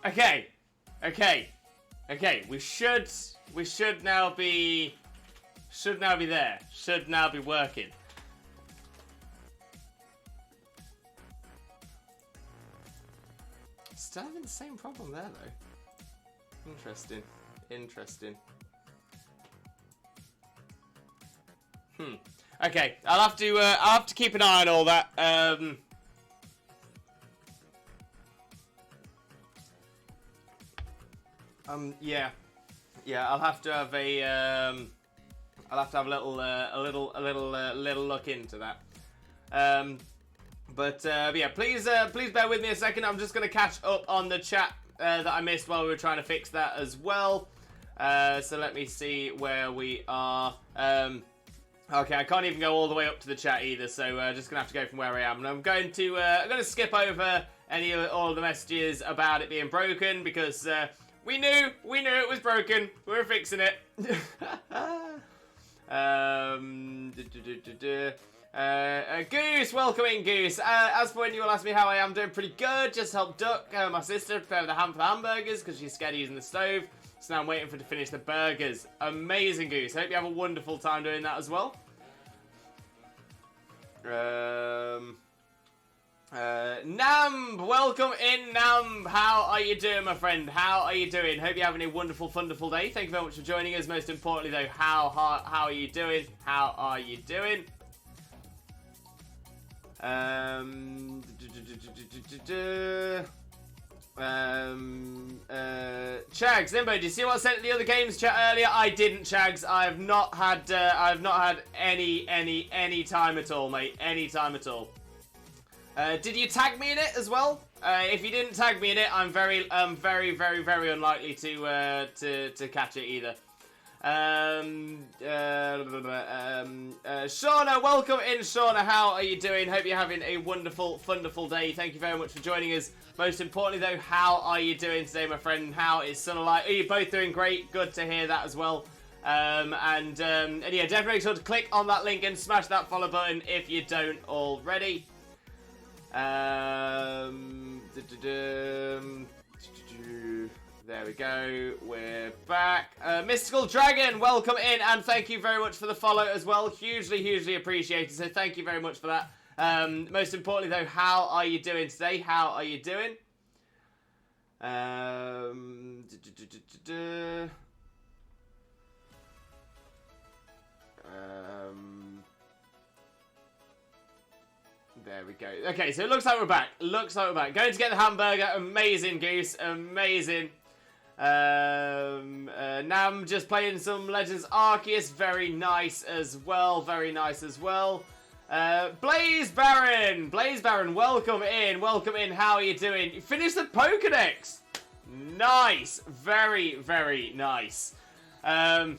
Okay. We should now be there. Should now be working. Still having the same problem there though. Interesting. Okay, I'll have to keep an eye on all that. Yeah, I'll have to have a little look into that. But yeah, please bear with me a second. I'm just gonna catch up on the chat that I missed while we were trying to fix that as well. So let me see where we are. Okay, I can't even go all the way up to the chat either, so just gonna have to go from where I am. And I'm going to skip over all of the messages about it being broken because we knew it was broken. We were fixing it. Goose, welcome in, Goose. As for when you will ask me how I am, doing pretty good. Just helped Duck, my sister, prepare the ham for the hamburgers because she's scared of using the stove. So now I'm waiting for her to finish the burgers. Amazing, Goose. Hope you have a wonderful time doing that as well. Namb, welcome in, Namb. How are you doing, my friend? How are you doing? Hope you're having a wonderful, wonderful day. Thank you very much for joining us. Most importantly, though, how are you doing? How are you doing? Chags, Zimbo, did you see what I sent the other games chat earlier? I didn't, Chags. I have not had any time at all, mate. Any time at all. Did you tag me in it as well? If you didn't tag me in it, I'm very unlikely to catch it either. Shauna, welcome in, Shauna. How are you doing? Hope you're having a wonderful, wonderful day. Thank you very much for joining us. Most importantly, though, how are you doing today, my friend? How is Sunlight? Are you both doing great? Good to hear that as well. And yeah, definitely make sure to click on that link and smash that follow button if you don't already. There we go, we're back. Mystical Dragon, welcome in, and thank you very much for the follow as well. Hugely appreciated, so thank you very much for that. Most importantly though, how are you doing today? How are you doing? There we go. Okay, so it looks like we're back. Going to get the hamburger. Amazing, Goose. Amazing. Nam just playing some Legends Arceus. Very nice as well. Blaze Baron, welcome in. How are you doing? You finished the Pokedex. Nice. Very nice. I'm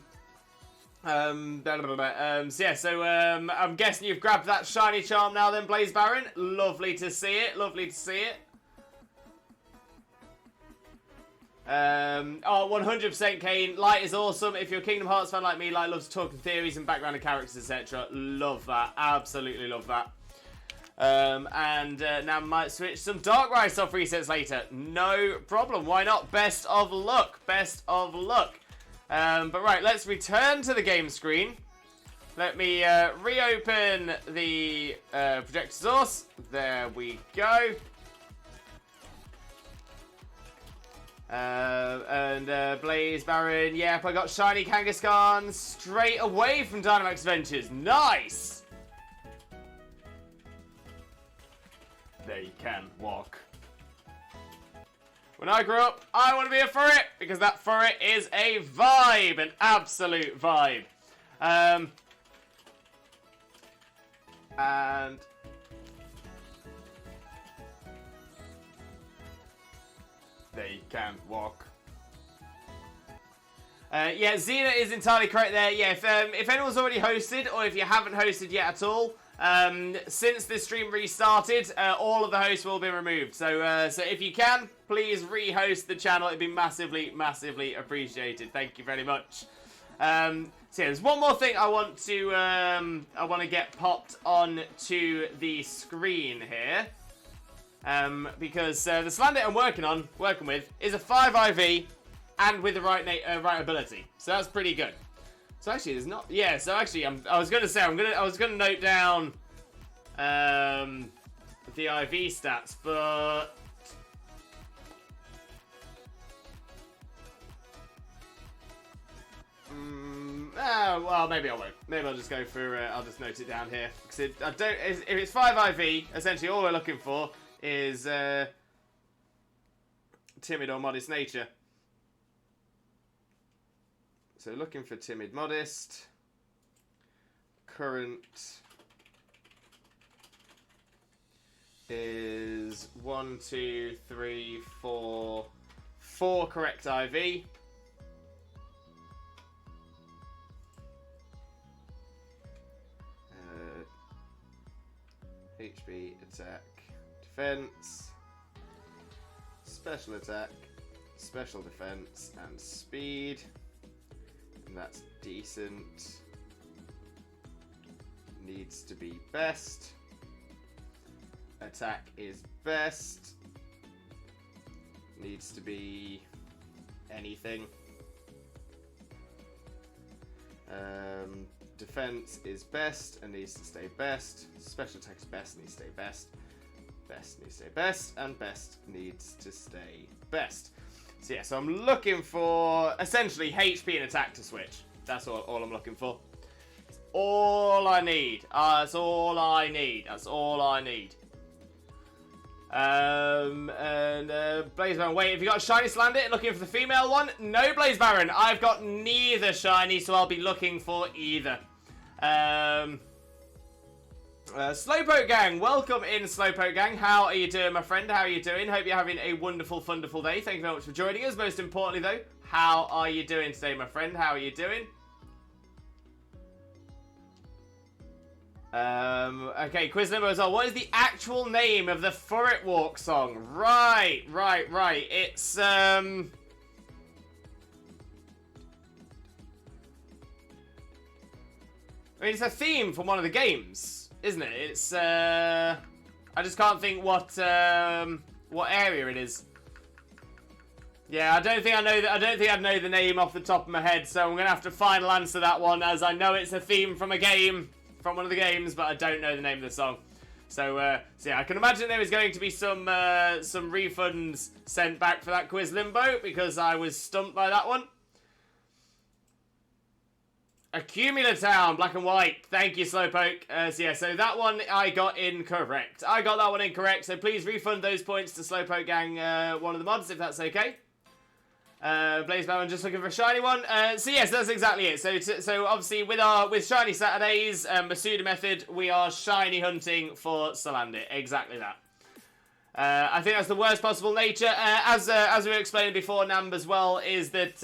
guessing you've grabbed that shiny charm now then, Blaze Baron. Lovely to see it. Oh, 100% Kane. Light is awesome. If you're a Kingdom Hearts fan like me, Light loves talking theories and background of characters, etc. Love that. Absolutely love that. Now might switch some Darkrai soft resets later. No problem. Why not? Best of luck. But right, let's return to the game screen. Let me reopen the projector source. There we go. Blaze Baron, yep, I got Shiny Kangaskhan straight away from Dynamax Adventures. Nice! They can walk. When I grow up, I want to be a furret, because that furret is a vibe, an absolute vibe. And they can walk. Yeah, Xena is entirely correct there. Yeah, if anyone's already hosted, or if you haven't hosted yet at all, since this stream restarted, all of the hosts will be removed. So if you can, please re-host the channel. It'd be massively appreciated. Thank you very much. So yeah, there's one more thing I want to get popped on to the screen here. Because the Salandit I'm working with, is a 5 IV and with the right ability. So that's pretty good. So actually, there's not. Yeah. So actually, I was gonna note down the IV stats, but well, maybe I won't. Maybe I'll just go through. I'll just note it down here because if it's 5 IV, essentially all we're looking for is timid or modest nature. So looking for timid, modest. Current is 1, 2, 3, 4. 4 correct IV. HP, attack, defense, special attack, special defense, and speed. And that's decent. Needs to be best. Attack is best. Needs to be anything. Defense is best and needs to stay best. Special attack is best, needs to stay best. Best needs to stay best, and best needs to stay best. So yeah, so I'm looking for essentially HP and attack to switch. That's all I'm looking for. That's all I need. That's all I need. That's all I need. Blaze Baron, wait, have you got a shiny Salandit looking for the female one? No, Blaze Baron, I've got neither shiny, so I'll be looking for either. Slowpoke Gang, welcome in, Slowpoke Gang. How are you doing, my friend? How are you doing? Hope you're having a wonderful, wonderful day. Thank you very much for joining us. Most importantly, though, how are you doing today, my friend? How are you doing? Okay, Quiz Limbo as well. What is the actual name of the Furret Walk song? Right. It's, I mean, it's a theme from one of the games, isn't it? It's, I just can't think what area it is. Yeah, I don't think I know the name off the top of my head, so I'm gonna have to final answer that one, as I know it's a theme from a game, from one of the games, but I don't know the name of the song. So yeah, I can imagine there is going to be some refunds sent back for that Quiz Limbo, because I was stumped by that one. Accumulatown, black and white. Thank you, Slowpoke. So yeah, so that one I got incorrect. I got that one incorrect, so please refund those points to Slowpoke Gang, one of the mods, if that's okay. Blaze Baron just looking for a shiny one. So yes, that's exactly it. So obviously with Shiny Saturdays, Masuda method, we are shiny hunting for Salandit. Exactly that. I think that's the worst possible nature. As we were explaining before, Namb as well, is that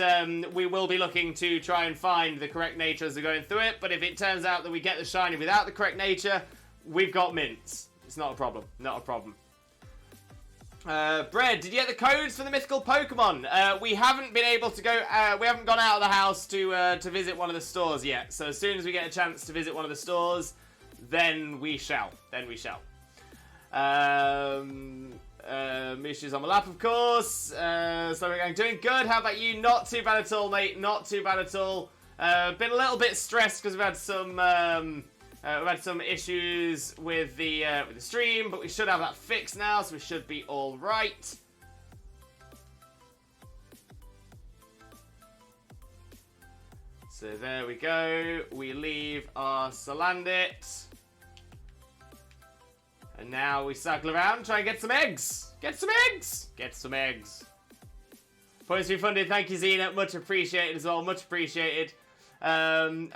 we will be looking to try and find the correct nature as we're going through it. But if it turns out that we get the shiny without the correct nature, we've got mints. It's not a problem. Not a problem. Bread, did you get the codes for the mythical Pokemon? We haven't been able to go, we haven't gone out of the house to visit one of the stores yet. So as soon as we get a chance to visit one of the stores, then we shall. Misha's on my lap, of course. So we're doing good. How about you? Not too bad at all, mate. Not too bad at all. Been a little bit stressed because we've had some issues with the stream, but we should have that fixed now, so we should be all right. So there we go. We leave our Salandit. And now we circle around, try and get some eggs. Get some eggs! Get some eggs. Points refunded. Thank you, Xena. Much appreciated as well. Much appreciated. Bread!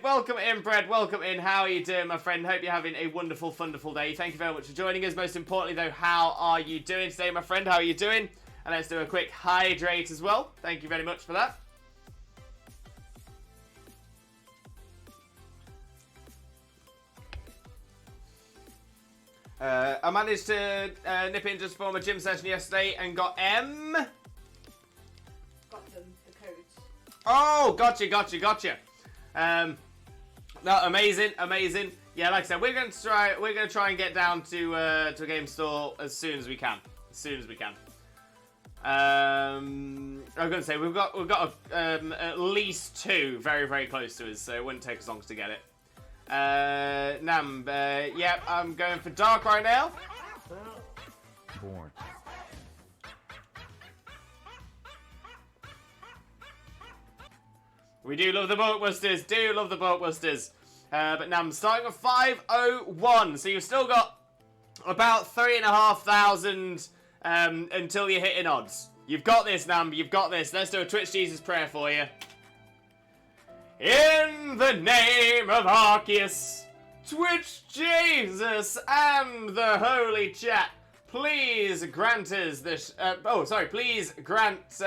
Welcome in, Bread. Welcome in. How are you doing, my friend? Hope you're having a wonderful, wonderful day. Thank you very much for joining us. Most importantly, though, how are you doing today, my friend? How are you doing? And let's do a quick hydrate as well. Thank you very much for that. I managed to nip in just for my gym session yesterday and got M. Got them, the codes. Oh, gotcha. No, amazing. Yeah, like I said, we're gonna try and get down to a game store as soon as we can. As soon as we can. I was gonna say we've got at least 2 very, very close to us, so it wouldn't take us long to get it. Nam, yep, I'm going for dark right now. Born. We do love the Bulkbusters, but now I'm starting at 501, so you've still got about 3,500 until you're hitting odds. You've got this, Nam, you've got this. Let's do a Twitch Jesus prayer for you. In the name of Arceus, Twitch Jesus, and the Holy Chat, please grant us this. Please grant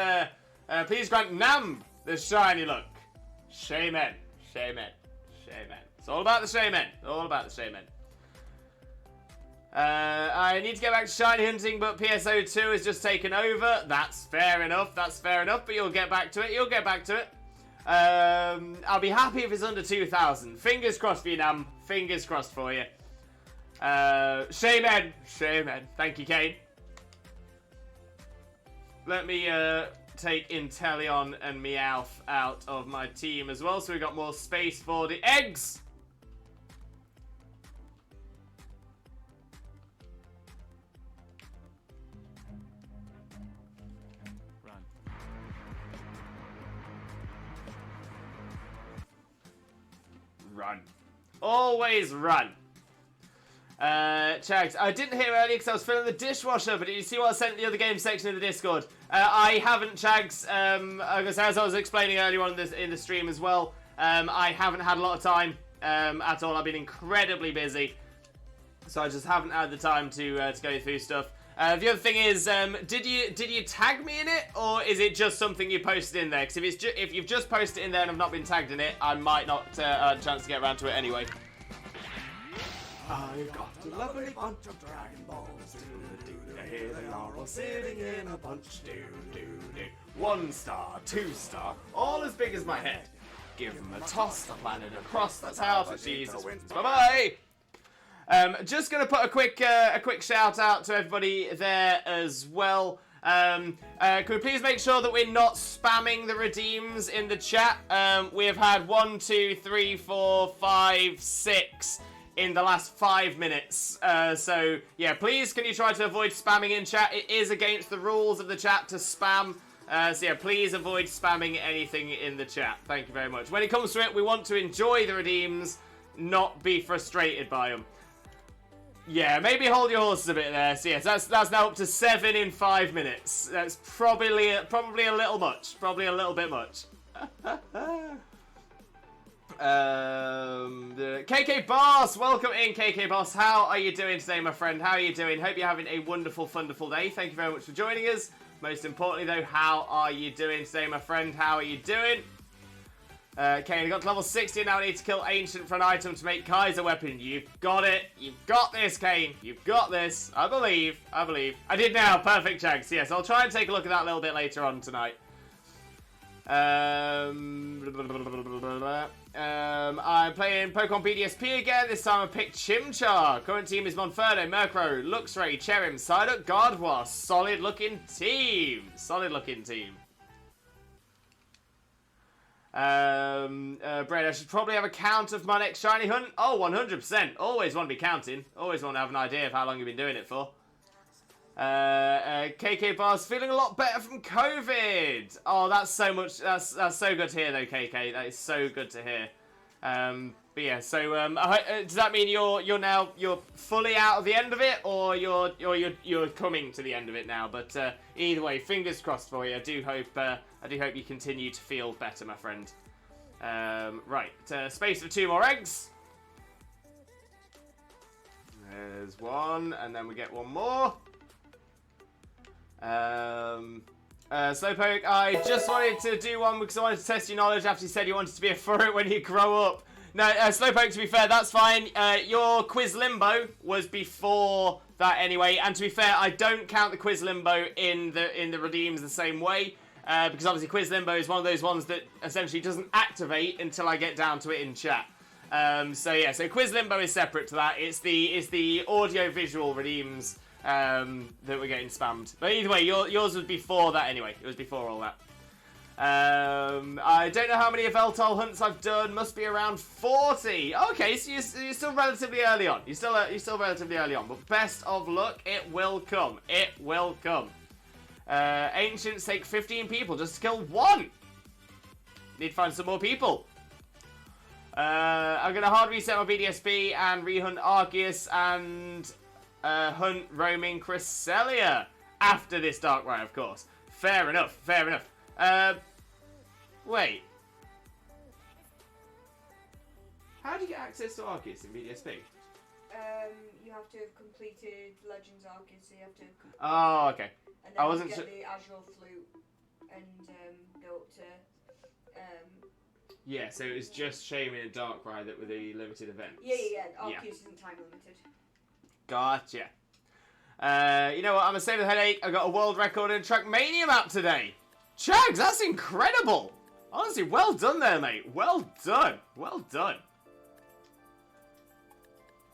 Nam the shiny look. Shaman. It's all about the shaman. I need to get back to shiny hunting, but PSO2 has just taken over. That's fair enough, but you'll get back to it. I'll be happy if it's under 2,000. Fingers crossed for you, Nam. Fingers crossed for you. Shaman. Thank you, Kane. Let me take Inteleon and Meowth out of my team as well, so we've got more space for the eggs. Run. Always run. Chags, I didn't hear earlier because I was filling the dishwasher, but did you see what I sent in the other game section of the Discord? I haven't, Chags. As I was explaining earlier on in the stream as well, I haven't had a lot of time at all. I've been incredibly busy, so I just haven't had the time to go through stuff. The other thing is, did you tag me in it, or is it just something you posted in there? Because if you've just posted it in there and I've not been tagged in it, I might not have a chance to get around to it anyway. I've got a lovely bunch of Dragon Balls. Here they are all sitting in a bunch. 1 star, 2 star, all as big as my head. Give them a toss, the planet across. That's how for Jesus wins. Bye bye. Just gonna put a quick shout out to everybody there as well. Can we please make sure that we're not spamming the redeems in the chat? We have had 1, 2, 3, 4, 5, 6 in the last 5 minutes. So yeah, please can you try to avoid spamming in chat? It is against the rules of the chat to spam. So yeah, please avoid spamming anything in the chat. Thank you very much. When it comes to it, we want to enjoy the redeems, not be frustrated by them. Yeah, maybe hold your horses a bit there. So yes, that's now up to 7 in 5 minutes. That's probably a little much. Probably a little bit much. The KK Boss, welcome in, KK Boss. How are you doing today, my friend? How are you doing? Hope you're having a wonderful, wonderful day. Thank you very much for joining us. Most importantly, though, how are you doing today, my friend? How are you doing? Kane, I got to level 60 now. I need to kill Ancient for an item to make Kaiser weapon. You've got it. You've got this, Kane. You've got this. I believe. I did now. Perfect, Jags. Yes, I'll try and take a look at that a little bit later on tonight. I'm playing Pokemon BDSP again. This time I picked Chimchar. Current team is Monferno, Murkrow, Luxray, Cherim, Psyduck, Gardevoir. Solid looking team. Brad, I should probably have a count of my next shiny hunt. Oh, 100%. Always want to be counting. Always want to have an idea of how long you've been doing it for. KK Bar's feeling a lot better from COVID. Oh, that's so much. That's so good to hear, though, KK. That is so good to hear. But yeah, so does that mean you're fully out of the end of it, or you're coming to the end of it now? But either way, fingers crossed for you. I do hope you continue to feel better, my friend. Right, space for 2 more eggs. There's 1, and then we get 1 more. Slowpoke, I just wanted to do one because I wanted to test your knowledge after you said you wanted to be a furret when you grow up. No, Slowpoke, to be fair, that's fine. Your Quiz Limbo was before that anyway, and to be fair, I don't count the Quiz Limbo in the redeems the same way, because obviously Quiz Limbo is one of those ones that essentially doesn't activate until I get down to it in chat. So yeah, so Quiz Limbo is separate to that. It's the audio visual redeems that we're getting spammed. But either way, yours was before that anyway. It was before all that. I don't know how many Veltal hunts I've done. Must be around 40. Okay, so you're still relatively early on. You're still relatively early on. But best of luck. It will come. It will come. Ancients take 15 people just to kill one. Need to find some more people. I'm gonna hard reset my BDSP and rehunt Arceus and hunt roaming Cresselia after this Darkrai, of course. Fair enough. Fair enough. Wait. How do you get access to Arceus in BDSP? You have to have completed Legends Arceus, so you have to. Oh, okay. And then I wasn't get sure. the Azure Flute and go up to. Yeah, so it was just Shaman and Darkrai that were the limited events. Yeah. Arceus isn't time limited. Gotcha. You know what? I'm gonna save the headache. I got a world record in Trackmania map today. Chags, that's incredible. Honestly, well done there, mate. Well done. Well done.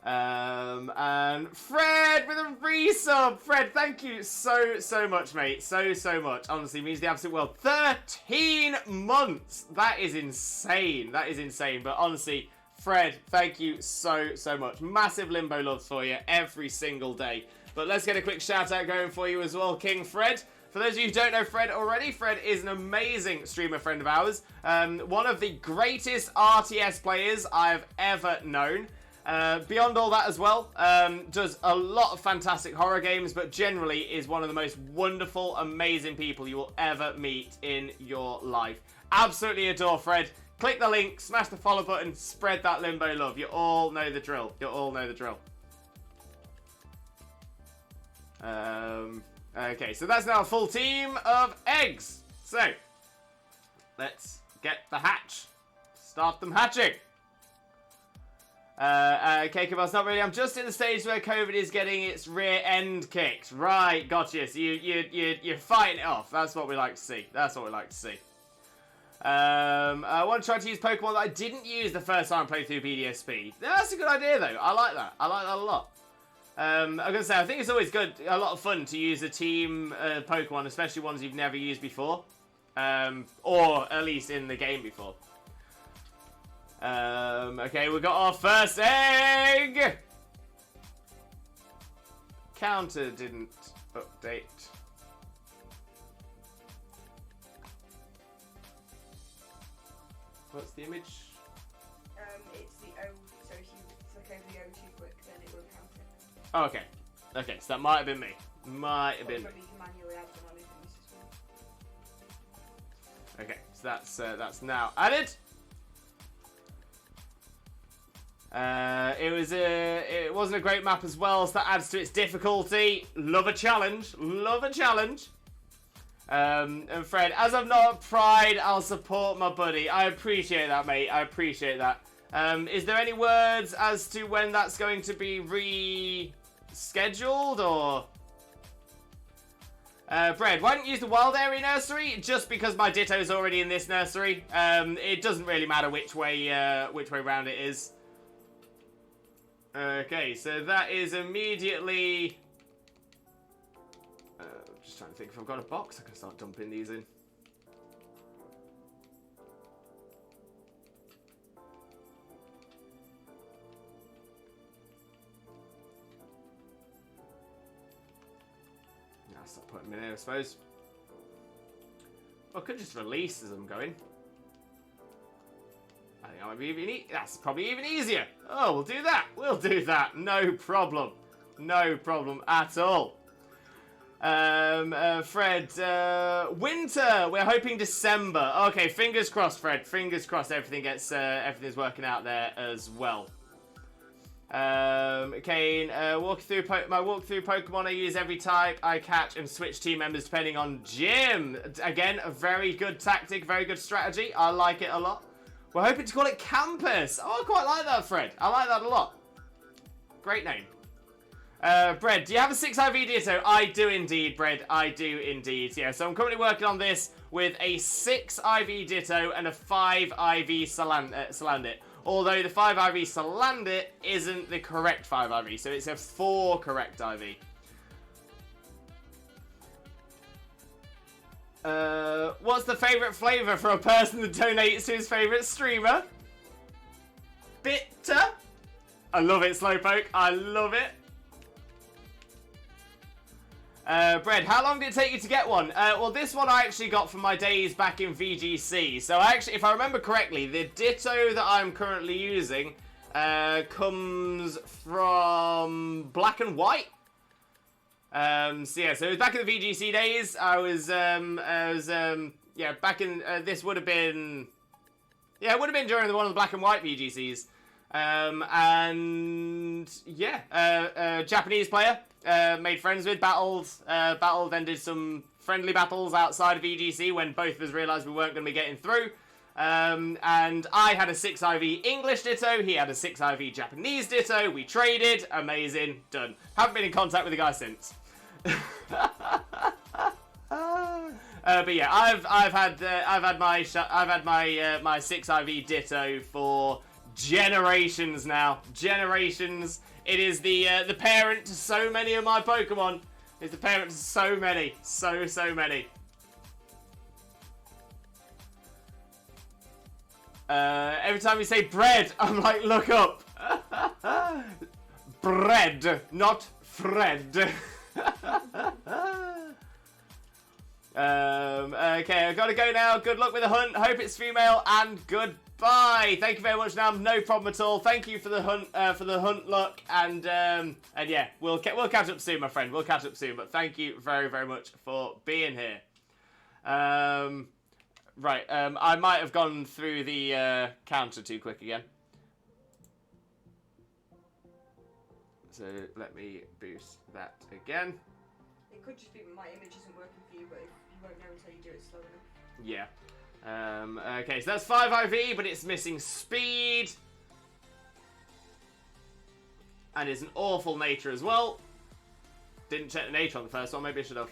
And Fred with a resub. Fred, thank you so much, mate. So much. Honestly, means the absolute world. 13 months. That is insane. That is insane. But honestly, Fred, thank you so much. Massive Limbo loves for you every single day. But let's get a quick shout out going for you as well, King Fred. For those of you who don't know Fred already, Fred is an amazing streamer friend of ours. One of the greatest RTS players I've ever known. Beyond all that as well, does a lot of fantastic horror games, but generally is one of the most wonderful, amazing people you will ever meet in your life. Absolutely adore Fred. Click the link, smash the follow button, spread that Limbo love. You all know the drill. You all know the drill. Okay, so that's now a full team of eggs. So, let's get the hatch. Start them hatching. Keikobal's not really. I'm just in the stage where COVID is getting its rear end kicked. Right, gotcha. So you're fighting it off. That's what we like to see. That's what we like to see. I want to try to use Pokemon that I didn't use the first time I played through BDSP. That's a good idea, though. I like that. I like that a lot. I'm going to say, I think it's always good, a lot of fun to use a team Pokemon, especially ones you've never used before. Or at least in the game before. Okay, we got our first egg! Counter didn't update. What's the image? It's the O, so if you flick over the O too quick, then it will count it. Oh, okay. Okay, so that might have been me. Might have been me. Probably manually add them on if you use this one. Okay, so that's now added. It wasn't a great map as well, so that adds to its difficulty. Love a challenge. Love a challenge. And Fred, as I'm not at Pride, I'll support my buddy. I appreciate that, mate. I appreciate that. Is there any words as to when that's going to be rescheduled, or? Fred, why don't you use the Wild Area Nursery? Just because my Ditto's already in this nursery. It doesn't really matter which way round it is. Okay, so that is immediately... just trying to think if I've got a box I can start dumping these in. Now start putting them in, I suppose. Well, I could just release as I'm going. I think that might be even that's probably even easier. Oh, we'll do that. We'll do that. No problem. No problem at all. Fred, winter. We're hoping December. Okay, fingers crossed, Fred. Fingers crossed. Everything's working out there as well. Kane, my walkthrough Pokemon I use every type I catch and switch team members depending on gym. Again, a very good tactic, very good strategy. I like it a lot. We're hoping to call it Campus. Oh, I quite like that, Fred. I like that a lot. Great name. Bread, do you have a 6 IV Ditto? I do indeed, Bread. I do indeed. Yeah, so I'm currently working on this with a 6 IV Ditto and a 5 IV Salandit. Although the 5 IV Salandit isn't the correct 5 IV, so it's a 4 correct IV. What's the favourite flavour for a person that donates to his favourite streamer? Bitter. I love it, Slowpoke. I love it. Bread, how long did it take you to get one? Well, this one I actually got from my days back in VGC. So actually, if I remember correctly, the Ditto that I'm currently using comes from Black and White. So yeah, so it was back in the VGC days. I was back in, this would have been, it would have been during one of the Black and White VGCs. Japanese player, made friends with, battled, then did some friendly battles outside of VGC when both of us realised we weren't going to be getting through. And I had a 6 IV English Ditto, he had a 6 IV Japanese Ditto, we traded, amazing, done. Haven't been in contact with the guy since. But yeah, I've had my 6 IV Ditto for generations now. Generations. It is the parent to so many of my Pokemon. It's the parent to so many. So many. Every time you say bread, I'm like, look up. Bread, not Fred. Okay, I've got to go now. Good luck with the hunt. Hope it's female, and goodbye. Thank you very much, Nam. No problem at all. Thank you for the hunt luck, and yeah, we'll catch up soon, my friend. We'll catch up soon. But thank you very, very much for being here. Right, I might have gone through the counter too quick again. So let me boost that again. It could just be my image isn't working for you, but you won't know until you do it slow enough. Yeah. Okay, so that's 5 IV, but it's missing speed. And it's an awful nature as well. Didn't check the nature on the first one, maybe I should have.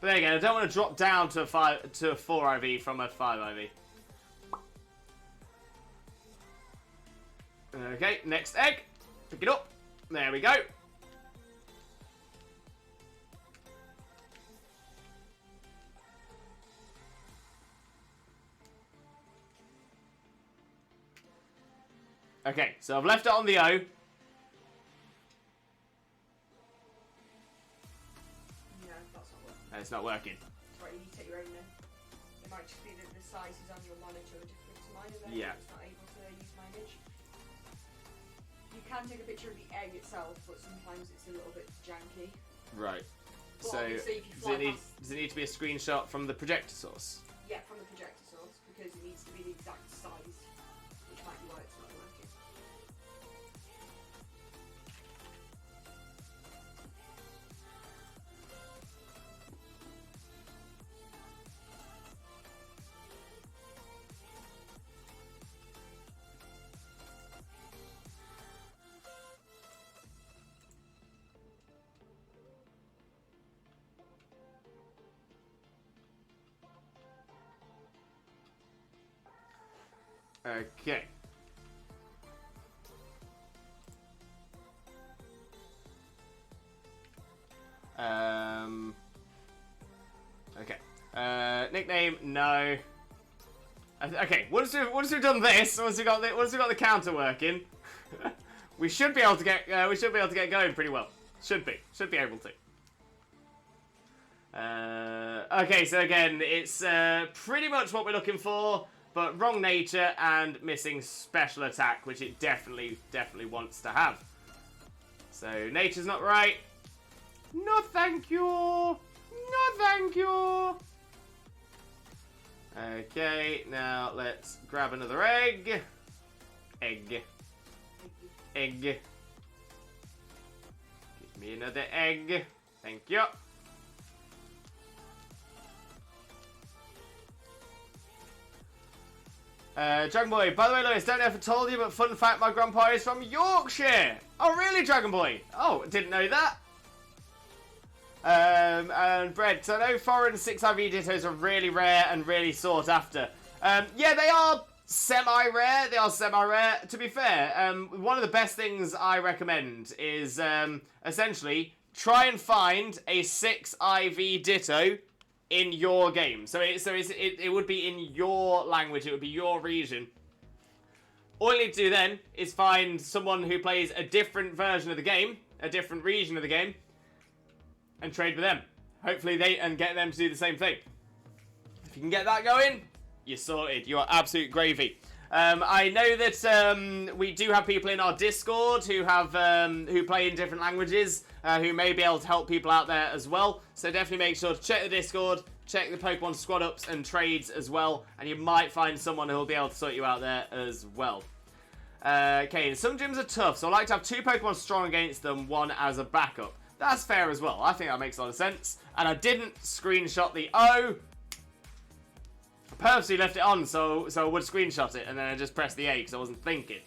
But there again, I don't want to drop down to a 4 IV from a 5 IV. Okay, next egg. Pick it up. There we go. Okay, so I've left it on the O. No, that's not working. It's not working. That's right, you need to take your own then. It might just be that the sizes on your monitor are different to mine, and then it's not able to use my image. You can take a picture of the egg itself, but sometimes it's a little bit janky. Right. But so obviously if you fly does it need to be a screenshot from the projector source? Yeah, from the projector source, because it needs to be the exact size, which might be why it's not working. Okay. Okay. Nickname, no. Okay, once we've done this, once we've got the counter working, we should be able to get going pretty well. Should be able to. Okay, so again, it's pretty much what we're looking for. But wrong nature and missing special attack, which it definitely wants to have. So nature's not right. No thank you. No thank you. Okay, now let's grab another egg. Egg. Give me another egg. Thank you. Dragon Boy, by the way, Lewis, don't know if I told you, but fun fact, my grandpa is from Yorkshire. Oh, really, Dragon Boy? Oh, didn't know that. And Bread, so I know foreign 6 IV Dittos are really rare and really sought after. Yeah, they are semi-rare. They are semi-rare. To be fair, one of the best things I recommend is essentially try and find a 6 IV Ditto in your game. So it would be in your language. It would be your region. All you need to do then is find someone who plays a different version of the game, a different region of the game, and trade with them. Hopefully and get them to do the same thing. If you can get that going, you're sorted. You are absolute gravy. I know that we do have people in our Discord who play in different languages, who may be able to help people out there as well. So definitely make sure to check the Discord, check the Pokemon squad ups and trades as well, and you might find someone who will be able to sort you out there as well. Okay, and some gyms are tough, so I like to have 2 Pokemon strong against them, 1 as a backup. That's fair as well. I think that makes a lot of sense. And I didn't screenshot the O. I purposely left it on so I would screenshot it, and then I just pressed the A because I wasn't thinking.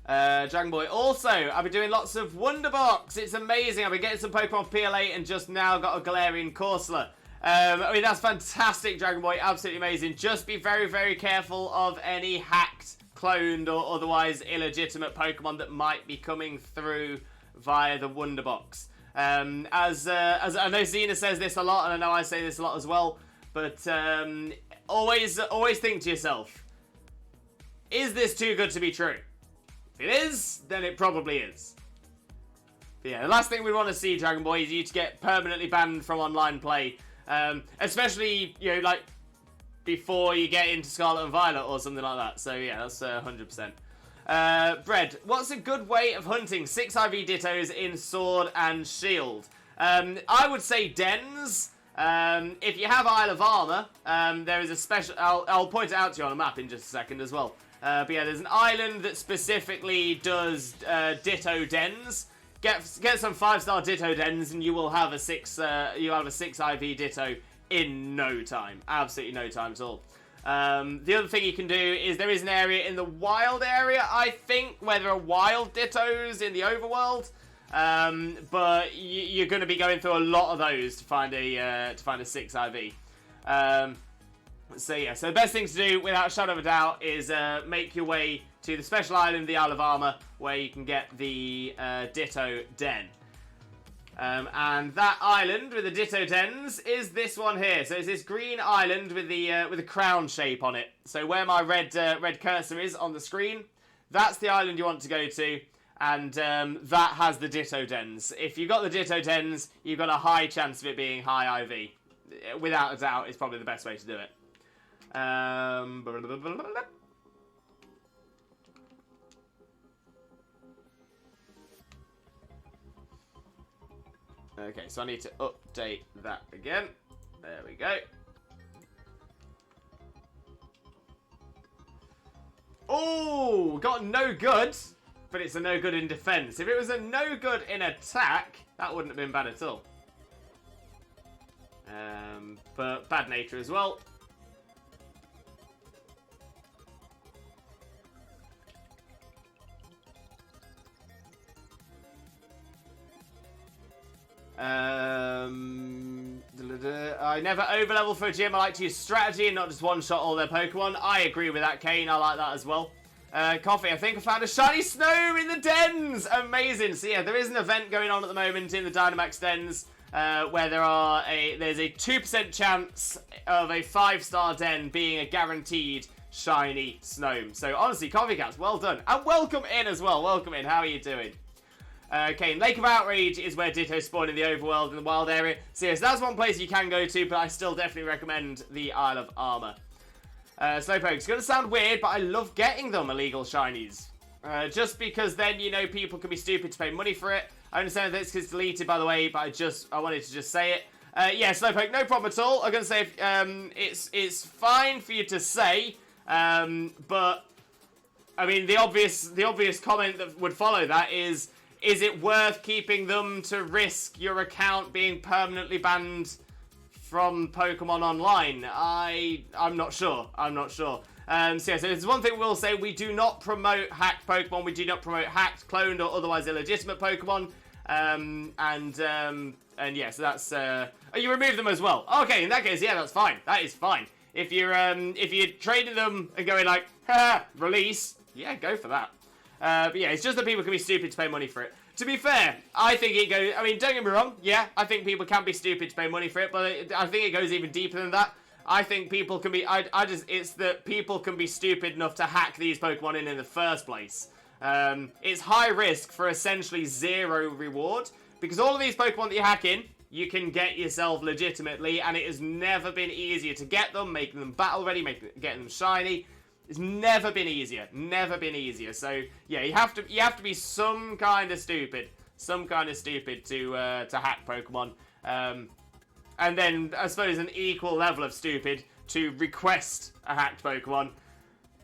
Dragon Boy. Also, I've been doing lots of Wonderbox. It's amazing. I've been getting some Pokemon PLA and just now got a Galarian Corsola. I mean, that's fantastic, Dragon Boy. Absolutely amazing. Just be very, very careful of any hacked, cloned, or otherwise illegitimate Pokemon that might be coming through via the Wonderbox. As I know Xena says this a lot, and I know I say this a lot as well, but always think to yourself, is this too good to be true? If it is, then it probably is. But yeah, the last thing we want to see, Dragon Boy, is you to get permanently banned from online play. Especially, you know, like, before you get into Scarlet and Violet or something like that. So yeah, that's 100%. Bread, what's a good way of hunting 6 IV Dittos in Sword and Shield? I would say dens. If you have Isle of Armor, there is a special... I'll point it out to you on a map in just a second as well. But yeah, there's an island that specifically does Ditto dens. Get some 5-star Ditto dens, and you will have a 6 IV Ditto in no time. Absolutely no time at all. The other thing you can do is there is an area in the wild area, I think, where there are wild Dittos in the overworld. But you're going to be going through a lot of those to find a 6 IV. So yeah, so the best thing to do, without a shadow of a doubt, is make your way to the special island, the Isle of Armor, where you can get the Ditto Den. And that island with the Ditto Dens is this one here. So it's this green island with the crown shape on it. So where my red cursor is on the screen, that's the island you want to go to, and that has the Ditto Dens. If you've got the Ditto Dens, you've got a high chance of it being high IV. Without a doubt, it's probably the best way to do it. Okay, so I need to update that again. There we go. Oh, got no good, but it's a no good in defense. If it was a no good in attack, that wouldn't have been bad at all. But bad nature as well. I never overlevel for a gym. I like to use strategy and not just one-shot all their Pokemon. I agree with that, Kane. I like that as well. Coffee, I think I found a shiny Snow in the dens. Amazing. So yeah, there is an event going on at the moment in the Dynamax dens where there's a 2% chance of a 5-star den being a guaranteed shiny Snow. So honestly, Coffee Cats, well done. And welcome in as well. Welcome in. How are you doing? Okay, Lake of Outrage is where Ditto spawn in the overworld in the wild area. So yes, that's one place you can go to, but I still definitely recommend the Isle of Armor. Slowpoke, it's going to sound weird, but I love getting them illegal shinies. Just because then, you know, people can be stupid to pay money for it. I understand that it's deleted, by the way, but I wanted to just say it. Yeah, Slowpoke, no problem at all. I'm going to say it's fine for you to say, but I mean, the obvious comment that would follow that is it worth keeping them to risk your account being permanently banned from Pokemon Online? I'm not sure. So yeah, so there's one thing we'll say: we do not promote hacked Pokemon. We do not promote hacked, cloned, or otherwise illegitimate Pokemon. And yeah, so that's Oh, you remove them as well. Okay, in that case, yeah, that's fine. That is fine. If you're trading them and going like, haha, release, yeah, go for that. But yeah, it's just that people can be stupid to pay money for it. To be fair, I think it goes, I mean, don't get me wrong, yeah, I think people can be stupid to pay money for it, but I think it goes even deeper than that. I think people can be, it's that people can be stupid enough to hack these Pokemon in the first place. It's high risk for essentially zero reward, because all of these Pokemon that you hack in, you can get yourself legitimately, and it has never been easier to get them, making them battle ready, getting them shiny. It's never been easier. Never been easier. So yeah, you have to be some kind of stupid to hack Pokemon. And then I suppose an equal level of stupid to request a hacked Pokemon,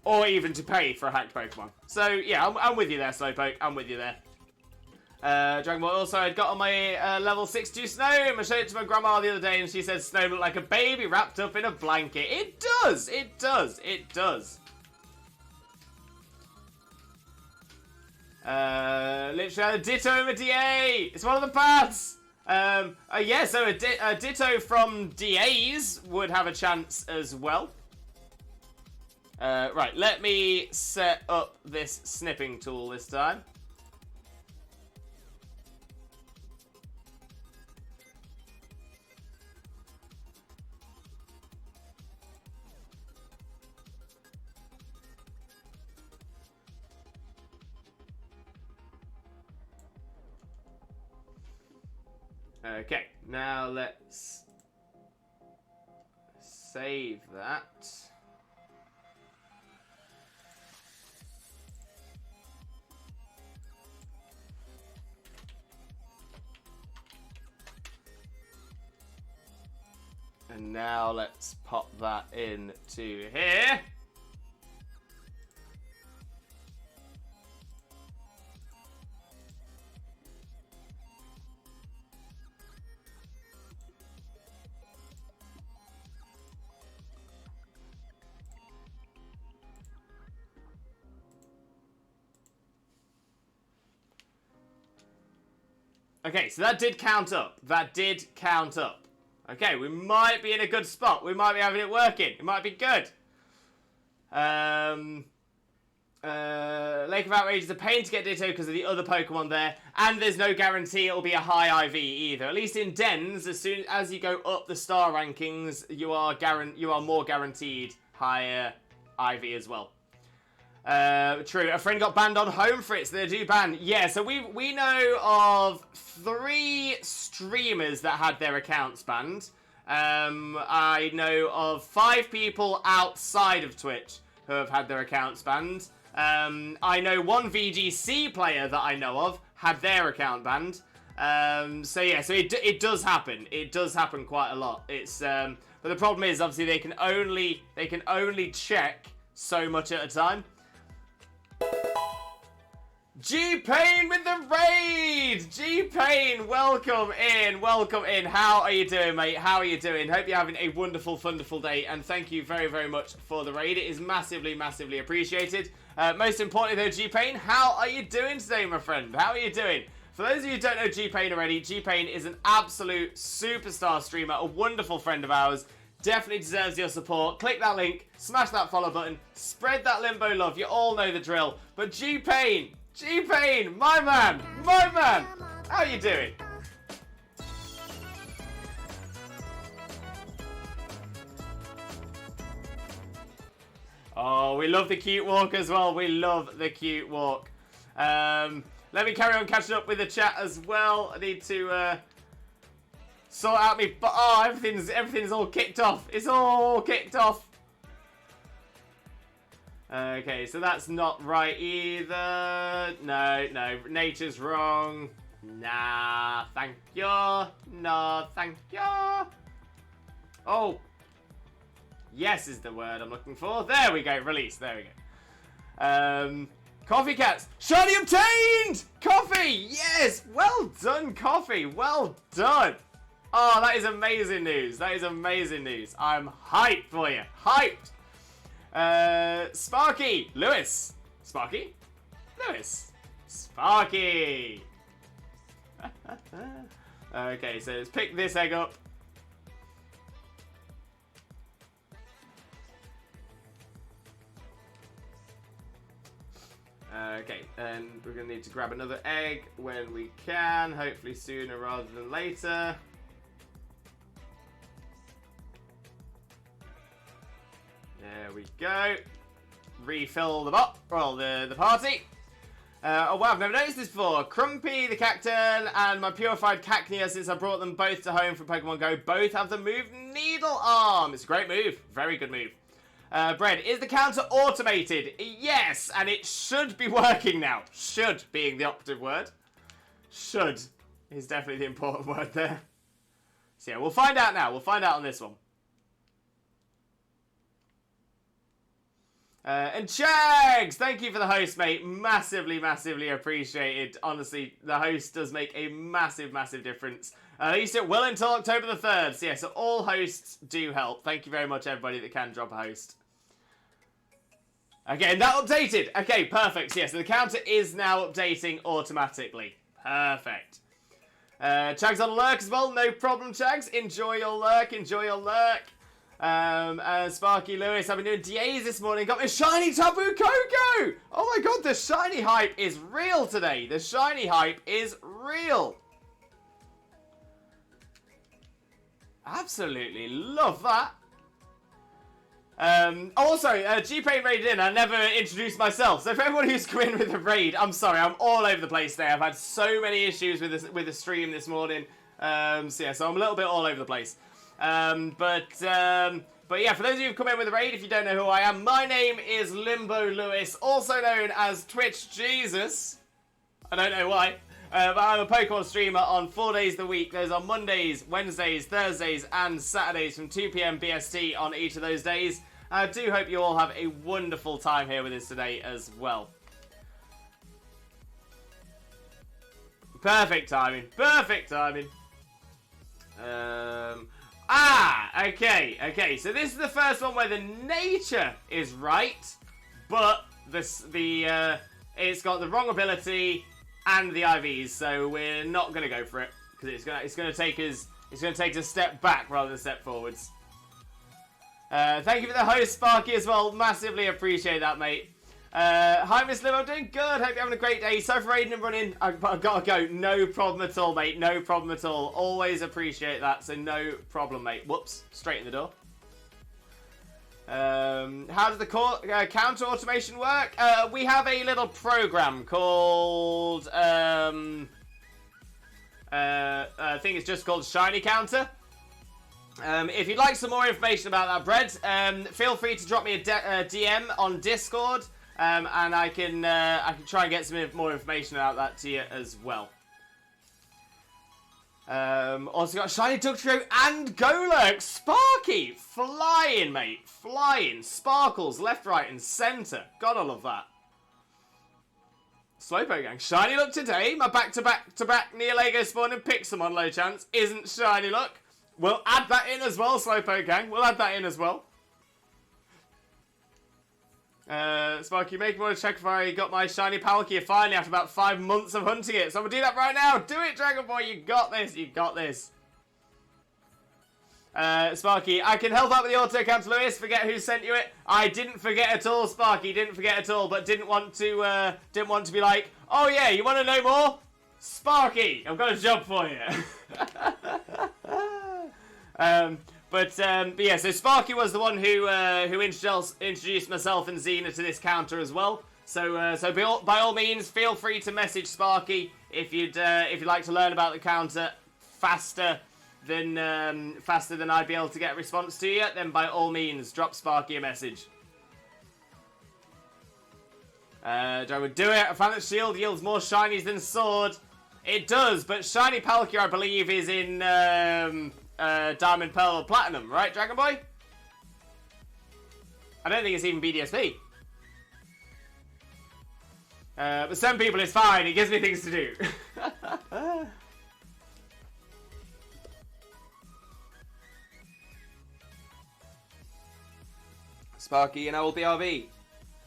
or even to pay for a hacked Pokemon. So yeah, I'm with you there, Slowpoke. I'm with you there. Dragon Ball also, I'd got on my level 62 Snow. I showed it to my grandma the other day, and she said Snow looked like a baby wrapped up in a blanket. It does. It does. It does. Literally a Ditto of a DA. It's one of the paths. Yeah, so a Ditto from DAs would have a chance as well. Right, let me set up this snipping tool this time. Okay, now let's save that. And now let's pop that into here. Okay, so that did count up. That did count up. Okay, we might be in a good spot. We might be having it working. It might be good. Lake of Outrage is a pain to get Ditto because of the other Pokemon there. And there's no guarantee it'll be a high IV either. At least in Dens, as soon as you go up the star rankings, you are more guaranteed higher IV as well. True. A friend got banned on Home Fritz. They do ban. Yeah, so we know of 3 streamers that had their accounts banned. I know of 5 people outside of Twitch who have had their accounts banned. I know 1 VGC player that I know of had their account banned. So yeah, so it does happen. It does happen quite a lot. It's but the problem is obviously they can only check so much at a time. G-Pain with the raid! G-Pain, welcome in, welcome in. How are you doing, mate? How are you doing? Hope you're having a wonderful, wonderful day, and thank you very, very much for the raid. It is massively, massively appreciated. Most importantly, though, G-Pain, how are you doing today, my friend? How are you doing? For those of you who don't know G-Pain already, G-Pain is an absolute superstar streamer, a wonderful friend of ours. Definitely deserves your support. Click that link, smash that follow button, spread that Limbo love. You all know the drill. But G-Pain, G-Pain, my man, how you doing? Oh, we love the cute walk as well. We love the cute walk. Let me carry on catching up with the chat as well. I need to sort out me. Oh, everything's all kicked off. It's all kicked off. Okay, so that's not right either. No, nature's wrong. Nah, thank you. No, thank you. Oh. Yes is the word I'm looking for. There we go, release, there we go. Coffee Cats, shiny obtained! Coffee, yes! Well done, Coffee, well done. Oh, that is amazing news. That is amazing news. I'm hyped for you, hyped. Sparky, Lewis. Sparky, Lewis. Sparky. Okay, so let's pick this egg up. Okay, and we're going to need to grab another egg when we can, hopefully sooner rather than later. There we go. Refill the the party. Oh wow, I've never noticed this before. Crumpy, the Cacturn, and my Purified Cacnea, since I brought them both to home from Pokemon Go, both have the move Needle Arm. It's a great move. Very good move. Bread, is the counter automated? Yes, and it should be working now. Should being the operative word. Should is definitely the important word there. So yeah, we'll find out now. We'll find out on this one. And Chags, thank you for the host, mate. Massively, massively appreciated. Honestly, the host does make a massive, massive difference. At least it will until October the 3rd. So yeah, so all hosts do help. Thank you very much, everybody that can drop a host. Okay, and that updated. Okay, perfect. So yeah, so the counter is now updating automatically. Perfect. Chags on lurk as well. No problem, Chags. Enjoy your lurk. Enjoy your lurk. Sparky Lewis, I've been doing DAs this morning. Got my shiny Tapu Koko! Oh my god, the shiny hype is real today. The shiny hype is real. Absolutely love that. Also, G-Pain raided in. I never introduced myself. So for everyone who's come in with a raid, I'm sorry, I'm all over the place today. I've had so many issues with the stream this morning. So yeah, so I'm a little bit all over the place. But yeah, for those of you who've come in with a raid, if you don't know who I am, my name is Limbo Lewis, also known as Twitch Jesus. I don't know why. But I'm a Pokemon streamer on 4 days a week. Those are Mondays, Wednesdays, Thursdays, and Saturdays from 2 PM BST on each of those days. I do hope you all have a wonderful time here with us today as well. Perfect timing. Perfect timing. Okay. So this is the first one where the nature is right, but it's got the wrong ability and the IVs. So we're not gonna go for it because it's gonna take us a step back rather than a step forwards. Thank you for the host, Sparky, as well. Massively appreciate that, mate. Hi, Miss Liv. I'm doing good. Hope you're having a great day. Sorry for raiding and running. I've got to go. No problem at all, mate. No problem at all. Always appreciate that. So no problem, mate. Whoops. Straight in the door. How does the counter automation work? We have a little program called... I think it's just called Shiny Counter. If you'd like some more information about that, Bread, feel free to drop me a DM on Discord, and I can try and get some more information about that to you as well. Also got Shiny Dugtrio and Golurk. Sparky! Flying, mate. Flying. Sparkles left, right, and centre. Gotta love that. Slowpoke Gang. Shiny Luck today. My back-to-back Neolego spawn and Pixelmon low chance isn't Shiny Luck. We'll add that in as well, Slowpoke Gang. We'll add that in as well. Sparky, make me want to check if I got my shiny Palkia finally after about 5 months of hunting it. So I'm going to do that right now. Do it, Dragon Boy. You got this. You got this. Sparky, I can help out with the auto counter, Lewis. Forget who sent you it. I didn't forget at all, Sparky. Didn't forget at all, but didn't want to be like, oh yeah, you want to know more? Sparky, I've got a job for you. But yeah, so Sparky was the one who introduced myself and Xena to this counter as well. So by all means, feel free to message Sparky if you'd like to learn about the counter faster than I'd be able to get a response to you. Then by all means, drop Sparky a message. I would do it. I found that Shield yields more shinies than Sword. It does, but Shiny Palkia, I believe, is in Diamond, Pearl, or Platinum, right, Dragon Boy? I don't think it's even BDSP. But some people it's fine. It gives me things to do. Sparky and old BRB.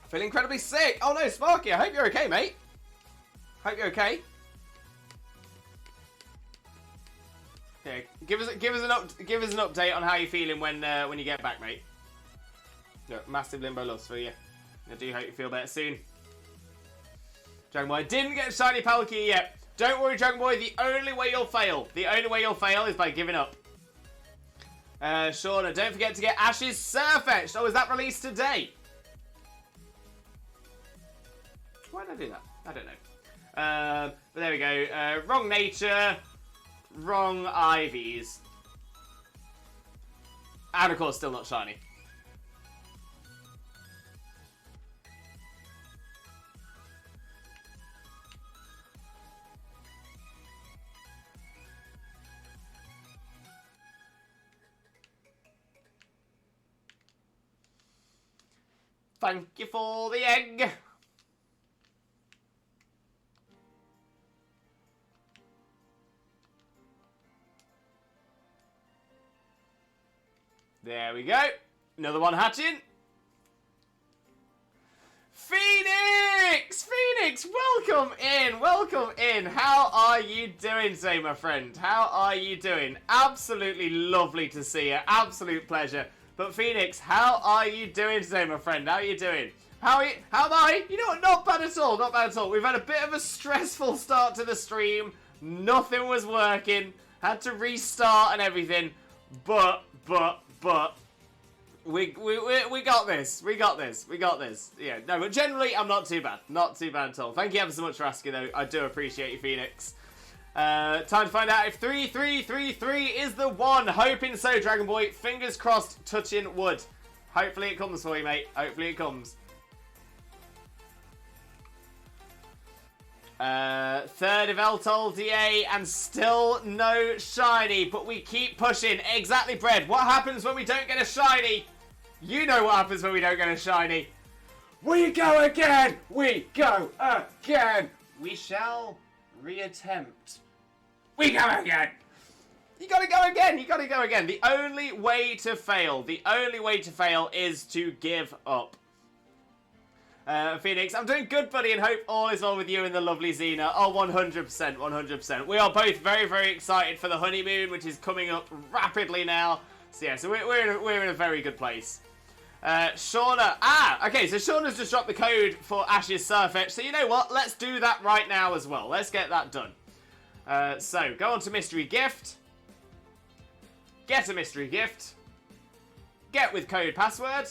I feel incredibly sick. Oh no, Sparky, I hope you're okay, mate. Hope you're okay. Okay, give us an update on how you're feeling when you get back, mate. Look, massive Limbo loves for you. I do hope you feel better soon. Dragon Boy didn't get shiny Palkia yet. Don't worry, Dragon Boy. The only way you'll fail is by giving up. Shauna, don't forget to get Ash's Surfetched. Oh, is that released today? Why did I do that? I don't know. But there we go. Wrong nature. Wrong Ivies. And of course, still not shiny. Thank you for the egg. There we go. Another one hatching. Phoenix! Phoenix, welcome in. Welcome in. How are you doing today, my friend? How are you doing? Absolutely lovely to see you. Absolute pleasure. But Phoenix, how are you doing today, my friend? How are you doing? How am I? You know what? Not bad at all. Not bad at all. We've had a bit of a stressful start to the stream. Nothing was working. Had to restart and everything. But we got this. We got this. We got this. Yeah, no, but generally I'm not too bad. Not too bad at all. Thank you ever so much for asking, though. I do appreciate you, Phoenix. Time to find out if 3333 is the one. Hoping so, Dragon Boy. Fingers crossed, touching wood. Hopefully it comes for you, mate. Hopefully it comes. Third of Eltol DA and still no shiny, but we keep pushing. Exactly, Bread. What happens when we don't get a shiny? You know what happens when we don't get a shiny. We go again! We go again! We shall reattempt. We go again! You gotta go again! You gotta go again! The only way to fail, is to give up. Phoenix, I'm doing good, buddy, and hope all is well with you and the lovely Xena. Oh, 100%, 100%. We are both very, very excited for the honeymoon, which is coming up rapidly now. So yeah, so we're in a very good place. Shauna, okay, so Shauna's just dropped the code for Ash's Surfetch. So you know what? Let's do that right now as well. Let's get that done. So go on to mystery gift. Get a mystery gift. Get with code password.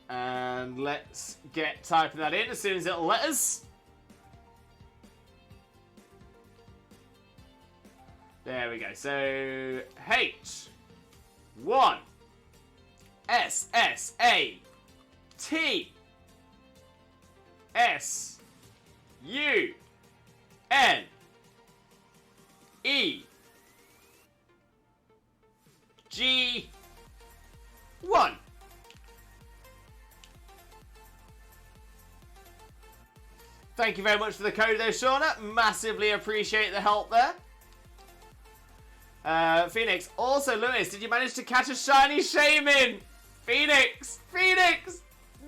And let's get typing that in as soon as it'll let us. There we go. So H1 SSA T S U N E G 1. Thank you very much for the code there, Shauna. Massively appreciate the help there. Phoenix. Also, Lewis, did you manage to catch a shiny Shaman? Phoenix! Phoenix!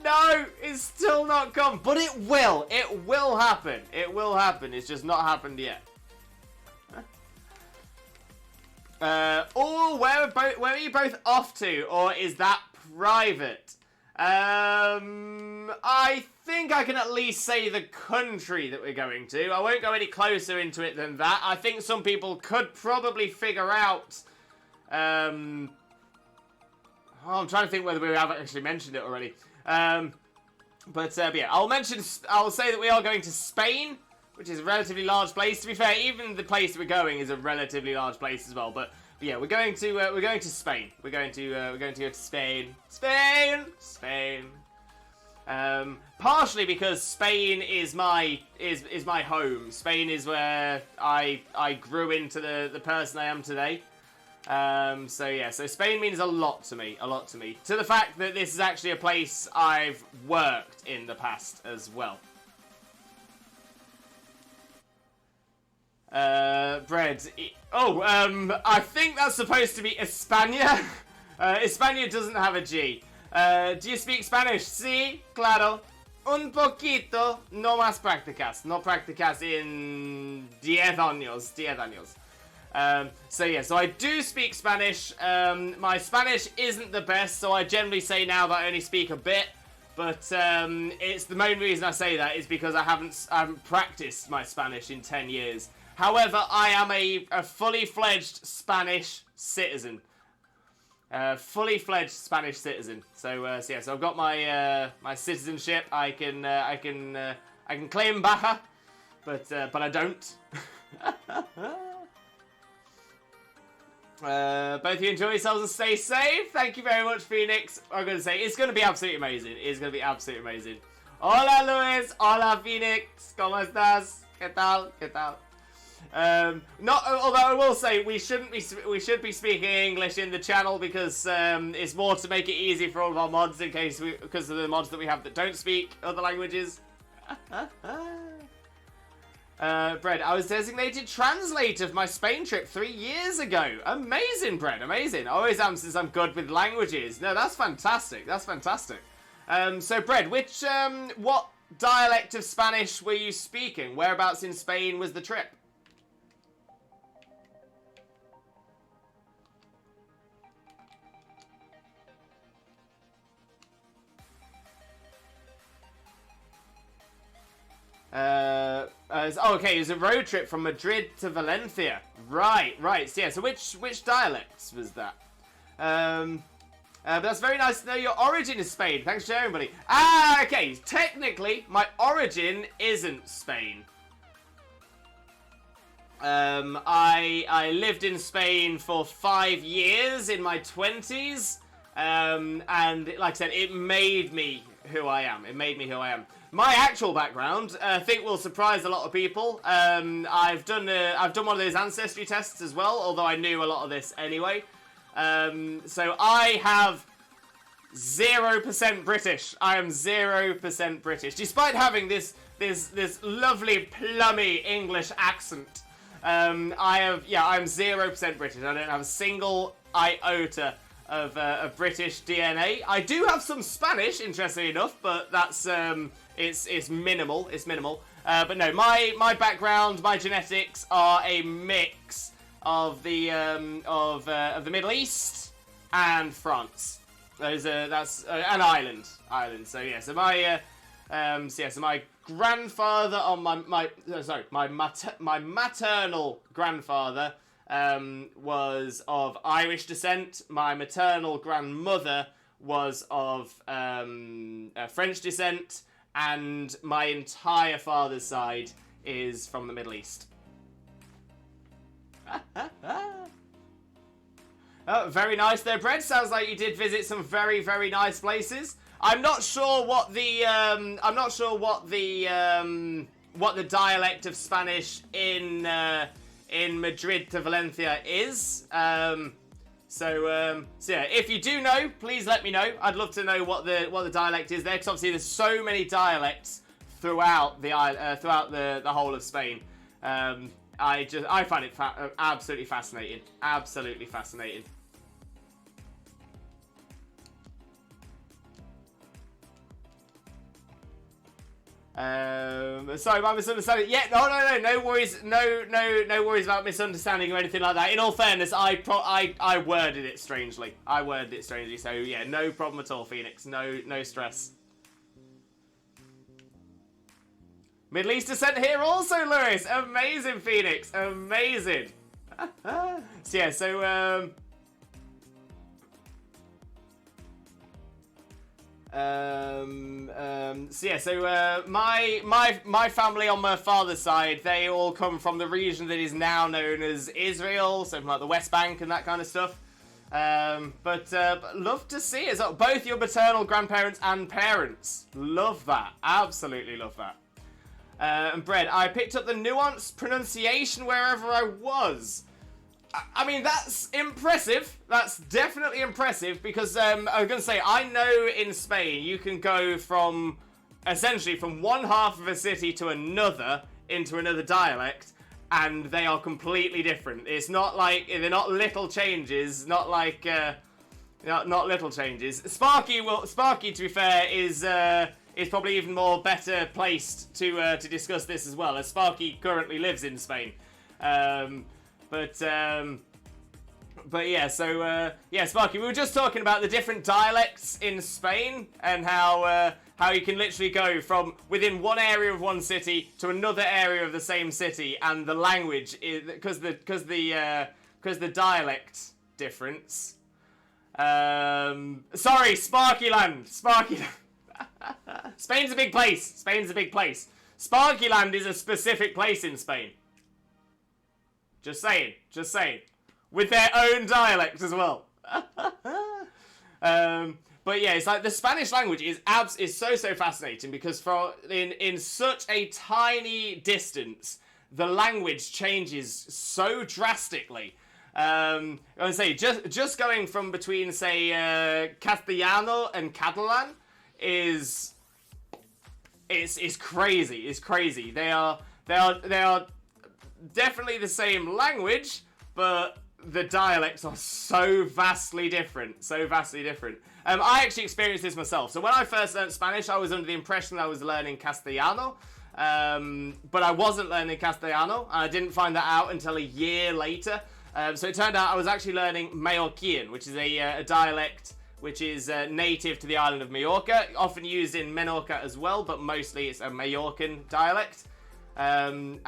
No, it's still not come. But it will. It will happen. It will happen. It's just not happened yet. Oh, where are you both off to? Or is that private? I think I can at least say the country that we're going to. I won't go any closer into it than that. I think some people could probably figure out... I'm trying to think whether we have actually mentioned it already. But yeah, I'll say that we are going to Spain, which is a relatively large place. To be fair, even the place we're going is a relatively large place as well. But yeah, we're going to Spain. We're going to go to Spain. Spain. Partially because Spain is my home. Spain is where I grew into the person I am today. So yeah, so Spain means a lot to me. To the fact that this is actually a place I've worked in the past as well. Bread. I think that's supposed to be España. España doesn't have a G. Do you speak Spanish? Sí, claro. Un poquito, no más prácticas. No prácticas en 10 años. 10 años. So I do speak Spanish. My Spanish isn't the best, so I generally say now that I only speak a bit. But it's the main reason I say that is because I haven't practiced my Spanish in 10 years. However, I am a fully fledged Spanish citizen. Fully fledged Spanish citizen. So I've got my my citizenship. I can claim Baja, but I don't. Both of you enjoy yourselves and stay safe. Thank you very much, Phoenix. I'm going to say it's going to be absolutely amazing. It's going to be absolutely amazing. Hola, Luis. Hola, Phoenix. ¿Cómo estás? ¿Qué tal? ¿Qué tal? Although I will say we should be speaking English in the channel because it's more to make it easy for all of our mods because of the mods that we have that don't speak other languages. Bread, I was designated translator for my Spain trip 3 years ago. Amazing, Bread, amazing. I always am since I'm good with languages. No, that's fantastic. That's fantastic. So, Bread, what dialect of Spanish were you speaking? Whereabouts in Spain was the trip? Okay, it was a road trip from Madrid to Valencia. Right. So which dialects was that? But that's very nice to know your origin is Spain. Thanks for sharing, buddy. Okay. Technically, my origin isn't Spain. I lived in Spain for 5 years in my 20s. And like I said, it made me who I am. My actual background, I think, will surprise a lot of people. I've done one of those ancestry tests as well, although I knew a lot of this anyway. So I have 0% British. I am 0% British, despite having this lovely plummy English accent. I'm 0% British. I don't have a single iota of British DNA. I do have some Spanish, interestingly enough, but that's it's minimal. It's minimal. But no, my background, my genetics are a mix of the Middle East and France. That's an Ireland. So yeah, so my grandfather on my maternal grandfather was of Irish descent. My maternal grandmother was of French descent, and my entire father's side is from the Middle East. Oh, very nice there, Brett. Sounds like you did visit some very, very nice places. I'm not sure what the dialect of Spanish in Madrid to Valencia is. So yeah, if you do know, please let me know. I'd love to know what the dialect is there, because obviously there's so many dialects throughout the whole of Spain. I find it absolutely fascinating. Absolutely fascinating. Sorry about misunderstanding. Yeah, no worries, no worries about misunderstanding or anything like that. In all fairness, I worded it strangely. So yeah, no problem at all, Phoenix. No stress. Middle East descent here also, Lewis. Amazing, Phoenix. Amazing. So yeah, my family on my father's side, they all come from the region that is now known as Israel, so from like the West Bank and that kind of stuff. But love to see it. Both your maternal grandparents and parents. Love that. Absolutely love that. And Brett, I picked up the nuanced pronunciation wherever I was. I mean, that's impressive. That's definitely impressive, because I was going to say, I know in Spain you can go essentially from one half of a city to another into another dialect, and they are completely different. It's not like, they're not little changes, not little changes. Sparky, to be fair, is probably even more better placed to discuss this as well, as Sparky currently lives in Spain. But yeah, so yeah, Sparky, we were just talking about the different dialects in Spain and how you can literally go from within one area of one city to another area of the same city, and the language is because the dialect difference. Sorry, Sparkyland. Spain's a big place. Sparkyland is a specific place in Spain. Just saying. With their own dialect as well. But yeah, it's like the Spanish language is so fascinating because in such a tiny distance, the language changes so drastically. I would say just going from between say Castellano and Catalan is crazy. It's crazy. They are definitely the same language, but the dialects are so vastly different. I actually experienced this myself. So when I first learned Spanish, I was under the impression that I was learning Castellano, but I wasn't learning Castellano. I didn't find that out until a year later. So it turned out I was actually learning Mallorquin, which is a dialect which is native to the island of Majorca, often used in Menorca as well, but mostly it's a Mallorcan dialect. And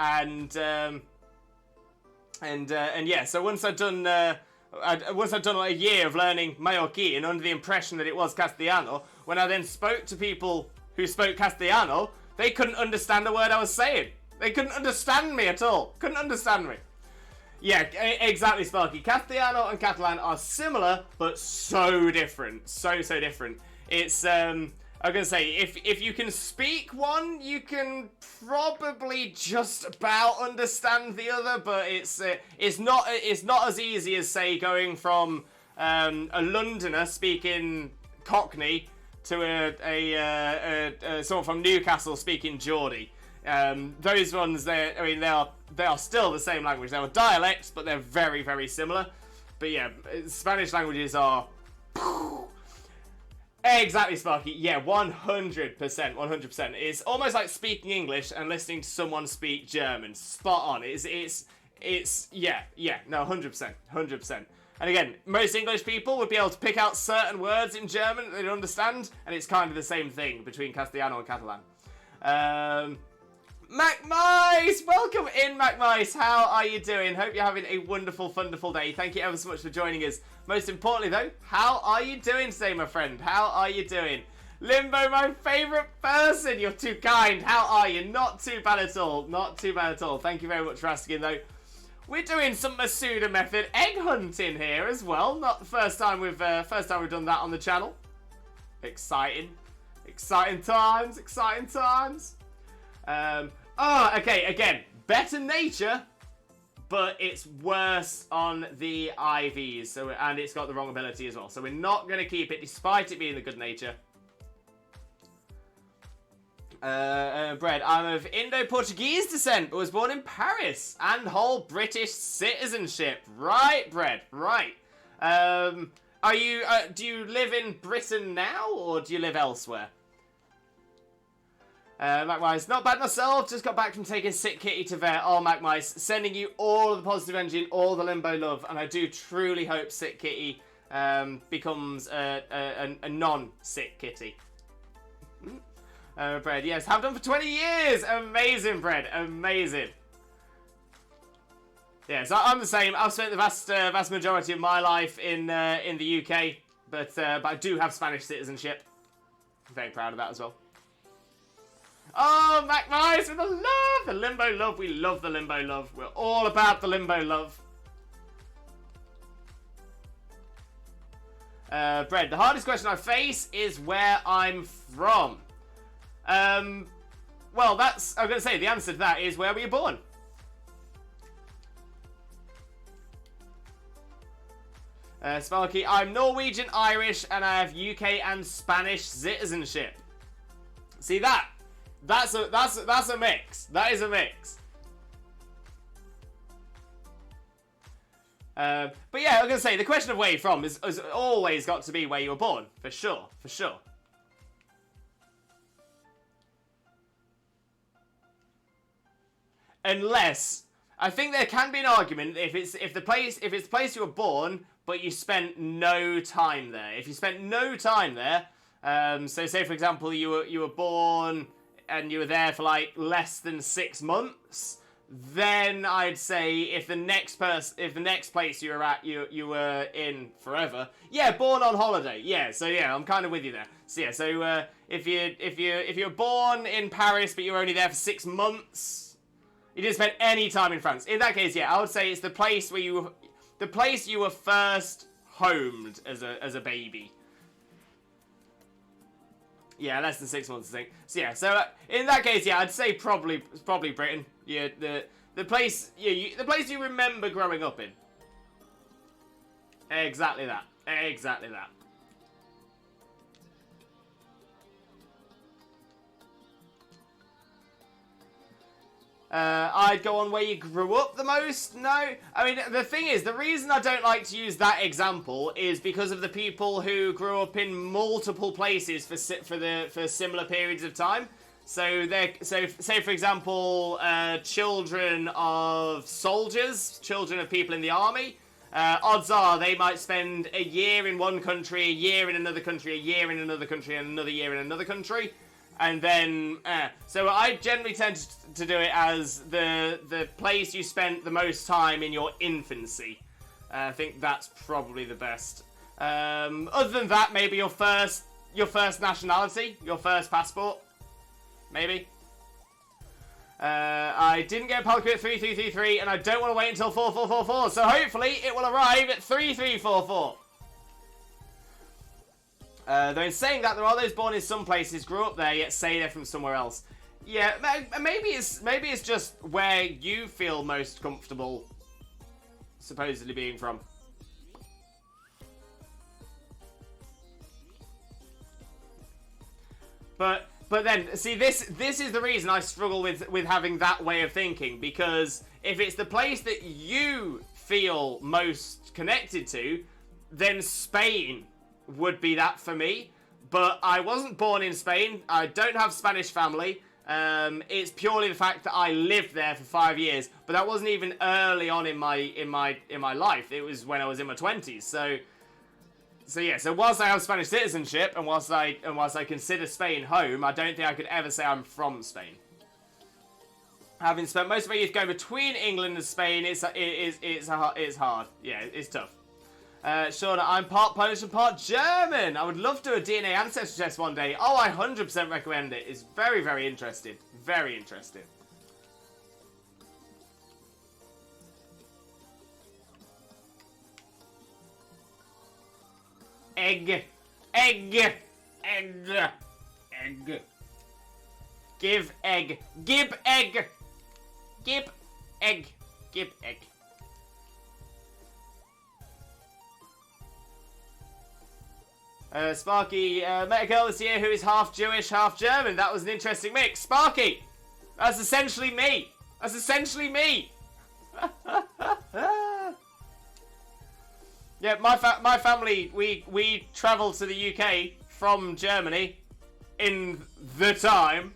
yeah, so once I'd done a year of learning Mallorquin and under the impression that it was Castellano, when I then spoke to people who spoke Castellano, they couldn't understand a word I was saying. They couldn't understand me at all. Couldn't understand me. Yeah, exactly, Sparky. Castellano and Catalan are similar, but so different. So different. It's, I'm gonna say, if you can speak one, you can probably just about understand the other, but it's not as easy as, say, going from a Londoner speaking Cockney to someone from Newcastle speaking Geordie. Those ones, they are still the same language. They are dialects, but they're very, very similar. But yeah, Spanish languages are... Exactly, Sparky. Yeah, 100%. 100%. It's almost like speaking English and listening to someone speak German. Spot on. Yeah, no, 100%. 100%. And again, most English people would be able to pick out certain words in German that they'd understand, and it's kind of the same thing between Castellano and Catalan. MacMice! Welcome in, MacMice. How are you doing? Hope you're having a wonderful, wonderful day. Thank you ever so much for joining us. Most importantly, though, how are you doing today, my friend? How are you doing? Limbo, my favourite person. You're too kind. How are you? Not too bad at all. Not too bad at all. Thank you very much for asking, though. We're doing some Masuda method egg hunting here as well. Not the first time we've done that on the channel. Exciting. Exciting times. Exciting times. Okay, again, better nature, but it's worse on the IVs, and it's got the wrong ability as well. So we're not going to keep it, despite it being the good nature. Bred, I'm of Indo-Portuguese descent, but was born in Paris, and hold British citizenship. Right, Bred, right. Do you live in Britain now, or do you live elsewhere? MacMice, not bad myself, just got back from taking Sick Kitty to vet. Oh, MacMice, sending you all the positive energy and all the Limbo love, and I do truly hope Sick Kitty becomes a non-Sick Kitty. Bred, yes, have done for 20 years! Amazing, Bred, amazing. Yeah, so I'm the same. I've spent the vast majority of my life in the UK, but I do have Spanish citizenship. I'm very proud of that as well. Oh, MacMice with the love! The Limbo love. We love the Limbo love. We're all about the Limbo love. Bred, the hardest question I face is where I'm from. Well, I'm going to say the answer to that is where were you born? Sparky, I'm Norwegian, Irish, and I have UK and Spanish citizenship. See that? That's a mix. That is a mix. But yeah, I'm gonna say the question of where you're from has always got to be where you were born, for sure, for sure. Unless I think there can be an argument if it's the place you were born, but you spent no time there. If you spent no time there, so say for example you were born and you were there for like less than 6 months, then I'd say if the next place you were at you were in forever, yeah, born on holiday, yeah. So yeah, I'm kind of with you there. So yeah, so if you were born in Paris but you were only there for 6 months. You didn't spend any time in France. In that case, yeah, I would say it's the place where you were first homed as a baby. Yeah, less than 6 months, I think. So yeah, so in that case, yeah, I'd say probably Britain. Yeah, the place you remember growing up in. Exactly that. Exactly that. I'd go on where you grew up the most? No. I mean, the thing is, the reason I don't like to use that example is because of the people who grew up in multiple places for similar periods of time. So say for example, children of soldiers, children of people in the army, odds are they might spend a year in one country, a year in another country, a year in another country, and another year in another country. And then, so I generally tend to do it as the place you spent the most time in your infancy. I think that's probably the best. Other than that, maybe your first nationality, your first passport, maybe. I didn't get Palku at 3333, and I don't want to wait until 4444. So hopefully it will arrive at 3344. Though in saying that, there are those born in some places, grew up there, yet say they're from somewhere else. Yeah, maybe it's just where you feel most comfortable, supposedly being from. But then, see, this is the reason I struggle with having that way of thinking, because if it's the place that you feel most connected to, then Spain would be that for me. But I wasn't born in Spain. I don't have Spanish family. It's purely the fact that I lived there for 5 years, but that wasn't even early on in my life. It was when I was in my 20s. So yeah. So whilst I have Spanish citizenship and whilst I consider Spain home, I don't think I could ever say I'm from Spain. Having spent most of my youth going between England and Spain, it's hard. Yeah, it's tough. Shauna, I'm part Polish and part German. I would love to do a DNA ancestry test one day. Oh, I 100% recommend it. It's very, very interesting. Very interesting. Egg. Egg. Egg. Egg. Give egg. Give egg. Give egg. Give egg. Sparky met a girl this year who is half Jewish, half German. That was an interesting mix. Sparky! That's essentially me! That's essentially me! Yeah, my family, we travelled to the UK from Germany in the time.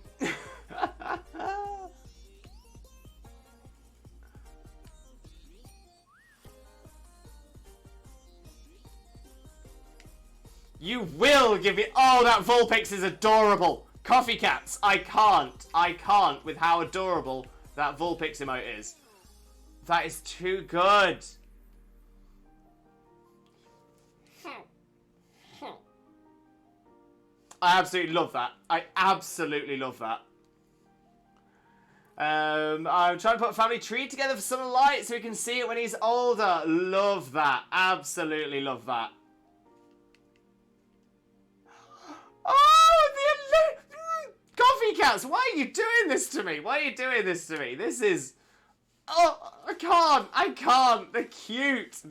You will give me... Oh, that Vulpix is adorable. Coffee cats. I can't with how adorable that Vulpix emote is. That is too good. I absolutely love that. I absolutely love that. I'm trying to put a family tree together for Summer Light so we can see it when he's older. Love that. Absolutely love that. Oh, the coffee cats! Why are you doing this to me? Why are you doing this to me? This is... Oh, I can't. The cute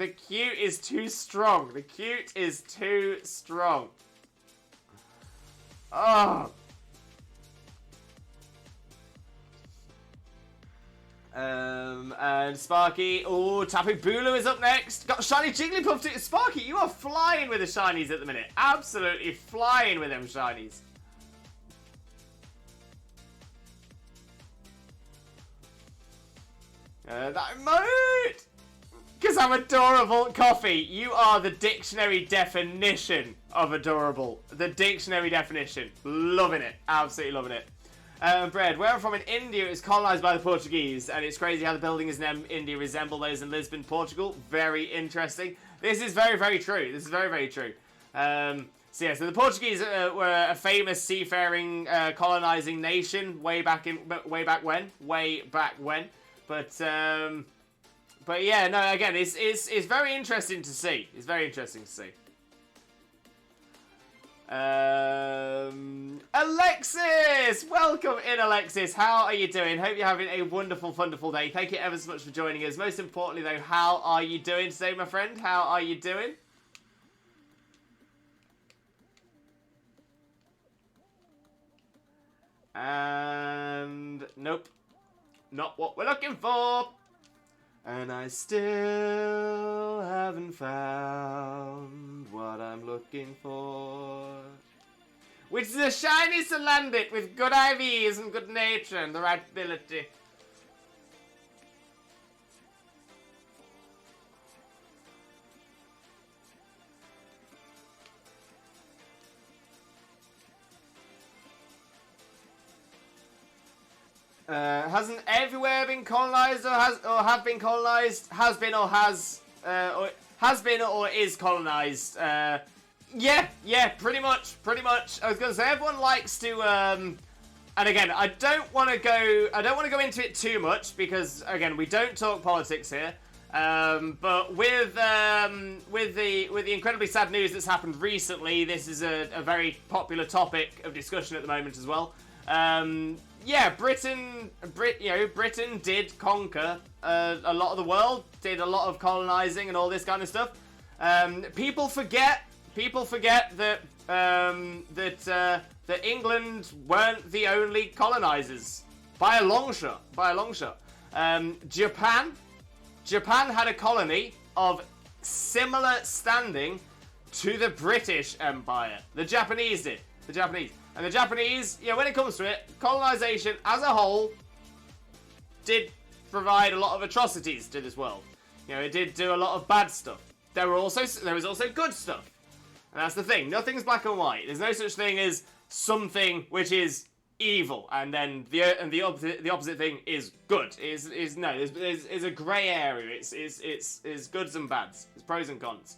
is too strong. The cute is too strong. Oh. And Sparky. Oh, Tapu Bulu is up next. Got shiny Jigglypuff too. Sparky, you are flying with the shinies at the minute. Absolutely flying with them shinies. That emote! Because I'm adorable. Coffee, you are the dictionary definition of adorable. The dictionary definition. Loving it. Absolutely loving it. Bread, where I'm from in India, is colonized by the Portuguese, and it's crazy how the buildings in India resemble those in Lisbon, Portugal. Very interesting. This is very, very true. This is very, very true. So the Portuguese were a famous seafaring, colonizing nation way back when. But yeah, no. Again, it's very interesting to see. It's very interesting to see. Alexis! Welcome in, Alexis. How are you doing? Hope you're having a wonderful, wonderful day. Thank you ever so much for joining us. Most importantly, though, how are you doing today, my friend? How are you doing? And nope, not what we're looking for. And I still haven't found what I'm looking for. Which is a shiny Salandit with good IVs and good nature and the right ability. Hasn't everywhere been colonized or have been colonized? Has been or is colonized? Yeah, pretty much. I was gonna say everyone likes to, and again, I don't want to go into it too much because again, we don't talk politics here. But with the incredibly sad news that's happened recently, this is a very popular topic of discussion at the moment as well. Yeah, Britain did conquer a lot of the world, did a lot of colonizing and all this kind of stuff. People forget that that England weren't the only colonizers by a long shot. Japan had a colony of similar standing to the British Empire. The Japanese did. And the Japanese, when it comes to it, colonization as a whole did provide a lot of atrocities to this world. It did do a lot of bad stuff. There was also good stuff. And that's the thing. Nothing's black and white. There's no such thing as something which is evil and then the opposite thing is good. Is a grey area. It's goods and bads. It's pros and cons.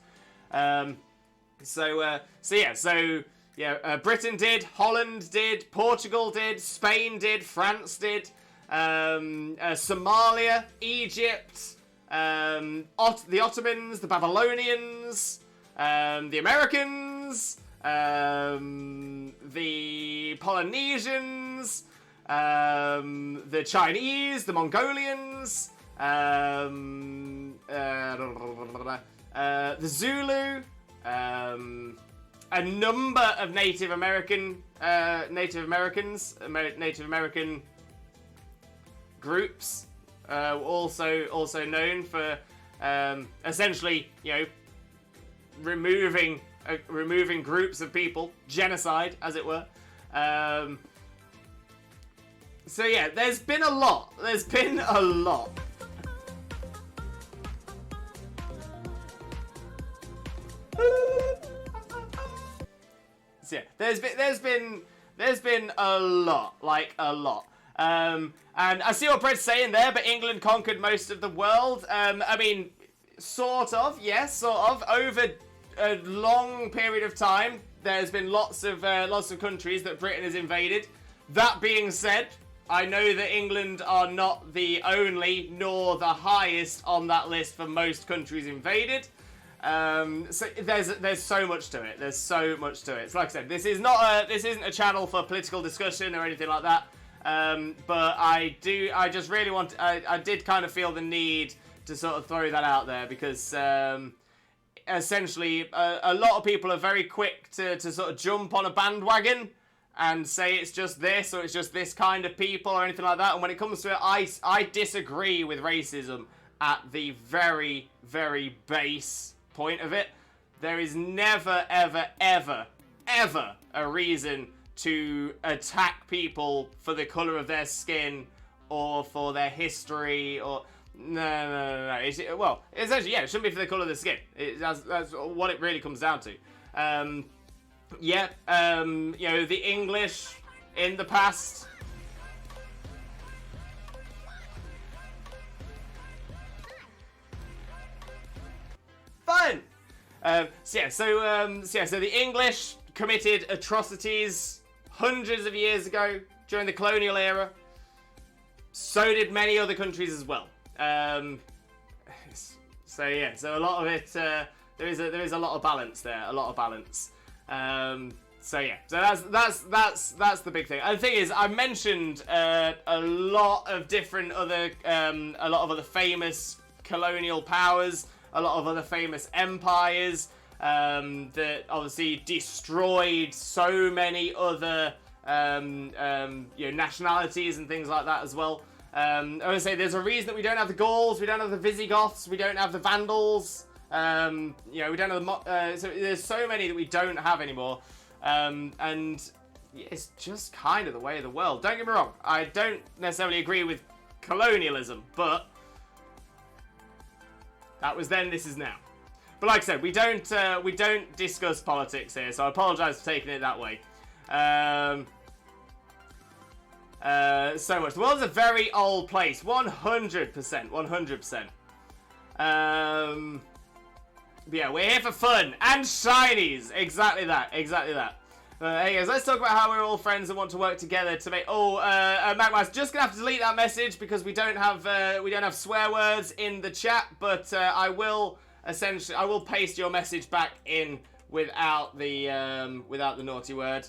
Britain did, Holland did, Portugal did, Spain did, France did, Somalia, Egypt, the Ottomans, the Babylonians, the Americans, the Polynesians, the Chinese, the Mongolians, the Zulu, a number of Native American groups, also known for essentially, removing groups of people, genocide, as it were. There's been a lot. So, there's been a lot, like a lot. And I see what Brett's saying there, but England conquered most of the world. I mean, sort of, yes, sort of. Over a long period of time, there's been lots of countries that Britain has invaded. That being said, I know that England are not the only nor the highest on that list for most countries invaded. So there's so much to it. There's so much to it. So like I said, this isn't a channel for political discussion or anything like that. But I did kind of feel the need to sort of throw that out there because essentially a lot of people are very quick to sort of jump on a bandwagon and say it's just this or it's just this kind of people or anything like that. And when it comes to it, I disagree with racism at the very, very base point of it. There is never, ever, ever, ever a reason to attack people for the colour of their skin or for their history or No. Well, essentially, yeah, it shouldn't be for the colour of the skin. That's what it really comes down to. You know, the English in the past. Fun! So the English committed atrocities hundreds of years ago during the colonial era. So did many other countries as well. So a lot of it, there is a lot of balance there, a lot of balance. So that's the big thing. And the thing is, I mentioned a lot of other famous colonial powers, a lot of other famous empires that obviously destroyed so many other nationalities and things like that as well. I want to say there's a reason that we don't have the Gauls, we don't have the Visigoths, we don't have the Vandals. We don't have so there's so many that we don't have anymore. And it's just kind of the way of the world. Don't get me wrong, I don't necessarily agree with colonialism, but that was then, this is now. But like I said, we don't discuss politics here, so I apologise for taking it that way. So much. The world's a very old place. 100%. 100%. Yeah, we're here for fun and shinies. Exactly that. Exactly that. Hey guys, let's talk about how we're all friends and want to work together to make. Magma's just gonna have to delete that message because we don't have swear words in the chat. But I will paste your message back in without the naughty word.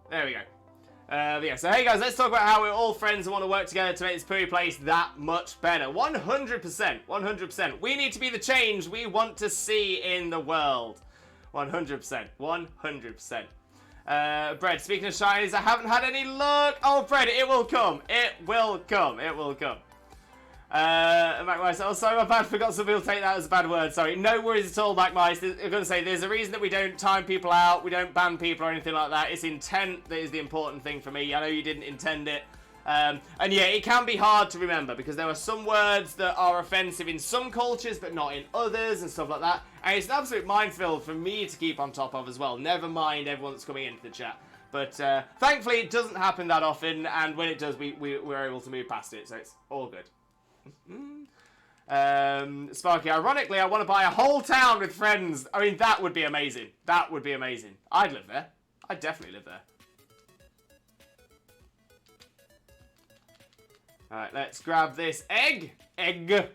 There we go. So hey guys, let's talk about how we're all friends and want to work together to make this pooey place that much better. 100%. 100%. We need to be the change we want to see in the world. 100%. 100%. Bread, speaking of shinies, I haven't had any luck. Oh, Bread, it will come. It will come. It will come. MacMice, sorry, my bad, forgot some people take that as a bad word, sorry. No worries at all, MacMice. I'm going to say, there's a reason that we don't time people out, we don't ban people or anything like that. It's intent that is the important thing for me. I know you didn't intend it. And yeah, it can be hard to remember because there are some words that are offensive in some cultures but not in others and stuff like that. And it's an absolute minefield for me to keep on top of as well. Never mind everyone that's coming into the chat. But thankfully it doesn't happen that often, and when it does, we're able to move past it, so it's all good. Sparky, ironically, I want to buy a whole town with friends. I mean, that would be amazing. That would be amazing. I'd live there. I'd definitely live there. Alright, let's grab this egg. Egg.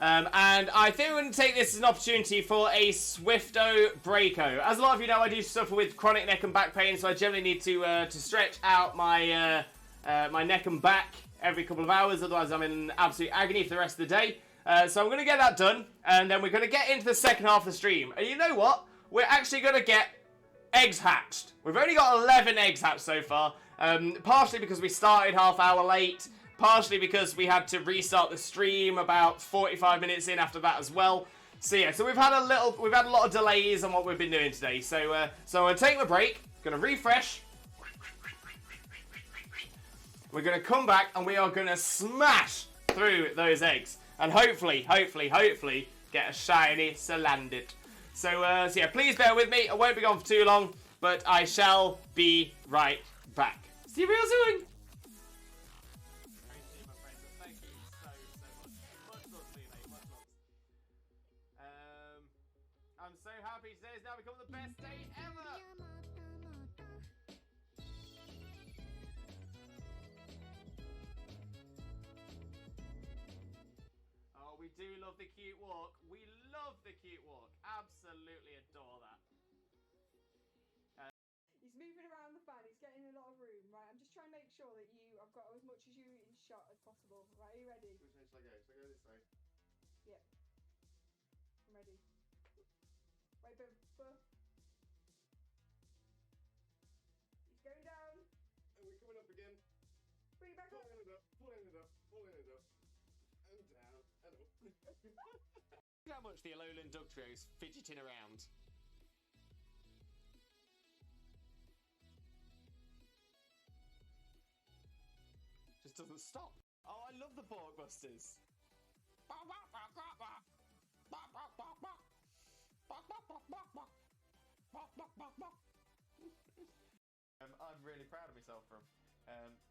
And I think we're going to take this as an opportunity for a Swifto Breako. As a lot of you know, I do suffer with chronic neck and back pain, so I generally need to stretch out my my neck and back every couple of hours, otherwise I'm in absolute agony for the rest of the day. So I'm going to get that done, and then we're going to get into the second half of the stream. And you know what? We're actually going to get eggs hatched. We've only got 11 eggs hatched so far, partially because we started half hour late, partially because we had to restart the stream about 45 minutes in after that as well. So yeah, so we've had a lot of delays on what we've been doing today. So I'm gonna take my break, gonna refresh. We're gonna come back and we are gonna smash through those eggs and hopefully get a shiny Salandit. So yeah, please bear with me. I won't be gone for too long, but I shall be right back. See you real soon. I'm so happy today has now become the best day ever! Oh, we do love the cute walk. We love the cute walk. Absolutely adore that. He's moving around the fan, he's getting a lot of room, right? I'm just trying to make sure that I've got as much as you in shot as possible. Right, are you ready? Which way shall I go? Shall I go this way? Yep. I'm ready. Wait, but... He's going down. And we're coming up again. Bring it back up. Pulling it up. pulling it up and down and up. Look how much the Alolan Dugtrio's fidgeting around. Just doesn't stop. Oh, I love the Borkbusters. I'm really proud of myself from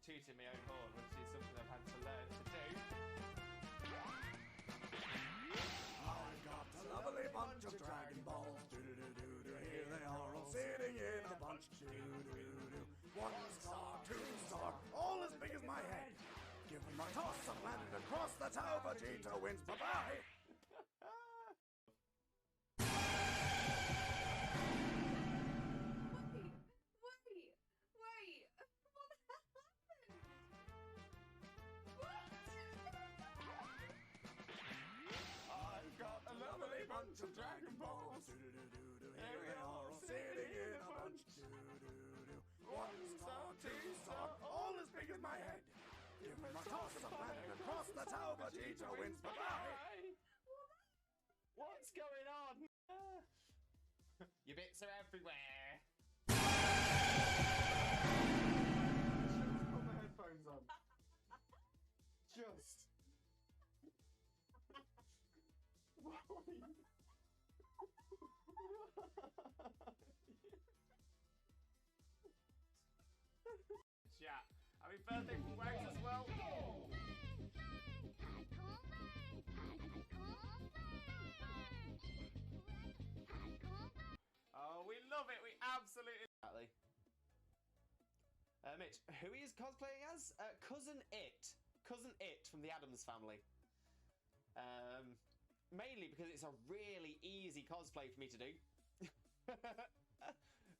tooting my own horn, which is something I've had to learn to do. I've got a lovely bunch of Dragon Balls. Do-do-do-do-do. Here they are all sitting in a bunch. Do-do-do-do. 1 star, 2 star, all as big as my head. Give them a toss, I've landed across the tower. Vegeta wins. Bye-bye. Wait. What the hell happened? I've got a lovely bunch of Dragon Balls. Do-do-do-do-do. Here they are all sitting in a bunch. Do-do-do-do. 1 star, 2 star, all as big as my head. Give them a toss, I've landed across the tower. Vegeta wins. Bye-bye. What's going on? Your bits are everywhere. Just put my headphones on. Just. Chat. Happy birthday from Wags as well. Oh, we love it. We absolutely. Mitch, who he is cosplaying as? Cousin It. Cousin It from the Addams Family. Mainly because it's a really easy cosplay for me to do.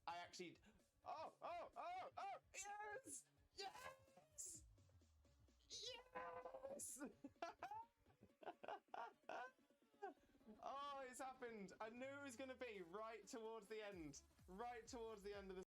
I actually. Oh! Yes! Yes! Yes! Oh, it's happened. I knew it was going to be right towards the end. Right towards the end of the.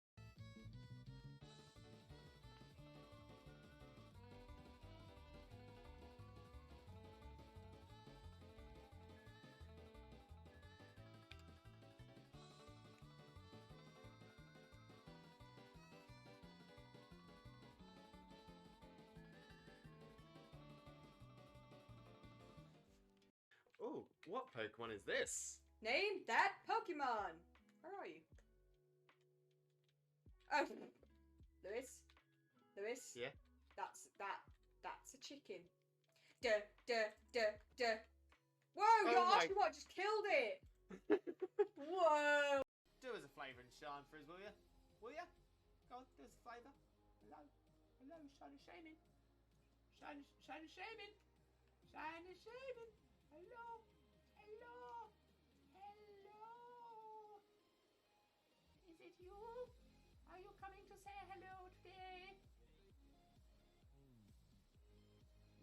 Oh, what Pokemon is this? Name that Pokemon. Where are you? Oh, Lewis. Yeah. That's a chicken. Duh. Whoa, you my- actually what? Just killed it. Whoa. Do us a flavour and shine for us, will ya? Will ya? Go on, do us a flavour. Hello, shine and shaming. Shine and shaming. Shine and shaming. Hello. Is it you? Are you coming to say hello today?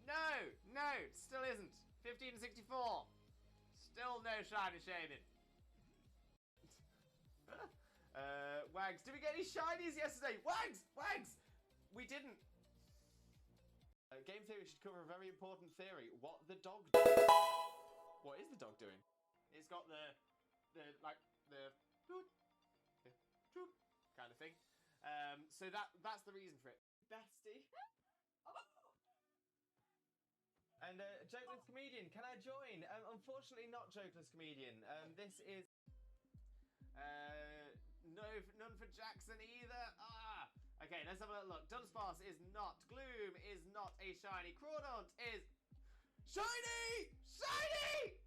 No, still isn't. 15 to 64. Still no shiny shaming. Wags, did we get any shinies yesterday? Wags! We didn't. Game theory should cover a very important theory. What the dog doing? What is the dog doing? It's got the toot kind of thing. So that's the reason for it. Bestie. And Jokeless Comedian, can I join? Unfortunately not Jokeless Comedian. This is none for Jackson either. Okay, let's have a look. Dunsparce is not. Gloom is not a shiny. Crawdaunt is shiny!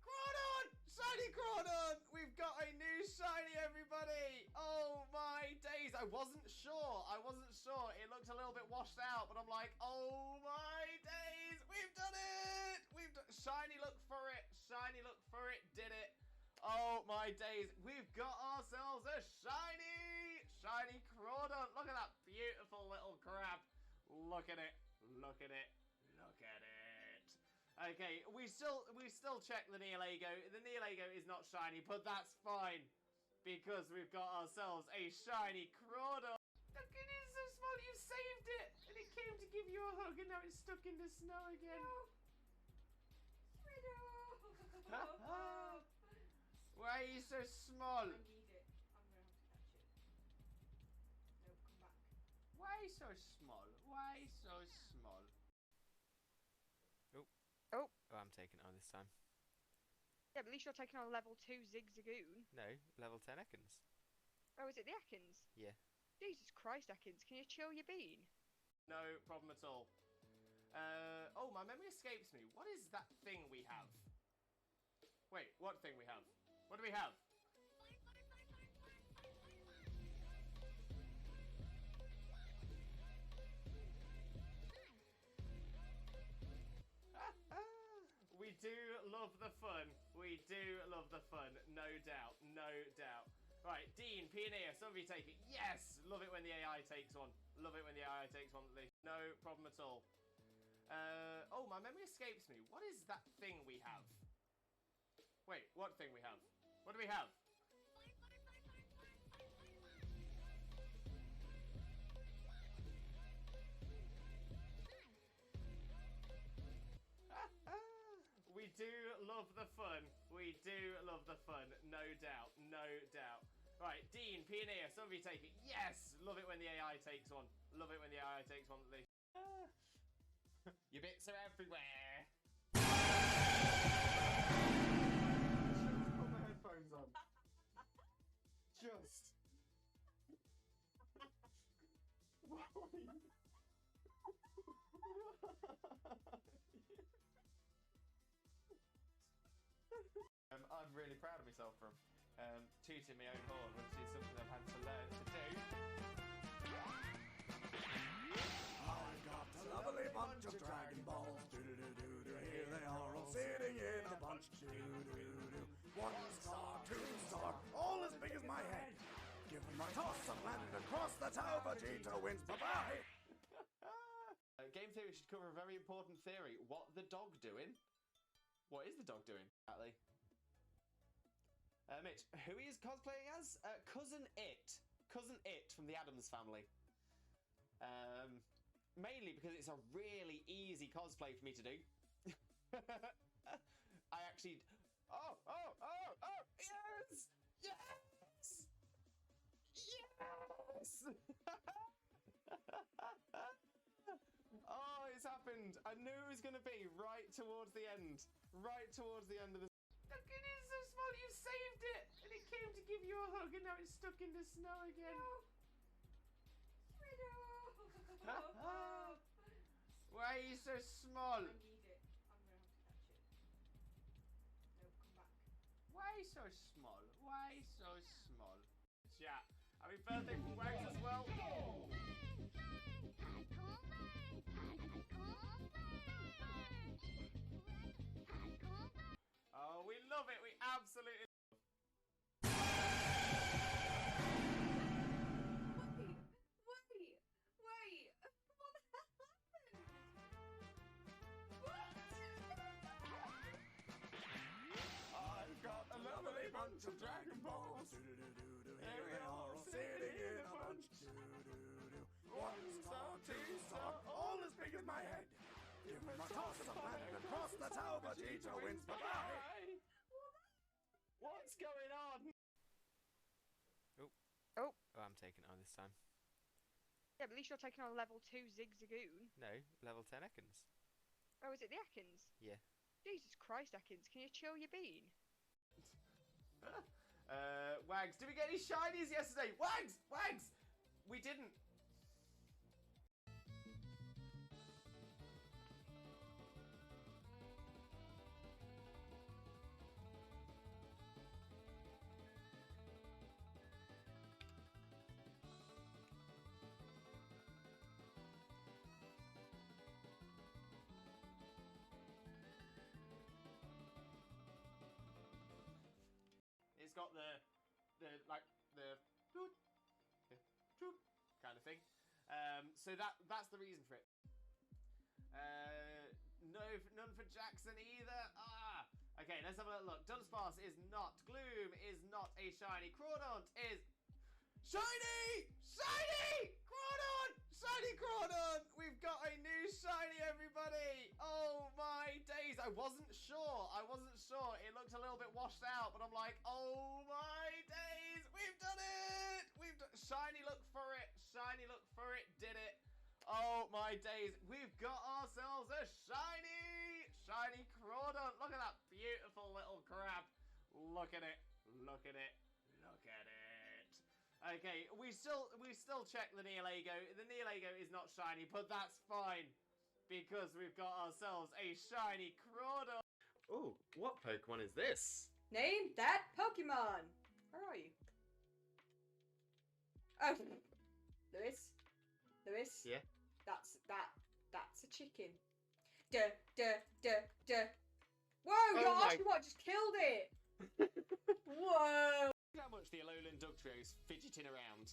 Crawdaunt! Shiny Crawdaunt! We've got a new shiny, everybody! Oh my days! I wasn't sure. It looked a little bit washed out, but I'm like, oh my days! We've done it! Shiny, look for it. Did it. Oh my days! We've got ourselves a shiny Crawdaunt. Look at that beautiful little crab. Look at it. Okay, we still check the Neolago. The Neolago is not shiny, but that's fine because we've got ourselves a shiny Crawdaunt. Look, it is so small. You saved it, and it came to give you a hug and now it's stuck in the snow again. No. Why are you so small? I need it. I'm gonna have to catch it. No, come back. Why so small? Why so small? Oh, I'm taking it on this time. yeah, but at least you're taking on level 2 Zigzagoon. No, level 10 Ekans. Oh, is it the Ekans? Yeah. Jesus Christ, Ekans, can you chill your bean? No problem at all. Oh, my memory escapes me. What is that thing we have? Wait, what thing we have? What do we have? We do love the fun. We do love the fun. No doubt. No doubt. Right, Dean, Pioneer, some of you take it. Yes! Love it when the AI takes one. Love it when the AI takes one. No problem at all. Oh, my memory escapes me. What is that thing we have? Wait, what thing we have? What do we have? We do love the fun. We do love the fun. No doubt. No doubt. Right, Dean, Pioneer, some of you take it. Yes! Love it when the AI takes one. Love it when the AI takes one. Your bits are everywhere. Just put my headphones on. Just. I'm really proud of myself for tooting my own horn, which is something I've had to learn to do. I got a lovely bunch of Dragon Balls. Do-do-do-do-do. Here they are all sitting in a bunch. Do-do-do-do. 1 star, 2 star, all as big as my head. Give them a toss and land across the tower. Vegeta wins. Bye-bye. Game theory should cover a very important theory. What the dog doing? What is the dog doing? Exactly. Mitch, who he is cosplaying as? Cousin It. Cousin It from the Addams Family. Mainly because it's a really easy cosplay for me to do. I actually... Oh! Yes! Yes! Yes! Oh, it's happened. I knew it was going to be right towards the end. Right towards the end of the... Look, it is so small. You saved it. And it came to give you a hug and now it's stuck in the snow again. No. Why are you so small? I need it. I'm gonna have to catch it. No, come back. Why so small? Why so small? Yeah. Happy birthday from Wags as well. Oh, we love it. We absolutely love it. Wait. What the hell happened? What? I've got a lovely bunch of Dragon Balls. Do-do-do-do-do. Here they are all sitting in a bunch. Do-do-do-do. 1 star, 2 star, all as big as my head. Give them a toss and land across the tower. Vegeta wins. Bye-bye. What's going on? Oh, I'm taking it on this time. yeah, but at least you're taking on level 2 Zigzagoon. No, level 10 Ekans. Oh, is it the Ekans? Yeah. Jesus Christ, Ekans, can you chill your bean? Wags, did we get any shinies yesterday? Wags! We didn't. It's got the toot kind of thing. So that's the reason for it. No, none for Jackson either. Okay, let's have a little look. Dunsparce is not. Gloom is not a shiny. Crawdaunt is shiny. Crawdaunt Shiny Crawdon! We've got a new shiny, everybody! Oh my days! I wasn't sure. It looked a little bit washed out, but I'm like, oh my days! We've done it! Shiny, look for it. Did it. Oh my days! We've got ourselves a shiny Crawdon. Look at that beautiful little crab. Look at it. Okay, we still check the Neolago. The Neolago is not shiny, but that's fine because we've got ourselves a shiny Crawdon. Oh, what Pokemon is this? Name that Pokemon. Where are you? Oh, Lewis. Yeah. That's a chicken. Whoa! Your Oshawott just killed it. Whoa! Look how much the Alolan Dugtrio's fidgeting around.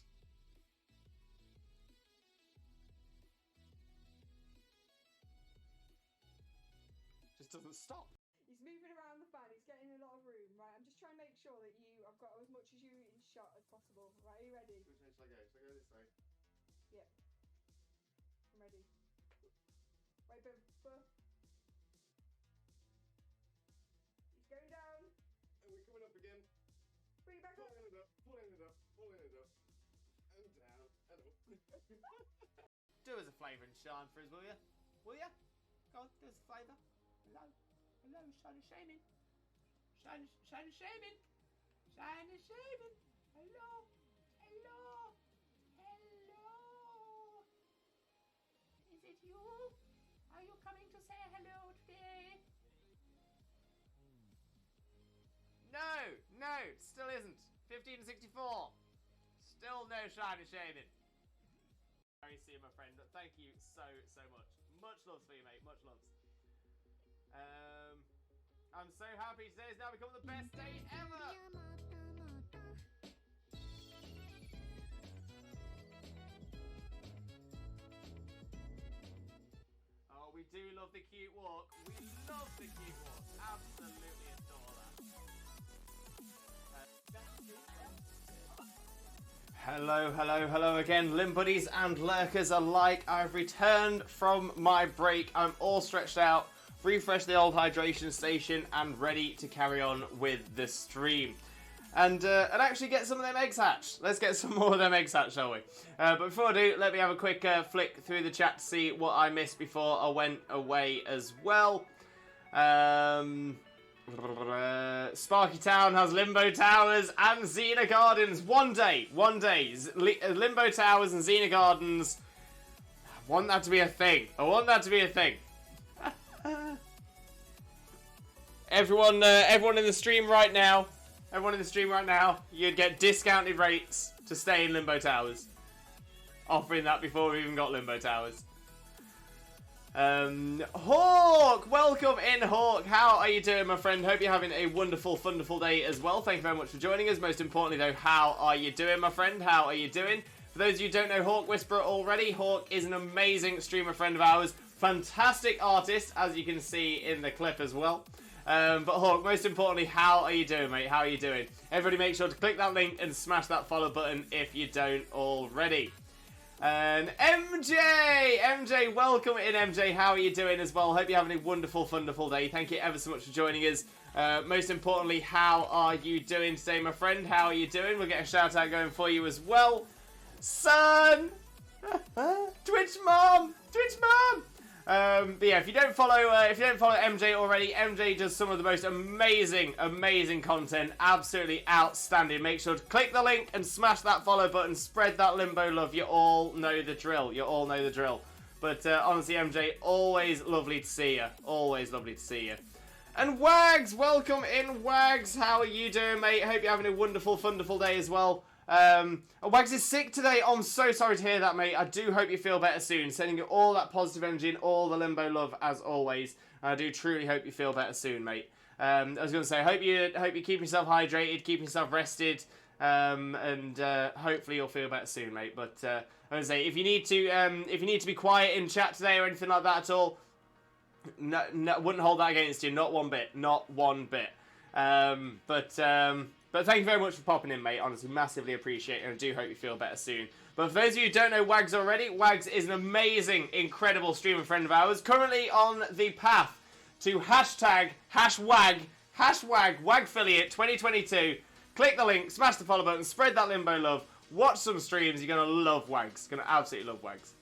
Just doesn't stop. He's moving around the fan. He's getting a lot of room. Right, I'm just trying to make sure that I've got as much as you in shot as possible. Right, are you ready? Which way shall I go? Shall I go this way? Yep. I'm ready. Right, boom. He's going down. And we're coming up again. Bring it back up. Pulling it up. And down. And up. Do us a flavour and shine for us, will you? Go on, do us a flavour. Hello, shiny shaming. Hello. Is it you? Are you coming to say hello today? No, still isn't. 1564. Still no shiny shaming. Very see my friend. Thank you so much. Much love for you, mate. Much love. I'm so happy today has now become the best day ever. Oh, we do love the cute walk. Absolutely adore that. Hello again, Limb Buddies and Lurkers alike. I've returned from my break. I'm all stretched out, refreshed the old hydration station, and ready to carry on with the stream. And actually get some of them eggs hatched. Let's get some more of them eggs hatched, shall we? But before I do, let me have a quick flick through the chat to see what I missed before I went away as well. Sparky Town has Limbo Towers and Xena Gardens. One day, Limbo Towers and Xena Gardens. I want that to be a thing. Everyone in the stream right now, you'd get discounted rates to stay in Limbo Towers. Offering that before we even got Limbo Towers. Hawk! Welcome in, Hawk. How are you doing, my friend? Hope you're having a wonderful, wonderful day as well. Thank you very much for joining us. Most importantly, though, how are you doing, my friend? How are you doing? For those of you who don't know Hawk Whisperer already, Hawk is an amazing streamer friend of ours. Fantastic artist, as you can see in the clip as well. But Hawk, most importantly, how are you doing, mate? How are you doing? Everybody make sure to click that link and smash that follow button if you don't already. And MJ, welcome in, MJ. How are you doing as well? Hope you're having a wonderful, wonderful day. Thank you ever so much for joining us. Most importantly, how are you doing today, my friend? How are you doing? We'll get a shout out going for you as well. Son! Twitch mom! But yeah, if you don't follow MJ already, MJ does some of the most amazing content. Absolutely outstanding. Make sure to click the link and smash that follow button. Spread that Limbo love. You all know the drill. But honestly, MJ, always lovely to see you. And Wags, welcome in, Wags. How are you doing, mate? Hope you're having a wonderful, wonderful day as well. Wags is sick today. Oh, I'm so sorry to hear that, mate. I do hope you feel better soon. Sending you all that positive energy and all the Limbo love as always. I do truly hope you feel better soon, mate. I was going to say, hope you keep yourself hydrated, keep yourself rested, and hopefully you'll feel better soon, mate. But I was going to say, if you need to be quiet in chat today or anything like that at all, no, wouldn't hold that against you. Not one bit. But thank you very much for popping in, mate. Honestly, massively appreciate it, and I do hope you feel better soon. But for those of you who don't know Wags already, Wags is an amazing, incredible streamer friend of ours, currently on the path to #WagFiliate 2022. Click the link, smash the follow button, spread that limbo love, watch some streams. You're going to love Wags. Going to absolutely love Wags.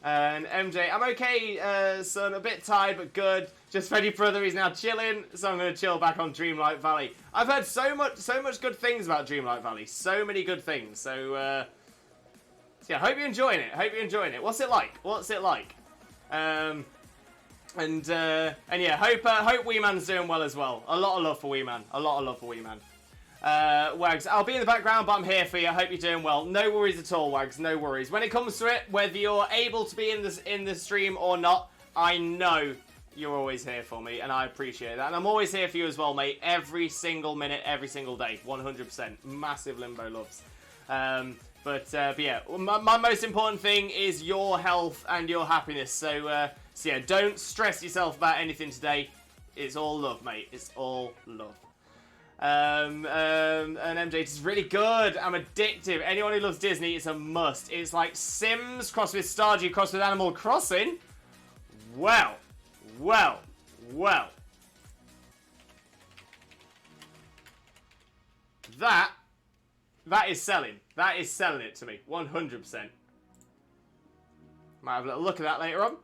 And MJ, I'm okay, son. A bit tired, but good. Just fed your brother. He's now chilling, so I'm going to chill back on Dreamlight Valley. I've heard so much good things about Dreamlight Valley. So many good things. So yeah, hope you're enjoying it. What's it like? And yeah, hope Wee Man's doing well as well. A lot of love for Wee Man. Wags, I'll be in the background, but I'm here for you. I hope you're doing well. No worries at all, Wags. No worries. When it comes to it, whether you're able to be in the stream or not, I know you're always here for me, and I appreciate that. And I'm always here for you as well, mate. Every single minute, every single day, 100%. Massive limbo loves. But yeah, my most important thing is your health and your happiness. So yeah, don't stress yourself about anything today. It's all love, mate. It's all love. And MJ, it's really good. I'm addictive. Anyone who loves Disney, it's a must. It's like Sims crossed with Stardew crossed with Animal Crossing. Well. That is selling. That is selling it to me. 100%. Might have a little look at that later on.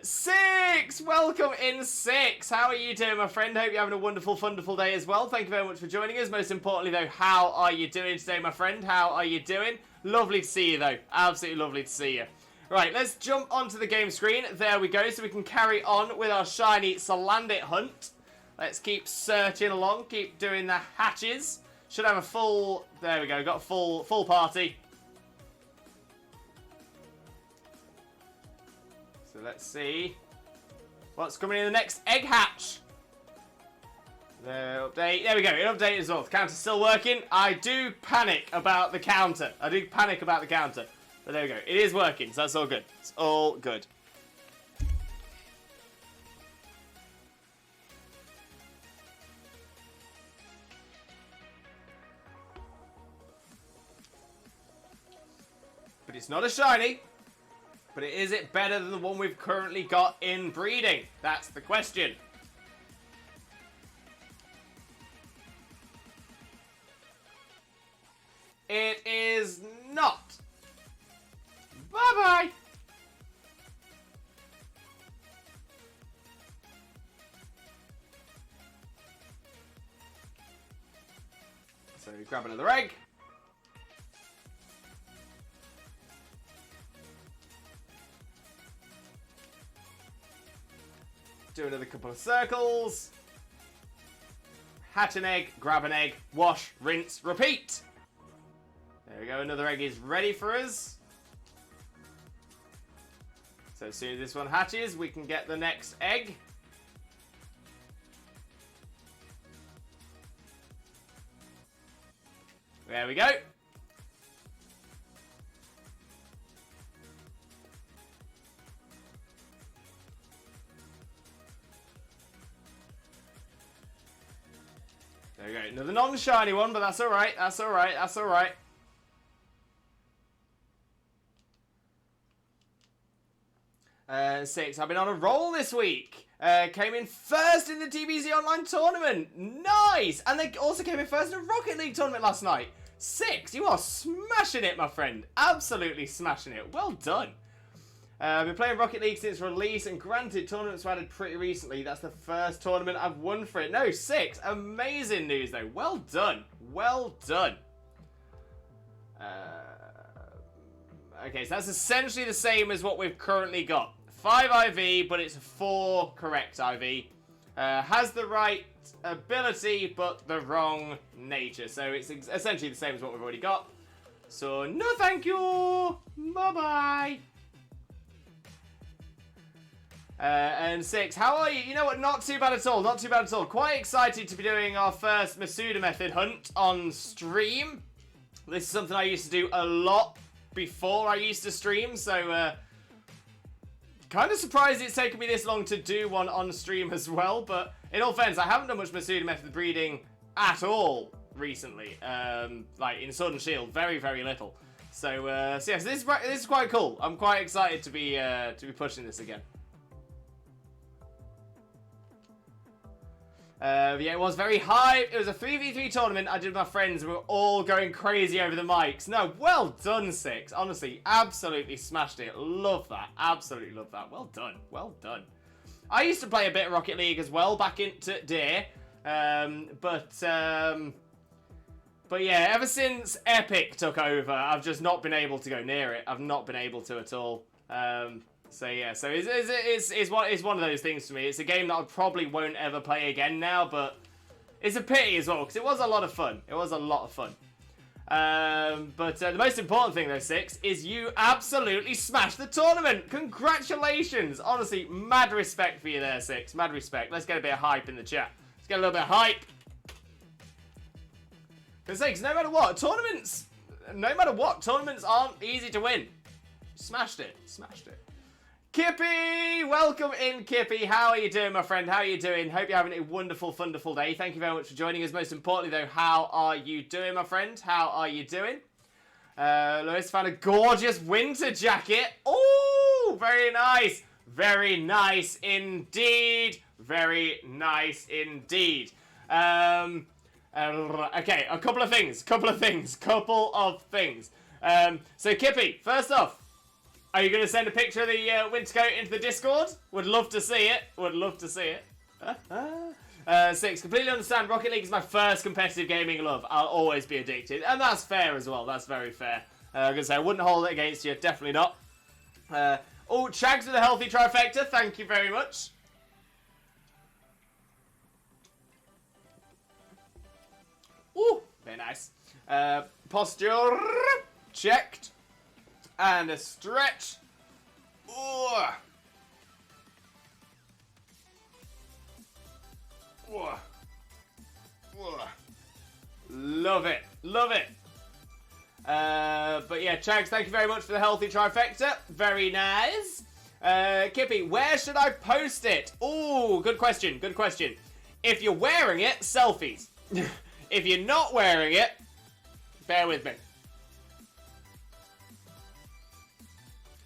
Six! Welcome in, Six! How are you doing, my friend? Hope you're having a wonderful, wonderful day as well. Thank you very much for joining us. Most importantly, though, how are you doing today, my friend? How are you doing? Lovely to see you, though. Absolutely lovely to see you. Right, let's jump onto the game screen. There we go, so we can carry on with our shiny Salandit hunt. Let's keep searching along, keep doing the hatches. Should have a full... There we go, got a full party. So let's see what's coming in the next egg hatch. The update. There we go. It updated as well. The counter's still working. I do panic about the counter. But there we go. It is working, so that's all good. It's all good. But it's not a shiny. But is it better than the one we've currently got in breeding? That's the question. It is not. Bye-bye. So grab another egg. Do another couple of circles. Hatch an egg, grab an egg, wash, rinse, repeat. There we go, another egg is ready for us. So as soon as this one hatches, we can get the next egg. There we go. There we go. Another non-shiny one, but that's alright. That's alright. That's alright. Six. I've been on a roll this week. Came in first in the DBZ Online tournament. Nice! And they also came in first in a Rocket League tournament last night. Six. You are smashing it, my friend. Absolutely smashing it. Well done. I've been playing Rocket League since release, and granted, tournaments were added pretty recently. That's the first tournament I've won for it. No, Six. Amazing news, though. Well done. Well done. Okay, so that's essentially the same as what we've currently got. 5 IV, but it's a 4 correct IV. Has the right ability, but the wrong nature. So it's essentially the same as what we've already got. So, no thank you. Bye-bye. And Six, how are you? You know what? Not too bad at all. Not too bad at all. Quite excited to be doing our first Masuda method hunt on stream. This is something I used to do a lot before I used to stream, so kind of surprised it's taken me this long to do one on stream as well. But in all fairness, I haven't done much Masuda method breeding at all recently. Like in Sword and Shield, very, very little. So, yes, this is quite cool. I'm quite excited to be pushing this again. Yeah, it was very high. It was a 3v3 tournament I did with my friends. We were all going crazy over the mics. No, well done, Six. Honestly, absolutely smashed it. Love that. Absolutely love that. Well done. Well done. I used to play a bit of Rocket League as well back into day. But yeah, ever since Epic took over, I've just not been able to go near it. I've not been able to at all. So yeah, so it's one of those things for me. It's a game that I probably won't ever play again now, but it's a pity as well, because it was a lot of fun. It was a lot of fun. But the most important thing though, Six, is you absolutely smashed the tournament. Congratulations. Honestly, mad respect for you there, Six. Mad respect. Let's get a bit of hype in the chat. Let's get a little bit of hype. Because Six, no matter what, tournaments aren't easy to win. Smashed it. Smashed it. Kippy! Welcome in, Kippy. How are you doing, my friend? How are you doing? Hope you're having a wonderful, wonderful day. Thank you very much for joining us. Most importantly, though, how are you doing, my friend? How are you doing? Lewis found a gorgeous winter jacket. Oh, very nice. Very nice indeed. Very nice indeed. Okay, a couple of things. So, Kippy, first off, are you going to send a picture of the winter coat into the Discord? Would love to see it. Would love to see it. Six, completely understand. Rocket League is my first competitive gaming love. I'll always be addicted. And that's fair as well. That's very fair. I'm going to say I wouldn't hold it against you. Definitely not. Oh, Chags with a healthy trifecta. Thank you very much. Ooh, very nice. Posture checked. And a stretch. Ooh. Ooh. Ooh. Love it. Love it. But yeah, Chags, thank you very much for the healthy trifecta. Very nice. Kippy, where should I post it? Ooh, good question. Good question. If you're wearing it, selfies. If you're not wearing it, bear with me.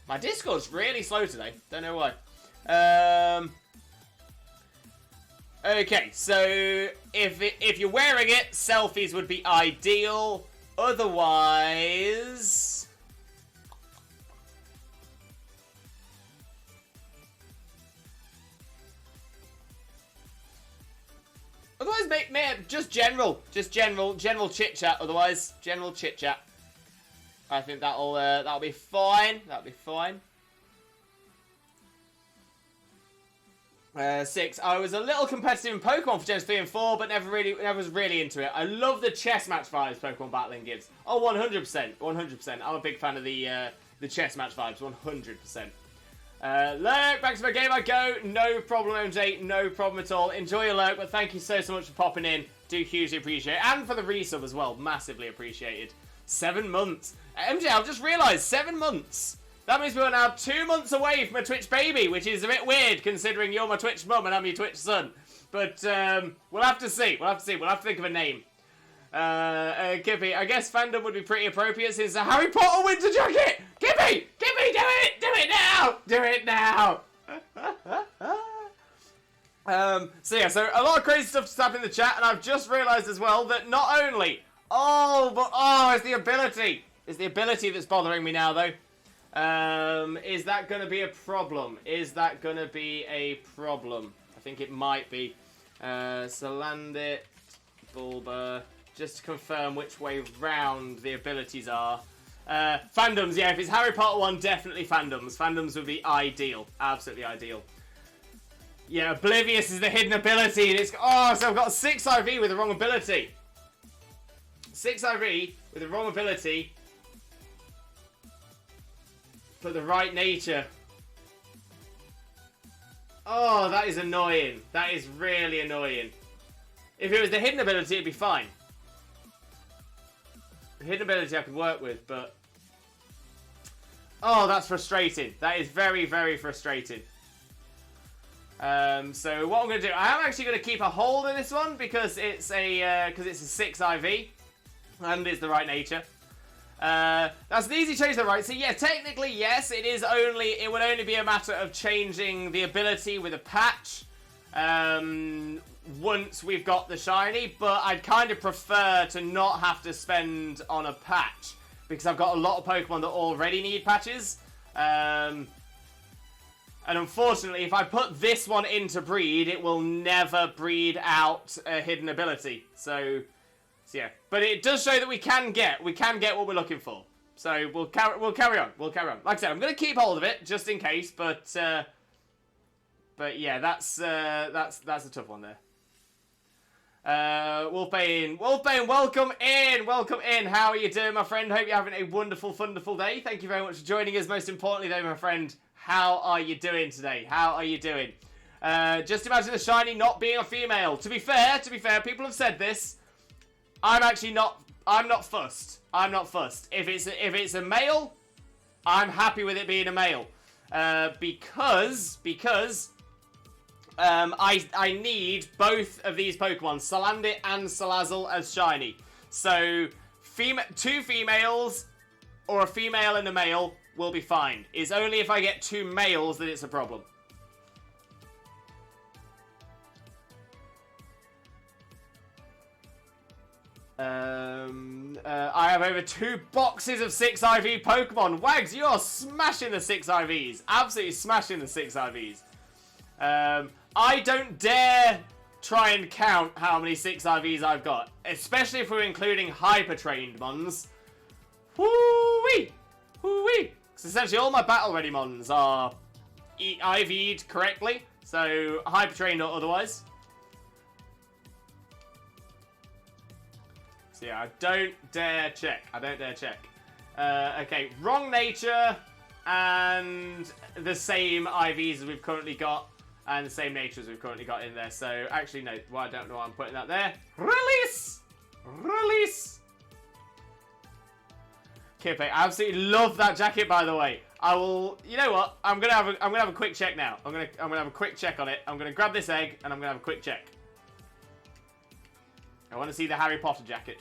My Discord's really slow today. Don't know why. Okay, so if you're wearing it, selfies would be ideal. Otherwise, just general chit chat. Otherwise, general chit chat. I think that'll be fine. That'll be fine. 6. I was a little competitive in Pokemon for Gens 3 and 4, but never was really into it. I love the chess match vibes Pokemon battling gives. Oh, 100%, 100%. I'm a big fan of the chess match vibes, 100%. Lurk, back to my game I go. No problem, MJ. No problem at all. Enjoy your lurk, but thank you so much for popping in. Do hugely appreciate it, and for the resub as well. Massively appreciated. 7 months. MJ, I've just realised, 7 months. That means we're now 2 months away from a Twitch baby, which is a bit weird considering you're my Twitch mum and I'm your Twitch son. But we'll have to see. We'll have to see. We'll have to think of a name. Kippy, I guess fandom would be pretty appropriate since the Harry Potter winter jacket. Kippy, do it! Do it now! Do it now! So yeah, so a lot of crazy stuff just happened in the chat, and I've just realised as well that not only... it's the ability. It's the ability that's bothering me now, though. Is that going to be a problem? Is that going to be a problem? I think it might be. Salandit, Bulba, just to confirm which way round the abilities are. Fandoms, yeah, if it's Harry Potter one, definitely fandoms. Fandoms would be ideal. Absolutely ideal. Yeah, Oblivious is the hidden ability. And it's, so I've got 6 IV with the wrong ability. 6 IV with the wrong ability. But the right nature. Oh, that is annoying. That is really annoying. If it was the hidden ability, it'd be fine. The hidden ability I could work with, but... Oh, that's frustrating. That is very, very frustrating. So what I'm going to do, I am actually going to keep a hold of this one because it's a 6 IV and it's the right nature. That's an easy change to the right. So yeah, technically yes, it would only be a matter of changing the ability with a patch once we've got the shiny, but I'd kind of prefer to not have to spend on a patch because I've got a lot of Pokemon that already need patches. And unfortunately, if I put this one into breed, it will never breed out a hidden ability. So yeah. But it does show that we can get what we're looking for. So we'll carry on. Like I said, I'm going to keep hold of it just in case. But yeah, that's a tough one there. Wolfbane, welcome in. How are you doing, my friend? Hope you're having a wonderful day. Thank you very much for joining us. Most importantly, though, my friend, how are you doing today? How are you doing? Just imagine the shiny not being a female. To be fair, people have said this. I'm not fussed. If it's a male, I'm happy with it being a male. Because I need both of these Pokemon, Salandit and Salazzle, as shiny. So, 2 females or a female and a male will be fine. It's only if I get 2 males that it's a problem. I have over 2 boxes of 6 IV Pokemon. Wags, you're smashing the 6 IVs. Absolutely smashing the 6 IVs. I don't dare try and count how many 6 IVs I've got. Especially if we're including hyper-trained mons. Woo-wee! Woo-wee! Because essentially all my battle-ready mons are IV'd correctly. So, hyper-trained or otherwise. So yeah, I don't dare check. Okay, wrong nature and the same IVs as we've currently got and the same nature as we've currently got in there. So actually no, well, I don't know why I'm putting that there. Release! Kippe, I absolutely love that jacket, by the way. I will. You know what? I'm gonna have a quick check now. I'm gonna have a quick check on it. I'm gonna grab this egg and I'm gonna have a quick check. I want to see the Harry Potter jacket.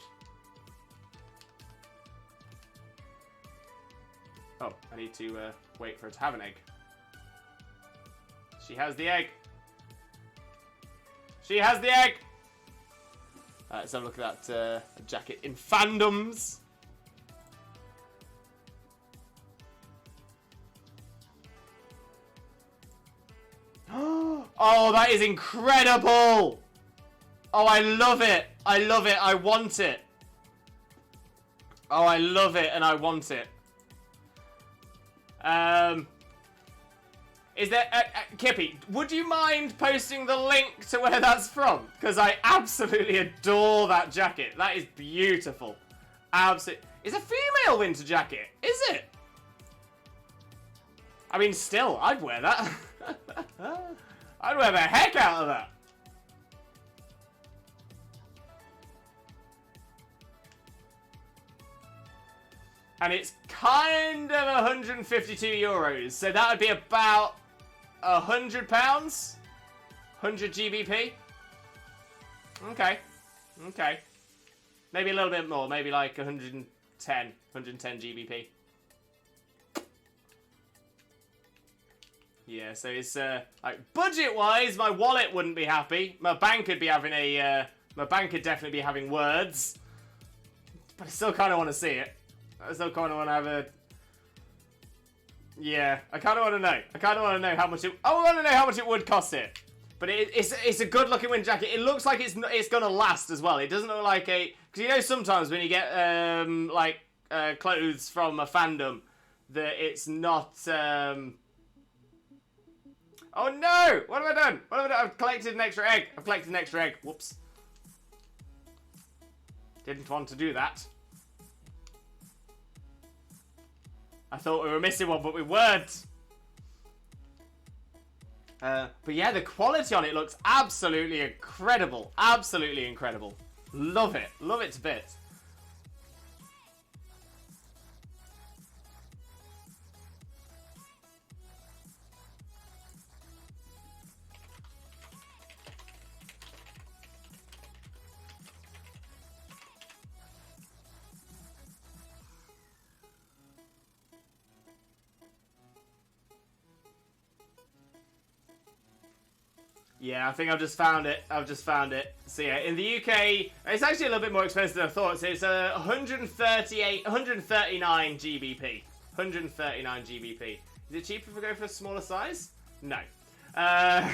Oh, I need to wait for her to have an egg. She has the egg. Let's have a look at that jacket in fandoms. Oh, that is incredible! Oh, I love it. I want it. Oh, I love it and I want it. Is there... Kippy, would you mind posting the link to where that's from? Because I absolutely adore that jacket. That is beautiful. Absolutely. It's a female winter jacket, is it? I mean, still, I'd wear that. I'd wear the heck out of that. And it's kind of 152 euros. So that would be about £100? 100 GBP? Okay. Maybe a little bit more. Maybe like 110 GBP. Yeah, so it's, like, budget-wise, my wallet wouldn't be happy. My bank could be having a, my bank could definitely be having words. But I still kind of want to see it. I still kind of want to have a... Yeah, I kind of want to know. How much it... I want to know how much it would cost it. But it's a good-looking wind jacket. It looks like it's going to last as well. It doesn't look like a... Because you know sometimes when you get, clothes from a fandom, that it's not, Oh no! What have I done? I've collected an extra egg. Whoops. Didn't want to do that. I thought we were missing one, but we weren't. But yeah, the quality on it looks absolutely incredible. Love it to bits. Yeah, I think I've just found it. So yeah, in the UK, it's actually a little bit more expensive than I thought. So it's 139 GBP. 139 GBP. Is it cheaper if we go for a smaller size? No. I've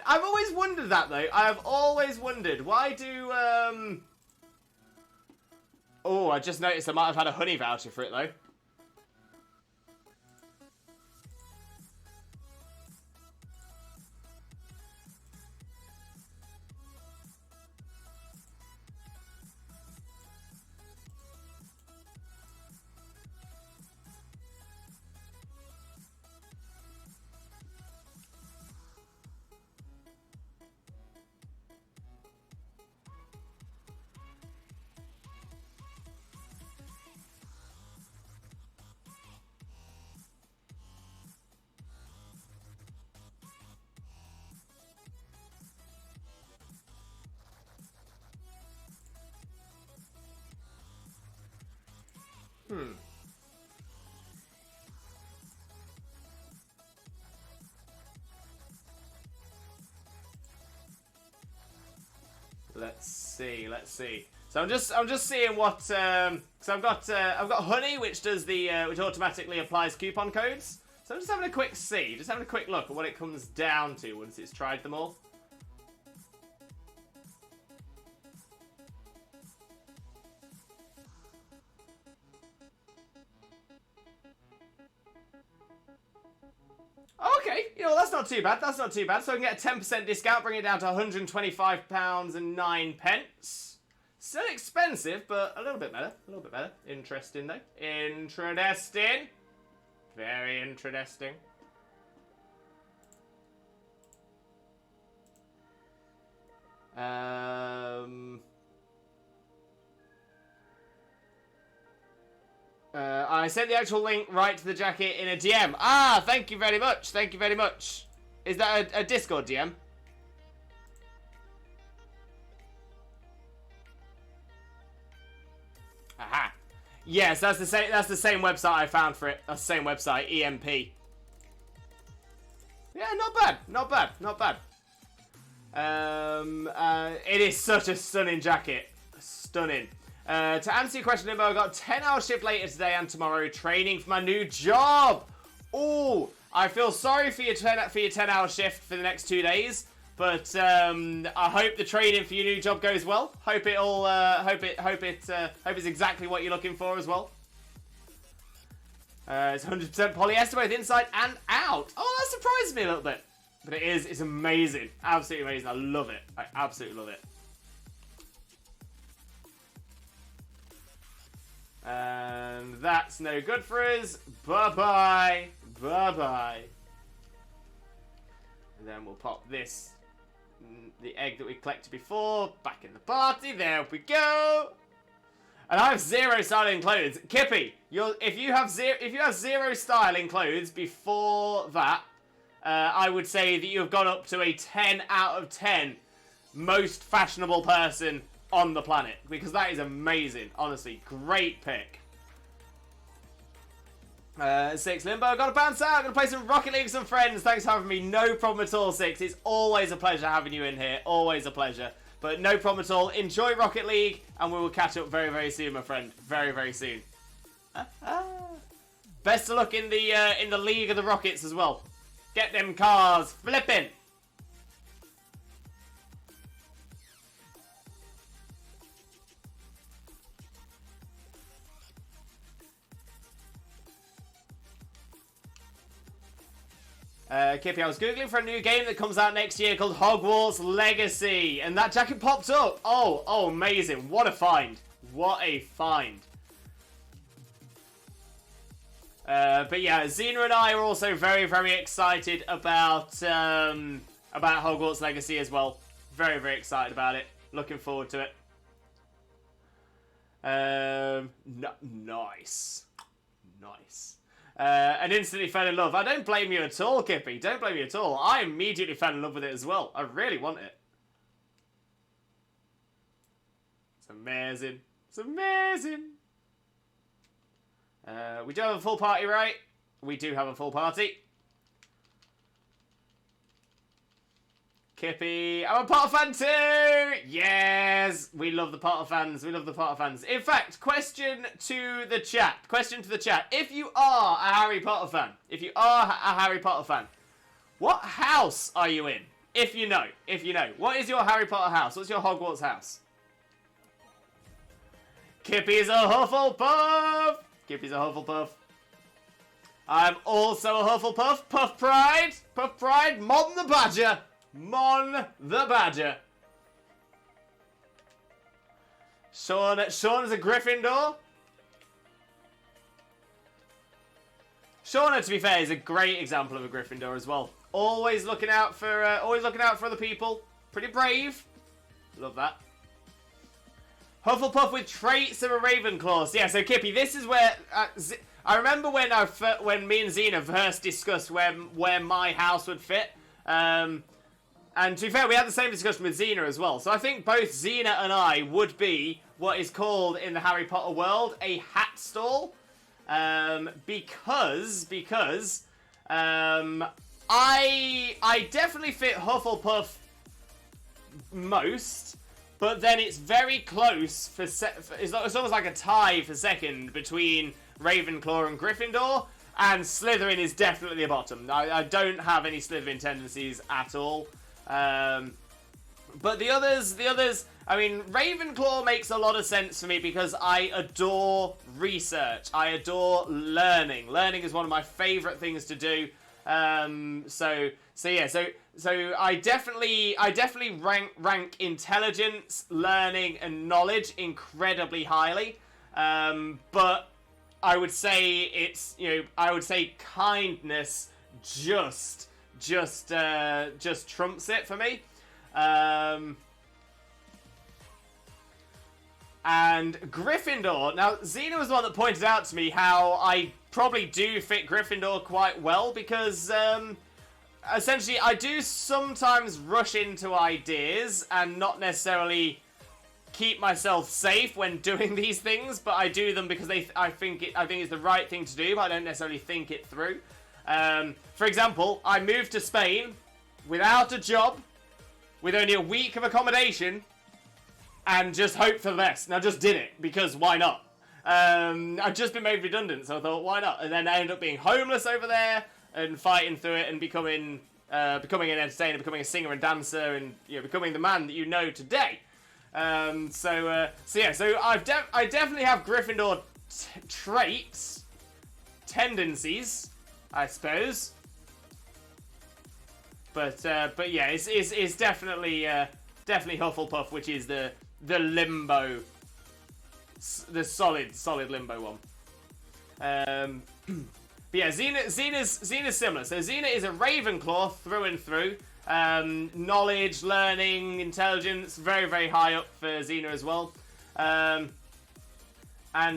always wondered that though. I have always wondered why do Oh, I just noticed I might have had a honey voucher for it though. Let's see. So I'm just seeing what so I've got honey which does the which automatically applies coupon codes. So I'm just having a quick look at what it comes down to once it's tried them all. Okay, you know, that's not too bad. So I can get a 10% discount, bring it down to £125.09. Still expensive, but a little bit better. Interesting, though. Interesting. Very interesting. I sent the actual link right to the jacket in a DM. Ah, thank you very much. Is that a Discord DM? Aha. Yes, that's the same website I found for it. That's the same website, EMP. Yeah, not bad. It is such a stunning jacket. Stunning. To answer your question, Limbo, I got a 10-hour shift later today and tomorrow training for my new job. Ooh, I feel sorry for your 10-hour shift for the next 2 days, but I hope the training for your new job goes well. Hope it's exactly what you're looking for as well. It's 100% polyester both inside and out. Oh, that surprised me a little bit, but it's amazing, absolutely amazing. I love it. I absolutely love it. And that's no good for us. Bye-bye. Bye-bye. And then we'll pop this, the egg that we collected before, back in the party. There we go. And I have 0 styling clothes. Kippy, if you have 0 styling clothes before that, I would say that you have gone up to a 10 out of 10 most fashionable person on the planet, because that is amazing. Honestly, great pick. 6 Limbo, gotta bounce out, gonna play some Rocket League with some friends. Thanks for having me. No problem at all, 6. It's always a pleasure having you in here. Always a pleasure. But no problem at all. Enjoy Rocket League, and we will catch up very, very soon, my friend. Very, very soon. Best of luck in the League of the Rockets as well. Get them cars flipping. Kippy, I was googling for a new game that comes out next year called Hogwarts Legacy, and that jacket popped up. Oh, amazing. What a find. What a find. But yeah, Xena and I are also very, very excited about Hogwarts Legacy as well. Very, very excited about it. Looking forward to it. Nice. And instantly fell in love. I don't blame you at all, Kippy. Don't blame me at all. I immediately fell in love with it as well. I really want it. It's amazing. It's amazing. We do have a full party, right? We do have a full party. Kippy, I'm a Potter fan too! Yes! We love the Potter fans. We love the Potter fans. In fact, question to the chat. If you are a Harry Potter fan, what house are you in? If you know. What is your Harry Potter house? What's your Hogwarts house? Kippy's a Hufflepuff! Kippy's a Hufflepuff. I'm also a Hufflepuff. Puff Pride. Mon the Badger. Sean is a Gryffindor. Shauna, to be fair, is a great example of a Gryffindor as well. Always looking out for other people. Pretty brave. Love that. Hufflepuff with traits of a Ravenclaw. So yeah, so Kippy, this is where I remember when me and Xena first discussed where my house would fit. And to be fair, we had the same discussion with Xena as well. So I think both Xena and I would be what is called in the Harry Potter world a hat stall. Because I definitely fit Hufflepuff most, but then it's very close it's almost like a tie for second between Ravenclaw and Gryffindor, and Slytherin is definitely the bottom. I don't have any Slytherin tendencies at all. But the others, I mean, Ravenclaw makes a lot of sense for me because I adore research. I adore learning. Learning is one of my favourite things to do. So I definitely rank intelligence, learning, and knowledge incredibly highly. But I would say kindness just trumps it for me. And Gryffindor. Now, Xena was the one that pointed out to me how I probably do fit Gryffindor quite well because, essentially, I do sometimes rush into ideas and not necessarily keep myself safe when doing these things, but I do them because I think it's the right thing to do, but I don't necessarily think it through. For example, I moved to Spain without a job, with only a week of accommodation, and just hoped for the best. And I just did it, because why not? I've just been made redundant, so I thought, why not? And then I ended up being homeless over there, and fighting through it, and becoming an entertainer, becoming a singer and dancer, and becoming the man that you know today. So I definitely have Gryffindor traits, tendencies, I suppose. But yeah, it's definitely Hufflepuff, which is the limbo, the solid limbo one. But yeah, Xena's similar. So Xena is a Ravenclaw through and through. Knowledge, learning, intelligence, very, very high up for Xena as well. And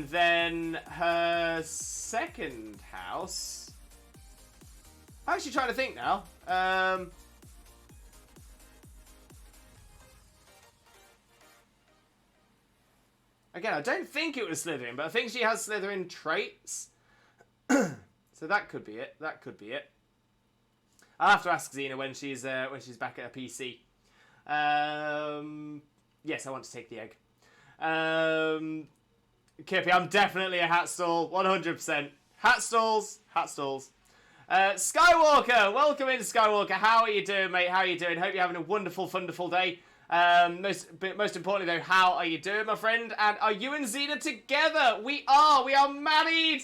then her second house, I'm actually trying to think now. Again, I don't think it was Slytherin, but I think she has Slytherin traits. So that could be it. I'll have to ask Xena when she's back at her PC. Yes, I want to take the egg. Kippy, I'm definitely a hat stall, 100%. Hat stalls. Skywalker, welcome in, Skywalker. How are you doing, mate? How are you doing? Hope you're having a wonderful day. Most importantly, though, how are you doing, my friend? And are you and Xena together? We are married.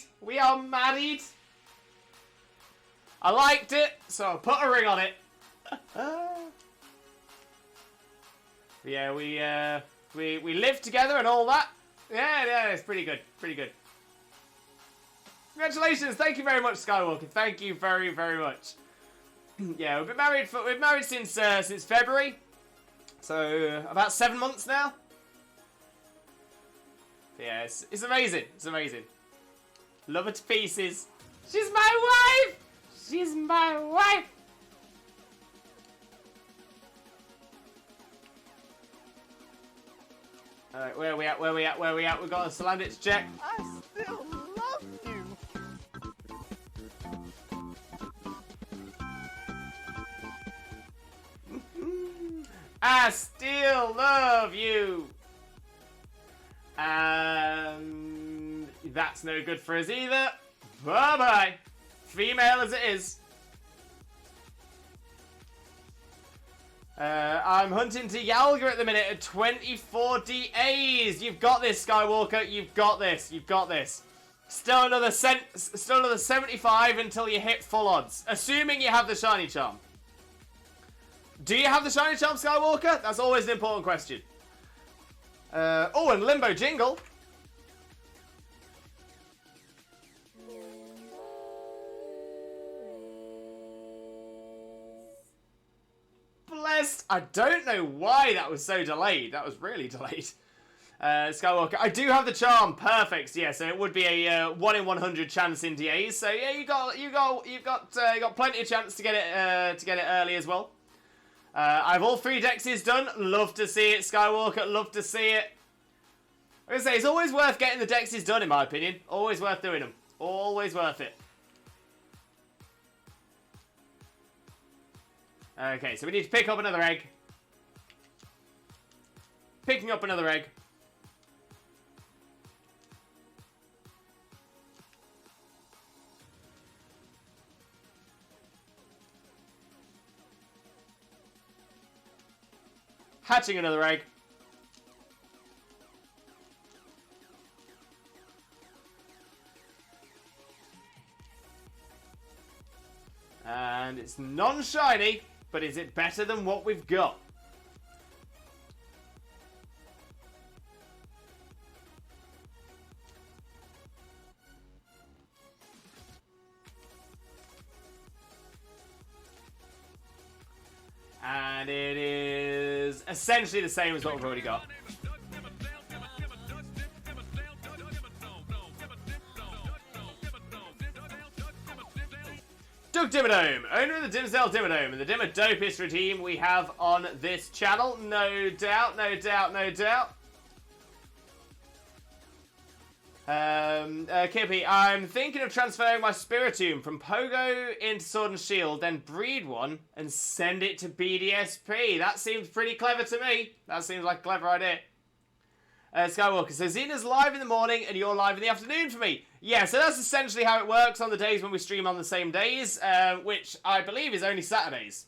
I liked it, so I put a ring on it. Yeah, we live together and all that. Yeah, it's pretty good. Congratulations! Thank you very much, Skywalker. Thank you very, very much. Yeah, we've been married since February, so about 7 months now. Yeah, it's amazing. Love her to pieces. She's my wife. Alright, where are we at? We've got a Salandit to check. I still love you. I still love you. And that's no good for us either. Bye-bye. Female as it is. I'm hunting to Yalga at the minute at 24 DAs. You've got this, Skywalker. You've got this. You've got this. Still another 75 until you hit full odds. Assuming you have the shiny charm. Do you have the shiny charm, Skywalker? That's always an important question. Oh, and Limbo Jingle. Blessed. I don't know why that was so delayed. That was really delayed. Skywalker. I do have the charm. Perfect. Yeah, so it would be a 1 in 100 chance in DAs. So yeah, you got plenty of chance to get it early as well. I've all 3 dexes done. Love to see it, Skywalker. Love to see it. I'm gonna say it's always worth getting the dexes done, in my opinion. Always worth doing them. Always worth it. Okay, so we need to pick up another egg. Picking up another egg. Hatching another egg. And it's non-shiny, but is it better than what we've got? And it is essentially the same as what we've already got. Doug Dimmadome, owner of the Dimsdale Dimmadome and the Dimmadopist team we have on this channel. No doubt, no doubt, no doubt. Kippy, I'm thinking of transferring my Spiritomb from Pogo into Sword and Shield, then breed one and send it to BDSP. That seems pretty clever to me. That seems like a clever idea. Skywalker, so Xena's live in the morning and you're live in the afternoon for me. Yeah, so that's essentially how it works on the days when we stream on the same days, which I believe is only Saturdays.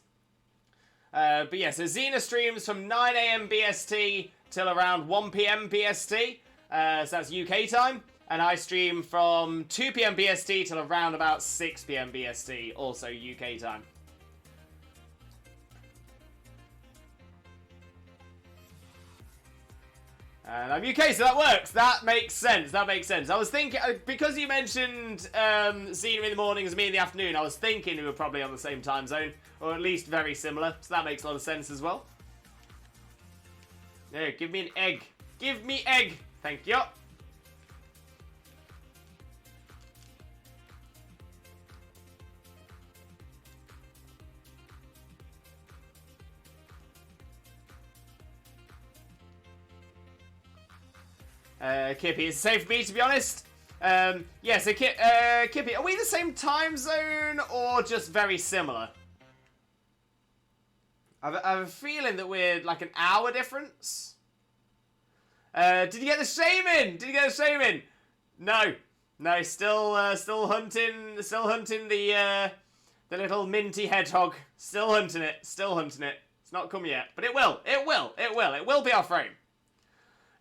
But yeah, so Xena streams from 9 AM BST till around 1 PM BST. So that's UK time. And I stream from 2 PM BST till around about 6 PM BST, also UK time. And I'm UK, so that works. That makes sense. That makes sense. I was thinking, because you mentioned Xena in the mornings, me in the afternoon, I was thinking we were probably on the same time zone, or at least very similar. So that makes a lot of sense as well. There, give me an egg. Give me egg. Thank you. Kippy, it's safe for me to be honest. Yeah, so Kippy, are we the same time zone or just very similar? I have a feeling that we're like an hour difference. Did you get the shaman? Did you get the shaman? No, no, still hunting the little minty hedgehog. Still hunting it. Still hunting it. It's not come yet, but it will. It will. It will. It will be our frame.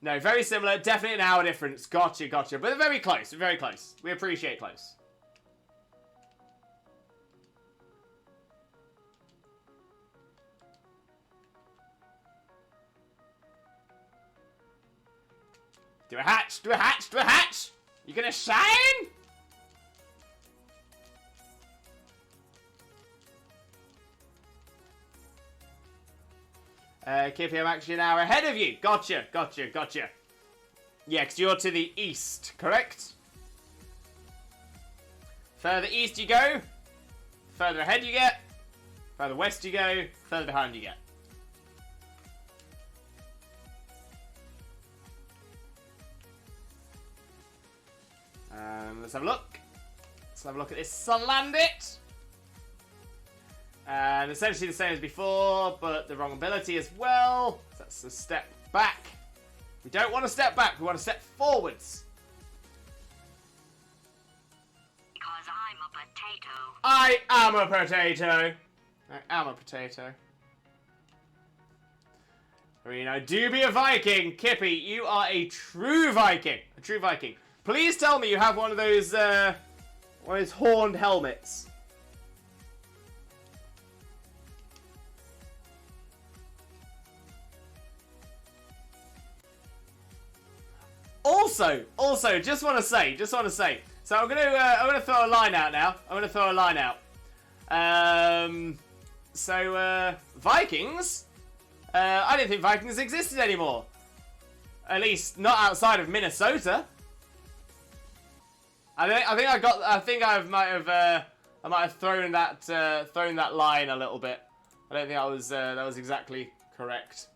No, very similar. Definitely an hour difference. Gotcha, gotcha. But they're very close. Very close. We appreciate close. Do a hatch. Do a hatch. Do a hatch. You gonna shine? Kippy, I'm actually an hour ahead of you. Gotcha, gotcha, gotcha. Yeah, because you're to the east, correct? Further east you go, further ahead you get, further west you go, further behind you get. Let's have a look. Let's have a look at this Salandit. And essentially the same as before, but the wrong ability as well. So that's a step back. We don't want to step back, we want to step forwards. Because I'm a potato. I am a potato. I am a potato. Reno, do be a Viking. Kippy, you are a true Viking. A true Viking. Please tell me you have one of those horned helmets. Also, just want to say. So I'm gonna throw a line out now. Vikings. I didn't think Vikings existed anymore. At least not outside of Minnesota. I might have thrown that line a little bit. I don't think that was exactly correct.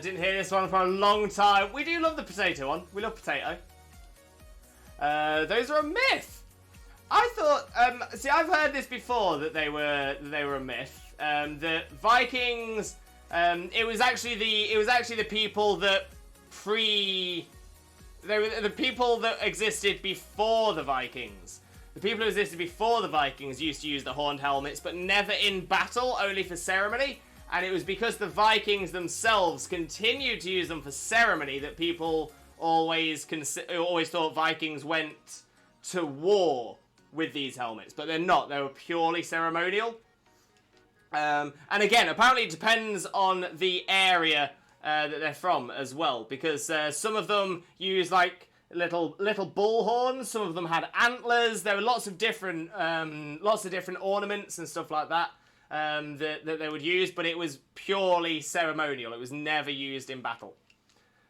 Didn't hear this one for a long time. We do love the potato one. We love potato. Those are a myth. I thought. See, I've heard this before that they were a myth. The Vikings. It was actually the people that They were the people that existed before the Vikings. The people who existed before the Vikings used to use the horned helmets, but never in battle, only for ceremony. And it was because the Vikings themselves continued to use them for ceremony that people always thought Vikings went to war with these helmets. But they're not. They were purely ceremonial. And again, apparently it depends on the area that they're from as well. Because some of them use like little bull horns. Some of them had antlers. There were lots of different ornaments and stuff like that. That they would use, but it was purely ceremonial. It was never used in battle.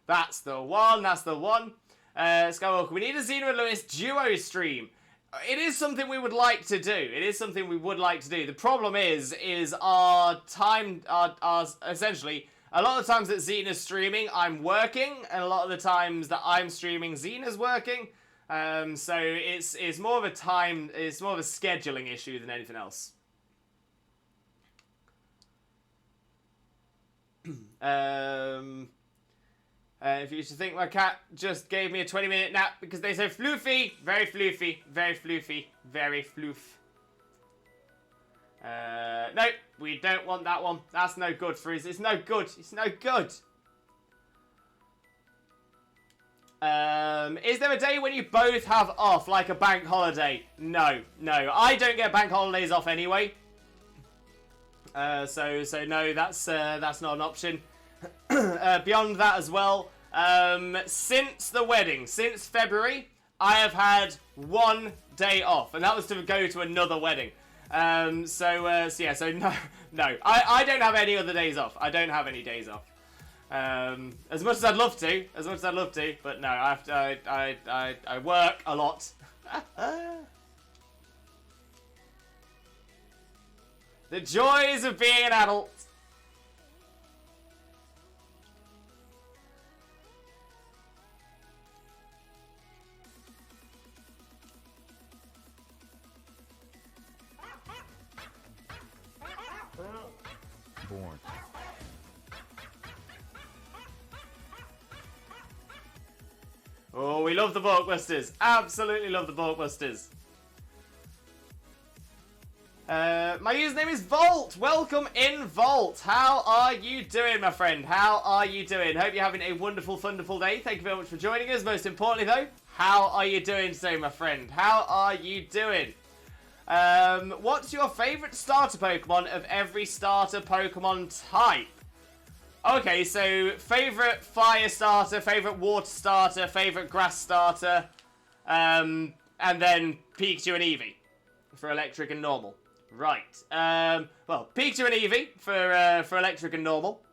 That's the one. Skywalker, we need a Xena and Lewis duo stream. It is something we would like to do. The problem is our time, our essentially, a lot of the times that Xena's streaming, I'm working, and a lot of the times that I'm streaming, Xena's working. So it's more of a scheduling issue than anything else. If you should think my cat just gave me a 20-minute nap because they say floofy, very floofy, very floofy, very floof. No, we don't want that one. That's no good for us. It's no good. It's no good. Is there a day when you both have off, like a bank holiday? No. I don't get bank holidays off anyway. So no, that's not an option. Beyond that as well, since the wedding, since February, I have had 1 day off, and that was to go to another wedding. So no, I don't have any other days off. I don't have any days off. As much as I'd love to, but no, I work a lot. The joys of being an adult. Born. Oh, we love the Bulkbusters. Absolutely love the Bulkbusters. My username is Volt. Welcome in, Volt. How are you doing, my friend? How are you doing? Hope you're having a wonderful, wonderful day. Thank you very much for joining us. Most importantly, though, how are you doing today, my friend? How are you doing? What's your favourite starter Pokemon of every starter Pokemon type? Okay, so favourite fire starter, favourite water starter, favourite grass starter, and then Pikachu and Eevee for electric and normal. Right. Well, Pikachu and Eevee for electric and normal.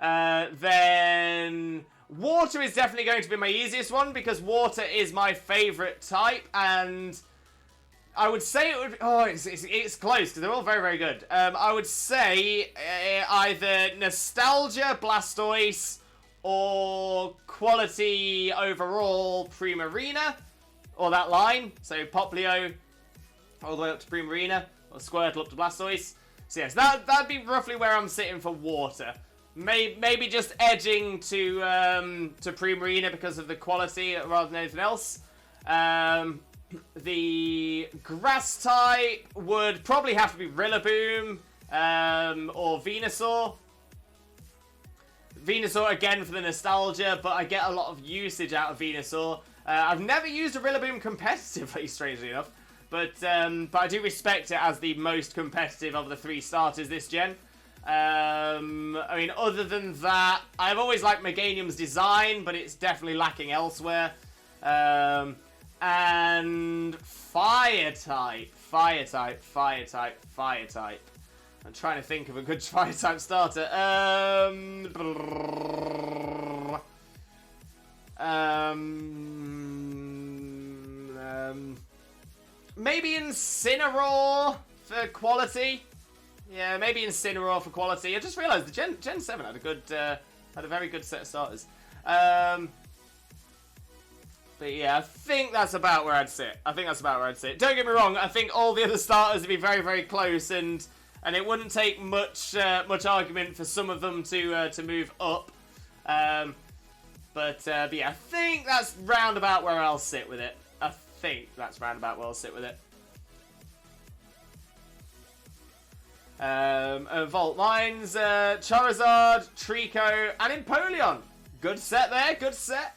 Then water is definitely going to be my easiest one because water is my favourite type, and I would say it would. Oh, it's close because they're all very, very good. I would say either Nostalgia, Blastoise, or Quality overall Primarina, or that line. So Popplio all the way up to Primarina, or Squirtle up to Blastoise. So yes, that'd be roughly where I'm sitting for water. Maybe just edging to Primarina because of the quality rather than anything else. The grass type would probably have to be Rillaboom or Venusaur. Venusaur again for the nostalgia, but I get a lot of usage out of Venusaur. I've never used a Rillaboom competitively, strangely enough, but I do respect it as the most competitive of the 3 starters this gen. I mean, other than that, I've always liked Meganium's design, but it's definitely lacking elsewhere. And fire type. I'm trying to think of a good fire type starter. Maybe Incineroar for quality. Yeah, maybe Incineroar for quality. I just realised the Gen 7 had a very good set of starters. But yeah, I think that's about where I'd sit. Don't get me wrong, I think all the other starters would be very, very close, and it wouldn't take much argument for some of them to move up. But yeah, I think that's round about where I'll sit with it. Volt Mines, Charizard, Trico, and Empoleon. Good set there, good set.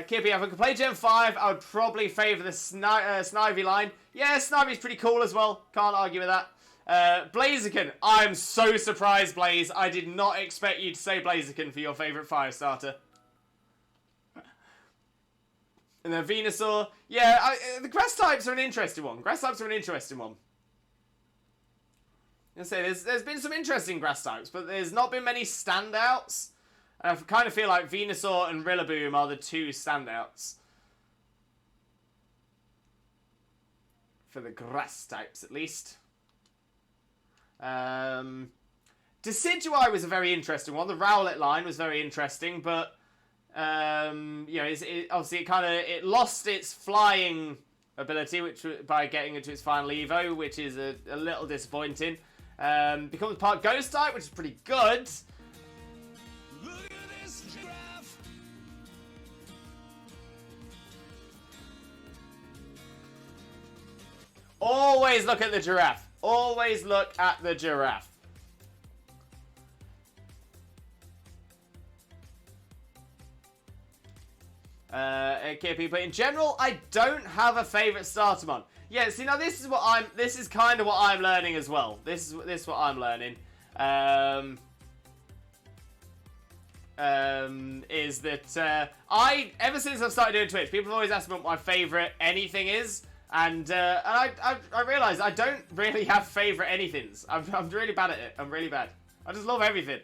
Kippy, if I could play Gen 5, I would probably favour the Snivy line. Yeah, Snivy's pretty cool as well. Can't argue with that. Blaziken. I'm so surprised, Blaze. I did not expect you to say Blaziken for your favourite fire starter. And then Venusaur. Yeah, the grass types are an interesting one. I say there's been some interesting grass types, but there's not been many standouts. I kind of feel like Venusaur and Rillaboom are the 2 standouts. For the grass types, at least. Decidueye was a very interesting one. The Rowlet line was very interesting, but you know, obviously it lost its flying ability, by getting into its final Evo, which is a little disappointing. Becomes part Ghost type, which is pretty good. Always look at the giraffe. Okay, people. In general, I don't have a favourite Startermon. Yeah, see, now this is kind of what I'm learning as well. This is what I'm learning. Is that ever since I've started doing Twitch, people have always asked me what my favourite anything is. And I realised I don't really have favourite anythings. I'm really bad at it. I'm really bad. I just love everything.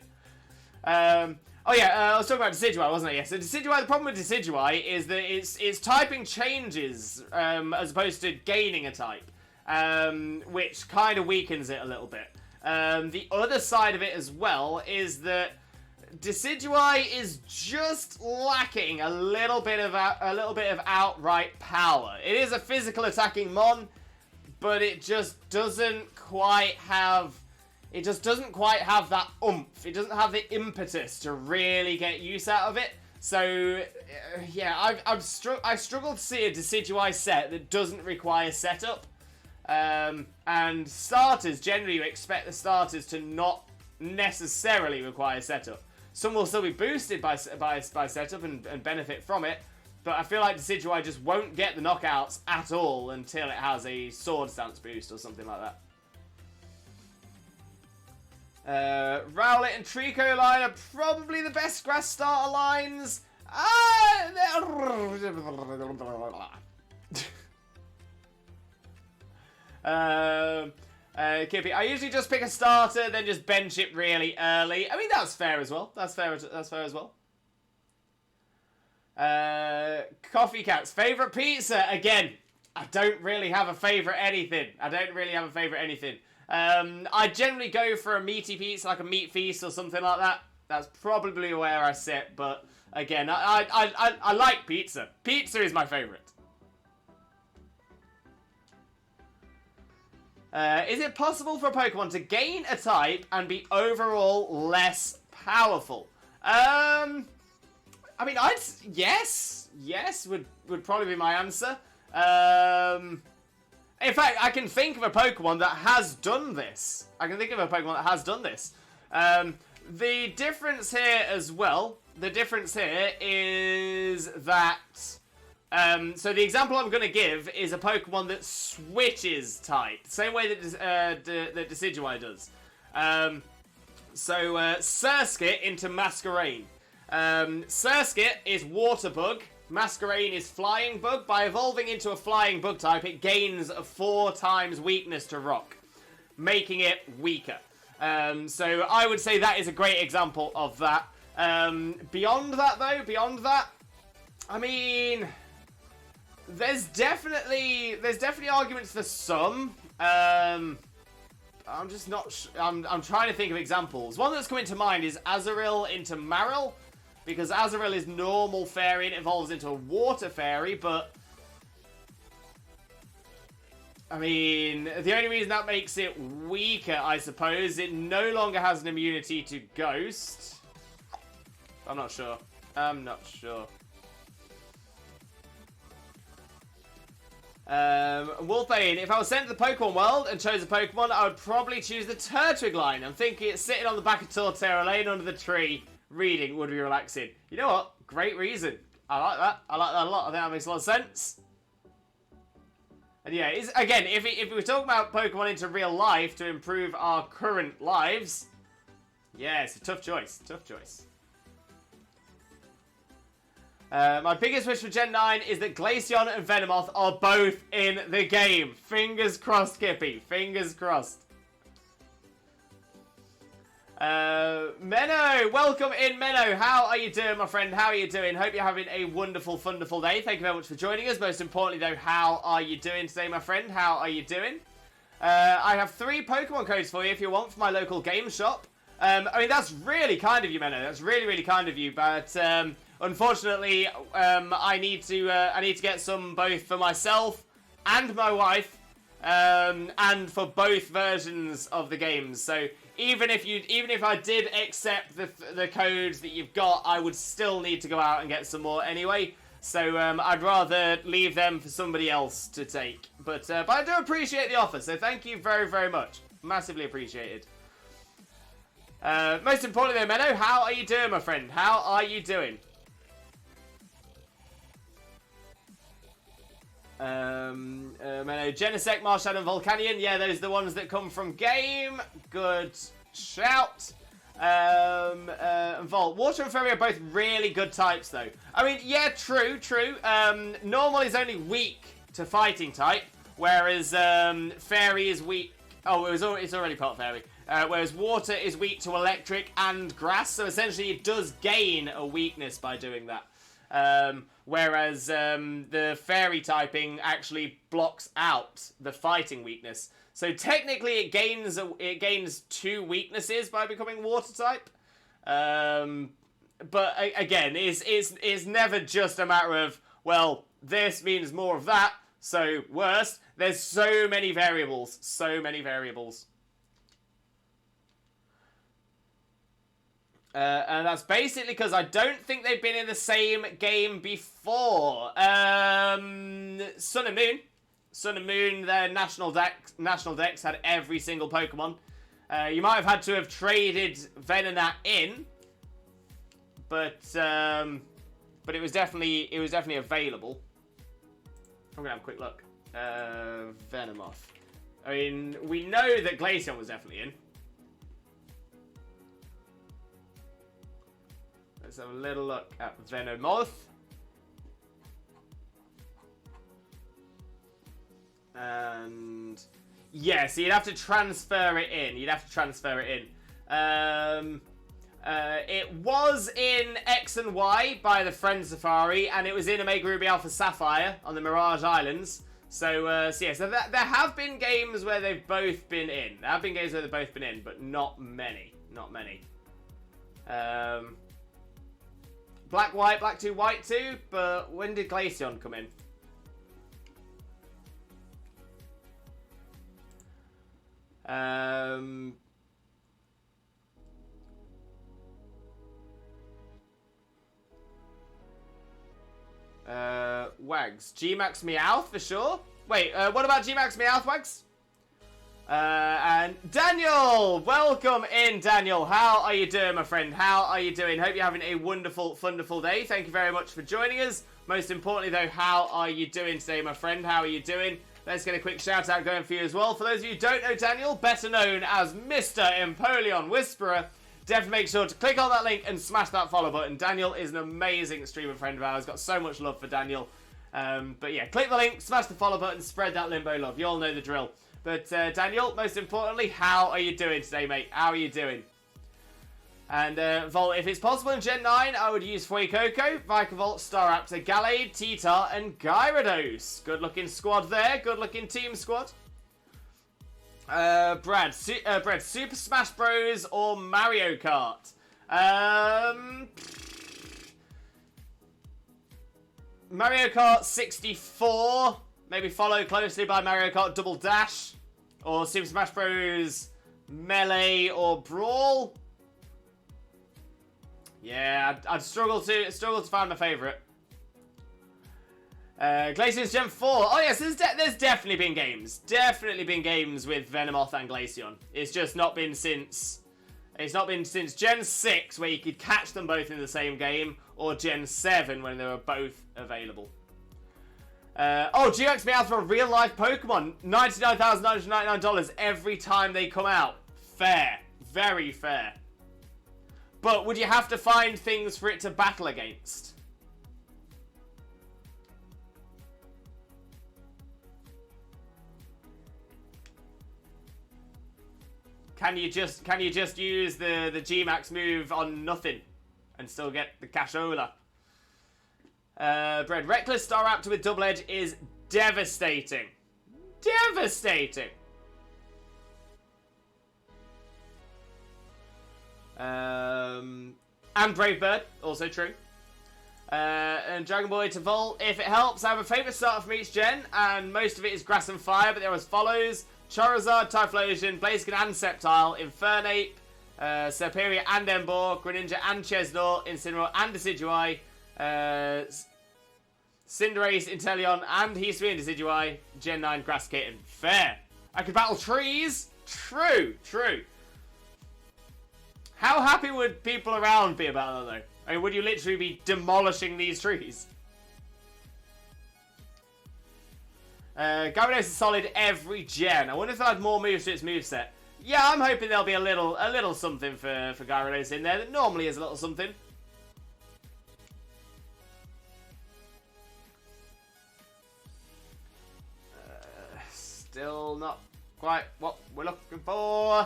Oh yeah, I was talking about Decidueye, wasn't I? Yeah, so Decidueye, the problem with Decidueye is that its typing changes as opposed to gaining a type, which kind of weakens it a little bit. The other side of it as well is that Decidueye is just lacking a little bit of outright power. It is a physical attacking mon, but it just doesn't quite have that oomph. It doesn't have the impetus to really get use out of it. So yeah, I struggle to see a Decidueye set that doesn't require setup. And starters, generally you expect the starters to not necessarily require setup. Some will still be boosted by setup and benefit from it, but I feel like Decidueye just won't get the knockouts at all until it has a sword stance boost or something like that. Rowlet and Trico line are probably the best grass starter lines. Kippy, I usually just pick a starter, then just bench it really early. I mean, that's fair as well. That's fair as well. Coffee Cats, favourite pizza? Again, I don't really have a favourite anything. I generally go for a meaty pizza, like a meat feast or something like that. That's probably where I sit, but again, I like pizza. Pizza is my favourite. Is it possible for a Pokemon to gain a type and be overall less powerful? I mean, yes would probably be my answer. In fact, I can think of a Pokemon that has done this. The difference here as well, is that... so the example I'm going to give is a Pokemon that switches type. Same way that Decidueye does. Surskit into Masquerain. Surskit is Water Bug. Masquerain is Flying Bug. By evolving into a Flying Bug type, it gains a 4 times weakness to Rock, making it weaker. So I would say that is a great example of that. Beyond that, I mean... There's definitely arguments for some. I'm just not. I'm trying to think of examples. One that's coming to mind is Azurill into Marill, because Azurill is normal fairy and it evolves into a water fairy. But I mean, the only reason that makes it weaker, I suppose, it no longer has an immunity to Ghost. I'm not sure. Wolfbane, if I was sent to the Pokemon world and chose a Pokemon, I would probably choose the Turtwig line. I'm thinking it's sitting on the back of Torterra, laying under the tree, reading would be relaxing. You know what? Great reason. I like that a lot. I think that makes a lot of sense. And yeah, again, if we were talking about Pokemon into real life to improve our current lives, yeah, it's a tough choice. My biggest wish for Gen 9 is that Glaceon and Venomoth are both in the game. Fingers crossed, Kippy. Fingers crossed. Menno! Welcome in, Menno. How are you doing, my friend? How are you doing? Hope you're having a wonderful, wonderful day. Thank you very much for joining us. Most importantly, though, how are you doing today, my friend? How are you doing? I have 3 Pokemon codes for you if you want from my local game shop. I mean, that's really kind of you, Menno. That's really, really kind of you, but... unfortunately, I need to get some both for myself and my wife, and for both versions of the games. So even if I did accept the codes that you've got, I would still need to go out and get some more anyway. So I'd rather leave them for somebody else to take. But I do appreciate the offer. So thank you very, very much. Massively appreciated. Most importantly, though, Menno, how are you doing, my friend? How are you doing? Genesect, Marshadow, and Volcanion. Yeah, those are the ones that come from game. Good shout. Volt. Water and Fairy are both really good types, though. I mean, yeah, true. Normal is only weak to Fighting type, whereas Fairy is weak. Oh, it's already part Fairy. Whereas Water is weak to Electric and Grass, so essentially it does gain a weakness by doing that. Whereas the Fairy typing actually blocks out the fighting weakness. So technically it gains 2 weaknesses by becoming Water type. But again, it's never just a matter of, well, this means more of that, so worse. There's so many variables. And that's basically because I don't think they've been in the same game before. Sun and Moon. Sun and Moon, their national decks had every single Pokemon. You might have had to have traded Venonat in, but it was definitely available. I'm gonna have a quick look. Venomoth. I mean, we know that Glaceon was definitely in. Let's have a little look at Venomoth. And yeah, so you'd have to transfer it in. It was in X and Y by the Friend Safari, and it was in Omega Ruby Alpha Sapphire on the Mirage Islands. So there have been games where they've both been in. There have been games where they've both been in, but not many. Black, White, Black 2, White 2, but when did Glaceon come in? Wags. Gmax Meowth for sure. Wait, what about Gmax Meowth, Wags? And Daniel! Welcome in, Daniel. How are you doing, my friend? How are you doing? Hope you're having a wonderful, wonderful day. Thank you very much for joining us. Most importantly, though, how are you doing today, my friend? How are you doing? Let's get a quick shout out going for you as well. For those of you who don't know Daniel, better known as Mr. Empoleon Whisperer, definitely make sure to click on that link and smash that follow button. Daniel is an amazing streamer friend of ours. Got so much love for Daniel. But yeah, click the link, smash the follow button, spread that Limbo love. You all know the drill. But Daniel, most importantly, how are you doing today, mate? How are you doing? And Volt, if it's possible in Gen 9, I would use Fuecoco, Vikavolt, Staraptor, Gallade, Titar, and Gyarados. Good looking squad there. Good looking team squad. Brad, Super Smash Bros. Or Mario Kart? Mario Kart 64. Maybe followed closely by Mario Kart Double Dash. Or Super Smash Bros. Melee or Brawl. Yeah, I'd struggle to find my favourite. Glaceon's Gen 4. Oh yes, there's definitely been games. Definitely been games with Venomoth and Glaceon. It's just not been since... It's not been since Gen 6 where you could catch them both in the same game, or Gen 7 when they were both available. GX Meowth for a real-life Pokemon. $99,999 every time they come out. Fair. Very fair. But would you have to find things for it to battle against? Can you just use the Gmax move on nothing and still get the Cashola? Bread Reckless Staraptor with Double Edge is devastating. Devastating. And Brave Bird, also true. And Dragon Boy to Volt. If it helps, I have a favourite starter from each gen, and most of it is Grass and Fire, but they're as follows. Charizard, Typhlosion, Blaziken and Sceptile, Infernape, Serperior and Emboar, Greninja and Chesnaught, Incineroar and Decidueye, Cinderace, Inteleon and Hisui and Decidueye, Gen 9 Grass Kitten. Fair. I could battle trees? True, true. How happy would people around be about that, though? I mean, would you literally be demolishing these trees? Gyarados is solid every gen. I wonder if they'll add more moves to its moveset. Yeah, I'm hoping there'll be a little something for Gyarados in there that normally is a little something. Still not quite what we're looking for.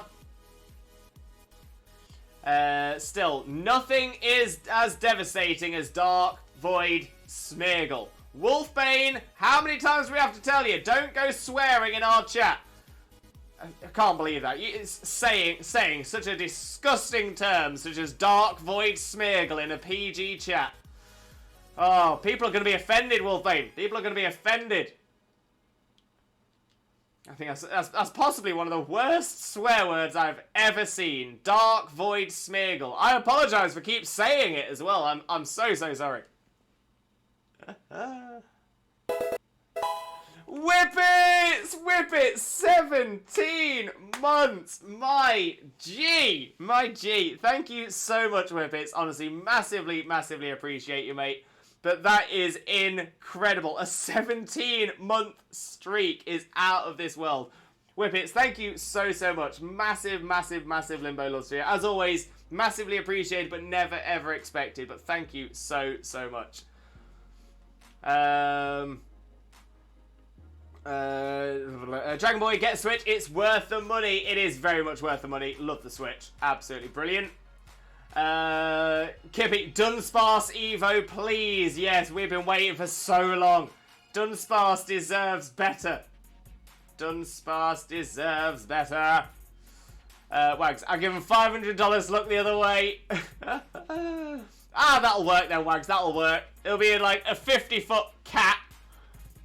Still, nothing is as devastating as Dark Void Smeargle. Wolfbane, how many times do we have to tell you? Don't go swearing in our chat. I can't believe that. It's saying such a disgusting term, such as Dark Void Smeargle in a PG chat. Oh, people are going to be offended, Wolfbane. People are going to be offended. I think that's possibly one of the worst swear words I've ever seen. Dark Void Smeargle. I apologise for keep saying it as well. I'm so sorry. Whippets! Whippets! 17 months! My G! My G. Thank you so much, Whippets. Honestly, massively, massively appreciate you, mate. But that is incredible. A 17-month streak is out of this world. Whippets, thank you so, so much. Massive, massive, massive Limbo loves to you. As always, massively appreciated, but never, ever expected. But thank you so, so much. Dragon Boy, get a Switch. It's worth the money. It is very much worth the money. Love the Switch. Absolutely brilliant. Kippy, Dunsparce Evo, please. Yes, we've been waiting for so long. Dunsparce deserves better. Dunsparce deserves better. Wags, I'll give him $500. Look the other way. That'll work then, Wags. That'll work. It'll be like a 50-foot cat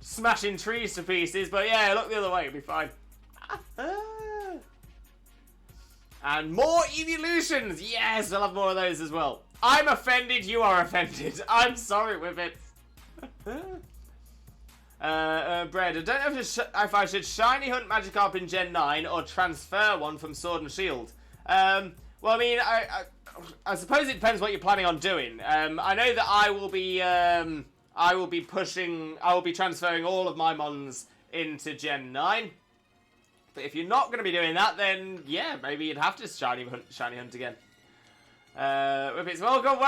smashing trees to pieces. But yeah, look the other way. It'll be fine. And more evolutions. Yes, I'll have more of those as well. I'm offended. You are offended. I'm sorry with it. Bread, I don't know if I should shiny hunt Magikarp in Gen 9 or transfer one from Sword and Shield. Well, I mean, I suppose it depends what you're planning on doing. I know that I will be transferring all of my mons into Gen 9. But if you're not going to be doing that, then yeah, maybe you'd have to shiny hunt again. Whippets, welcome!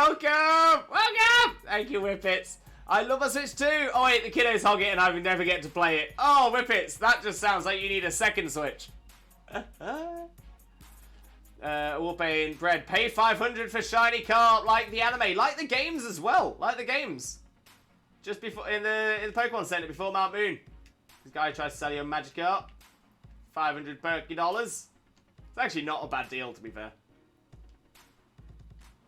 Thank you, Whippets. I love a Switch too. Oh wait, the kiddos hog it and I never get to play it. Oh, Whippets, that just sounds like you need a second Switch. Whooping Bread, pay $500 for shiny Carp, like the anime, like the games as well, like the games. Just before in the Pokemon Center before Mount Moon, this guy tries to sell you a Magikarp. $500 Perky dollars. It's actually not a bad deal, to be fair.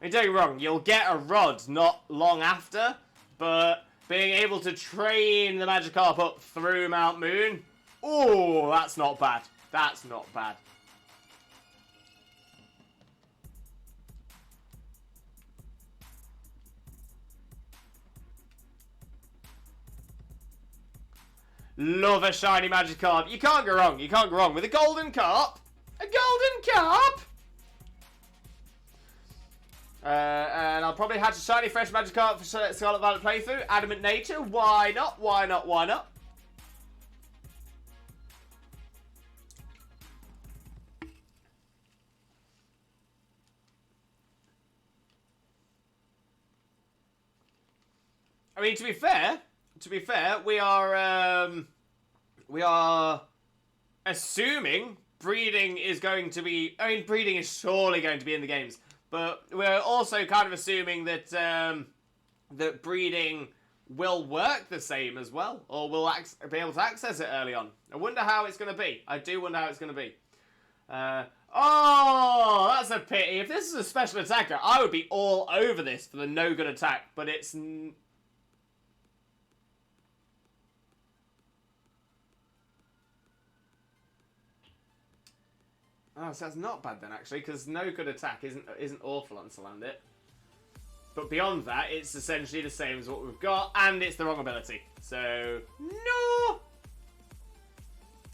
I mean, don't get me wrong, you'll get a rod not long after, but being able to train the Magikarp up through Mount Moon, oh, that's not bad. That's not bad. Love a shiny Magikarp. You can't go wrong. You can't go wrong with a golden carp. A golden carp. And I'll probably hatch a shiny fresh Magikarp for Scarlet Violet playthrough. Adamant Nature. Why not? Why not? Why not? I mean, to be fair, we are assuming breeding is going to be. I mean, breeding is surely going to be in the games, but we're also kind of assuming that that breeding will work the same as well, or we'll be able to access it early on. I wonder how it's going to be. I do wonder how it's going to be. Oh, that's a pity. If this is a special attacker, I would be all over this for the no good attack, but it's. Oh, so that's not bad then, actually, because no good attack isn't awful on Salandit. But beyond that, it's essentially the same as what we've got, and it's the wrong ability. So, no!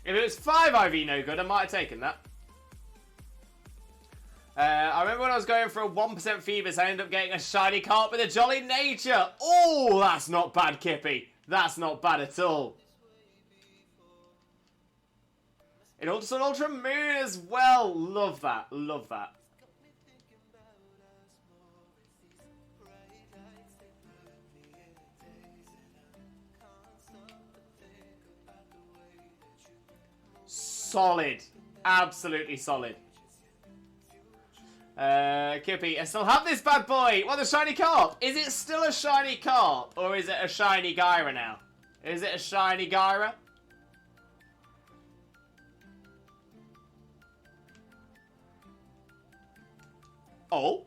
If it was 5 IV no good, I might have taken that. I remember when I was going for a 1% Phoebus, I ended up getting a shiny Carp with a Jolly Nature. Oh, that's not bad, Kippy. That's not bad at all. In Ultra Sun, Ultra Moon as well. Love that. Love that. Solid. Absolutely solid. Kippy, I still have this bad boy. What, the shiny Carp? Is it still a shiny Carp? Or is it a shiny Gyra now? Is it a shiny Gyra? Oh.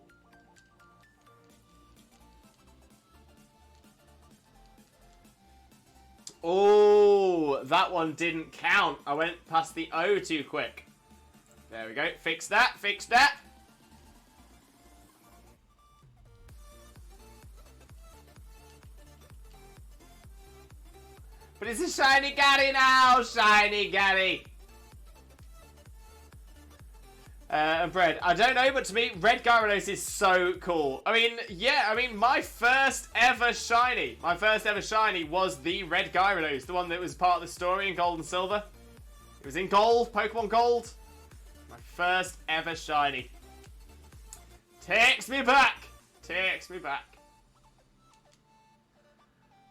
Oh, that one didn't count. I went past the O too quick. There we go. Fix that. Fix that. But But it's a shiny Gary now! Shiny Gary! And Bread, I don't know, but to me, Red Gyarados is so cool. I mean, yeah, I mean, my first ever shiny was the Red Gyarados, the one that was part of the story in Gold and Silver. It was in Gold, Pokemon Gold. My first ever shiny. Takes me back. Takes me back.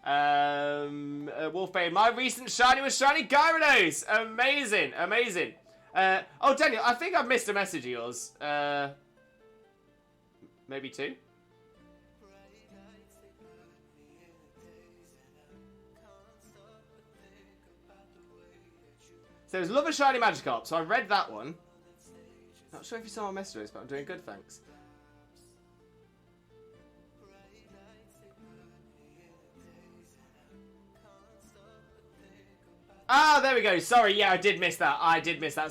Wolfbane, my recent shiny was shiny Gyarados. Amazing, amazing. Oh, Daniel, I think I've missed a message of yours. Maybe two? So it was Love a Shiny Magikarp, so I read that one. Not sure if you saw my messages, but I'm doing good, thanks. Ah, there we go. Sorry, yeah, I did miss that.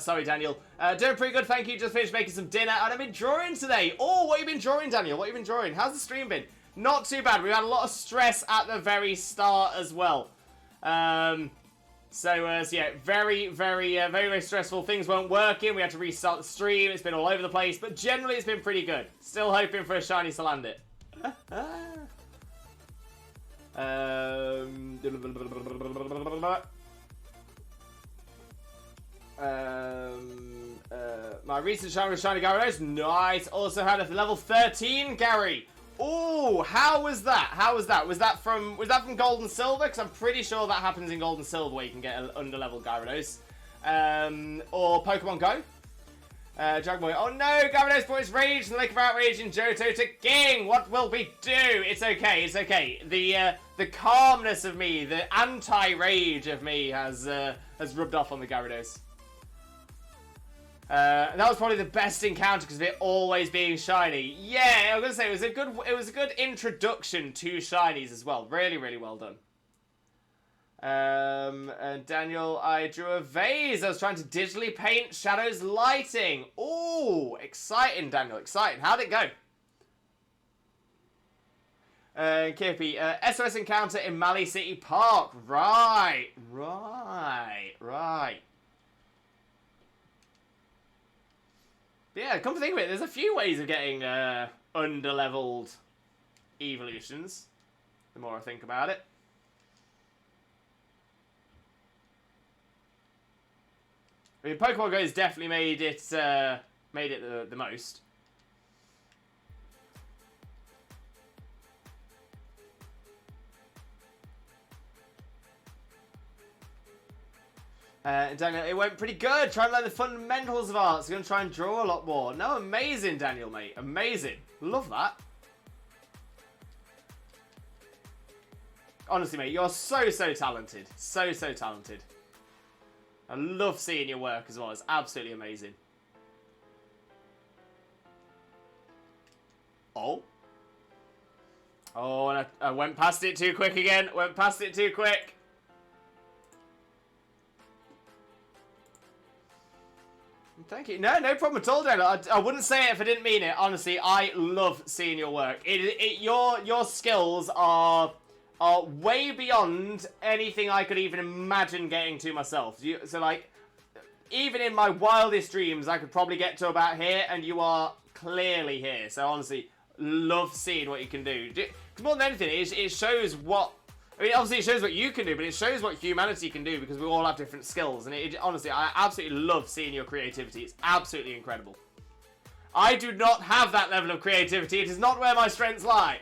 Sorry, Daniel. Doing pretty good, thank you. Just finished making some dinner, and I've been drawing today. Oh, what have you been drawing, Daniel? What have you been drawing? How's the stream been? Not too bad. We had a lot of stress at the very start as well. So yeah, very stressful. Things weren't working. We had to restart the stream. It's been all over the place, but generally it's been pretty good. Still hoping for a shiny Salandit. My recent shiny was shiny Gyarados. Nice. Also had a level 13 Gary. Ooh, how was that? How was that? Was that from Gold and Silver? Because I'm pretty sure that happens in Gold and Silver where you can get an under-level Gyarados. Or Pokemon Go. Dragon Boy. Oh no, Gyarados brought his rage and the Lake of Outrage in Johto to King. What will we do? It's okay. It's okay. The calmness of me, the anti-rage of me has rubbed off on the Gyarados. That was probably the best encounter because of it always being shiny. Yeah, I was gonna say it was a good introduction to shinies as well. Really, really well done. And Daniel, I drew a vase. I was trying to digitally paint Shadow's lighting. Ooh, exciting, Daniel, exciting. How'd it go? Kippy, SOS encounter in Mali City Park. Right. But yeah, come to think of it, there's a few ways of getting under-leveled evolutions, the more I think about it. I mean, Pokemon Go has definitely made it the most. Daniel, it went pretty good. Trying to learn the fundamentals of art. So you're going to try and draw a lot more. No, amazing, Daniel, mate. Amazing. Love that. Honestly, mate, you're so talented. So talented. I love seeing your work as well. It's absolutely amazing. Oh. Oh, and I went past it too quick again. Went past it too quick. Thank you. No problem at all, Daniel. I wouldn't say it if I didn't mean it. Honestly, I love seeing your work. Your skills are way beyond anything I could even imagine getting to myself. So, like, even in my wildest dreams, I could probably get to about here, and you are clearly here. So, honestly, love seeing what you can do. More than anything, it shows what... I mean, obviously it shows what you can do, but it shows what humanity can do because we all have different skills. And honestly, I absolutely love seeing your creativity. It's absolutely incredible. I do not have that level of creativity. It is not where my strengths lie.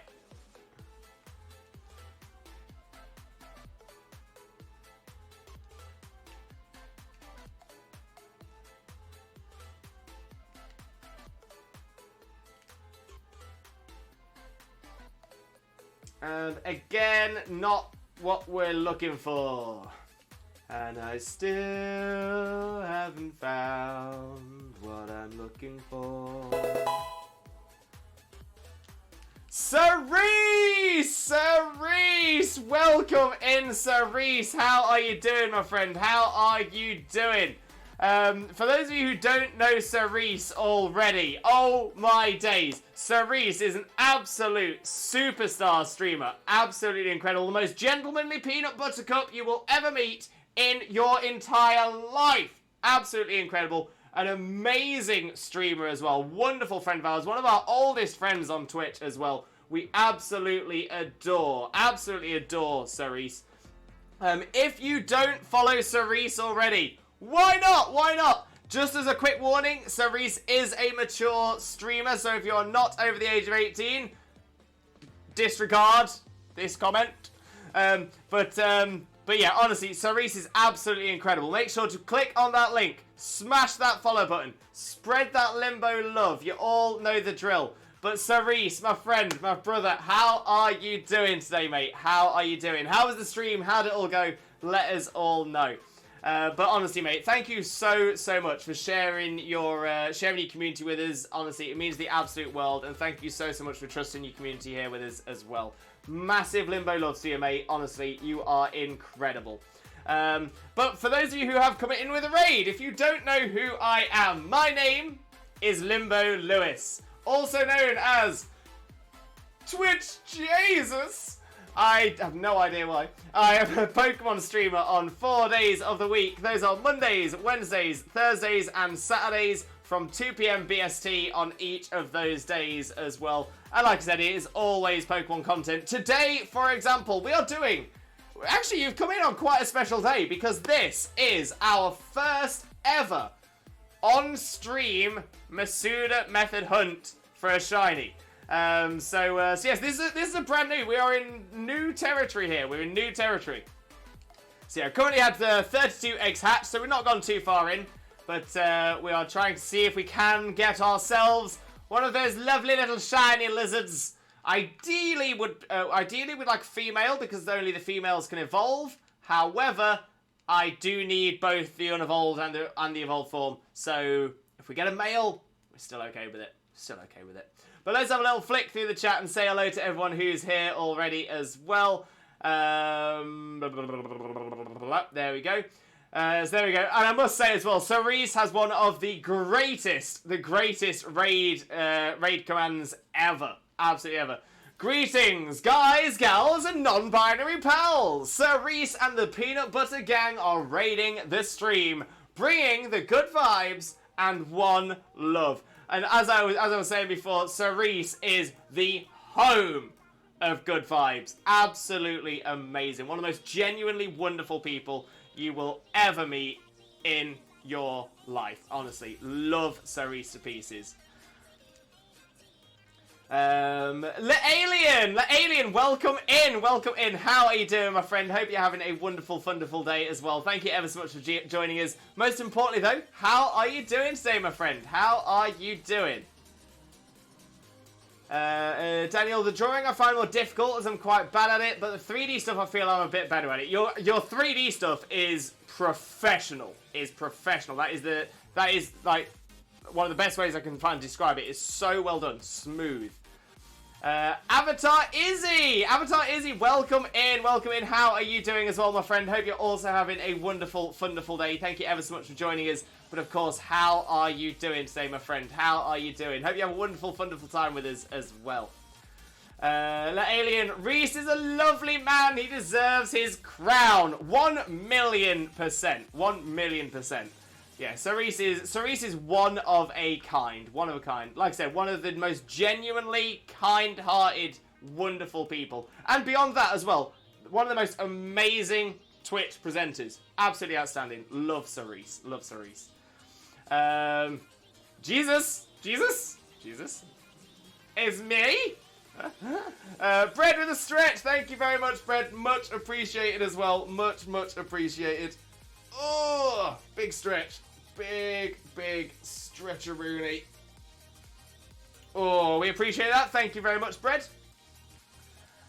And again, not what we're looking for. And I still haven't found what I'm looking for. Cerise! Welcome in, Cerise! How are you doing, my friend? How are you doing? For those of you who don't know Cerise already, oh my days, Cerise is an absolute superstar streamer. Absolutely incredible. The most gentlemanly peanut butter cup you will ever meet in your entire life. Absolutely incredible. An amazing streamer as well. Wonderful friend of ours. One of our oldest friends on Twitch as well. We absolutely adore Cerise. If you don't follow Cerise already, why not? Why not? Just as a quick warning, Cerise is a mature streamer, so if you're not over the age of 18, disregard this comment. But yeah, honestly, Cerise is absolutely incredible. Make sure to click on that link, smash that follow button, spread that Limbo love. You all know the drill. But Cerise, my friend, my brother, how are you doing today, mate? How are you doing? How was the stream? How did it all go? Let us all know. But honestly, mate, thank you so much for sharing your community with us. Honestly, it means the absolute world, and thank you so much for trusting your community here with us as well. Massive Limbo love to you, mate. Honestly, you are incredible. But for those of you who have come in with a raid, if you don't know who I am, my name is Limbo Lewis, also known as Twitch Jesus. I have no idea why. I am a Pokemon streamer on 4 days of the week. Those are Mondays, Wednesdays, Thursdays, and Saturdays from 2 PM BST on each of those days as well. And like I said, it is always Pokemon content. Today, for example, we are doing... Actually, you've come in on quite a special day because this is our first ever on-stream Masuda method hunt for a shiny. So yes, this is a brand new. We are in new territory here. We're in new territory. So yeah, currently had 32 eggs hatched, so we've not gone too far in, but we are trying to see if we can get ourselves one of those lovely little shiny lizards. Ideally, would like female because only the females can evolve. However, I do need both the unevolved and the evolved form. So if we get a male, we're still okay with it. Still okay with it. But let's have a little flick through the chat and say hello to everyone who's here already as well. There we go. So there we go. And I must say as well, Cerise has one of the greatest raid commands ever. Absolutely ever. Greetings, guys, gals, and non-binary pals. Cerise and the Peanut Butter Gang are raiding the stream, bringing the good vibes and one love. And as I was saying before, Cerise is the home of good vibes. Absolutely amazing. One of the most genuinely wonderful people you will ever meet in your life. Honestly, love Cerise to pieces. Alien, welcome in. How are you doing, my friend? Hope you're having a wonderful day as well. Thank you ever so much for joining us. Most importantly, though, how are you doing today, my friend? How are you doing? Daniel, the drawing I find more difficult as I'm quite bad at it, but the 3D stuff I feel I'm a bit better at it. Your 3D stuff is professional. That is like one of the best ways I can find to describe it. It's so well done, smooth. Avatar Izzy, welcome in. How are you doing as well, my friend? Hope you're also having a wonderful day. Thank you ever so much for joining us. But of course, how are you doing today, my friend? How are you doing? Hope you have a wonderful time with us as well. Alien, Reese is a lovely man. He deserves his crown. 1,000,000%. 1,000,000%. Yeah, Cerise is one of a kind. One of a kind. Like I said, one of the most genuinely kind-hearted, wonderful people. And beyond that as well, one of the most amazing Twitch presenters. Absolutely outstanding. Love Cerise. Jesus. Is me? Bread with a stretch. Thank you very much, Bread. Much appreciated as well. Much appreciated. Oh, big stretch. Big stretcheroonie. Oh, we appreciate that. Thank you very much, Bread.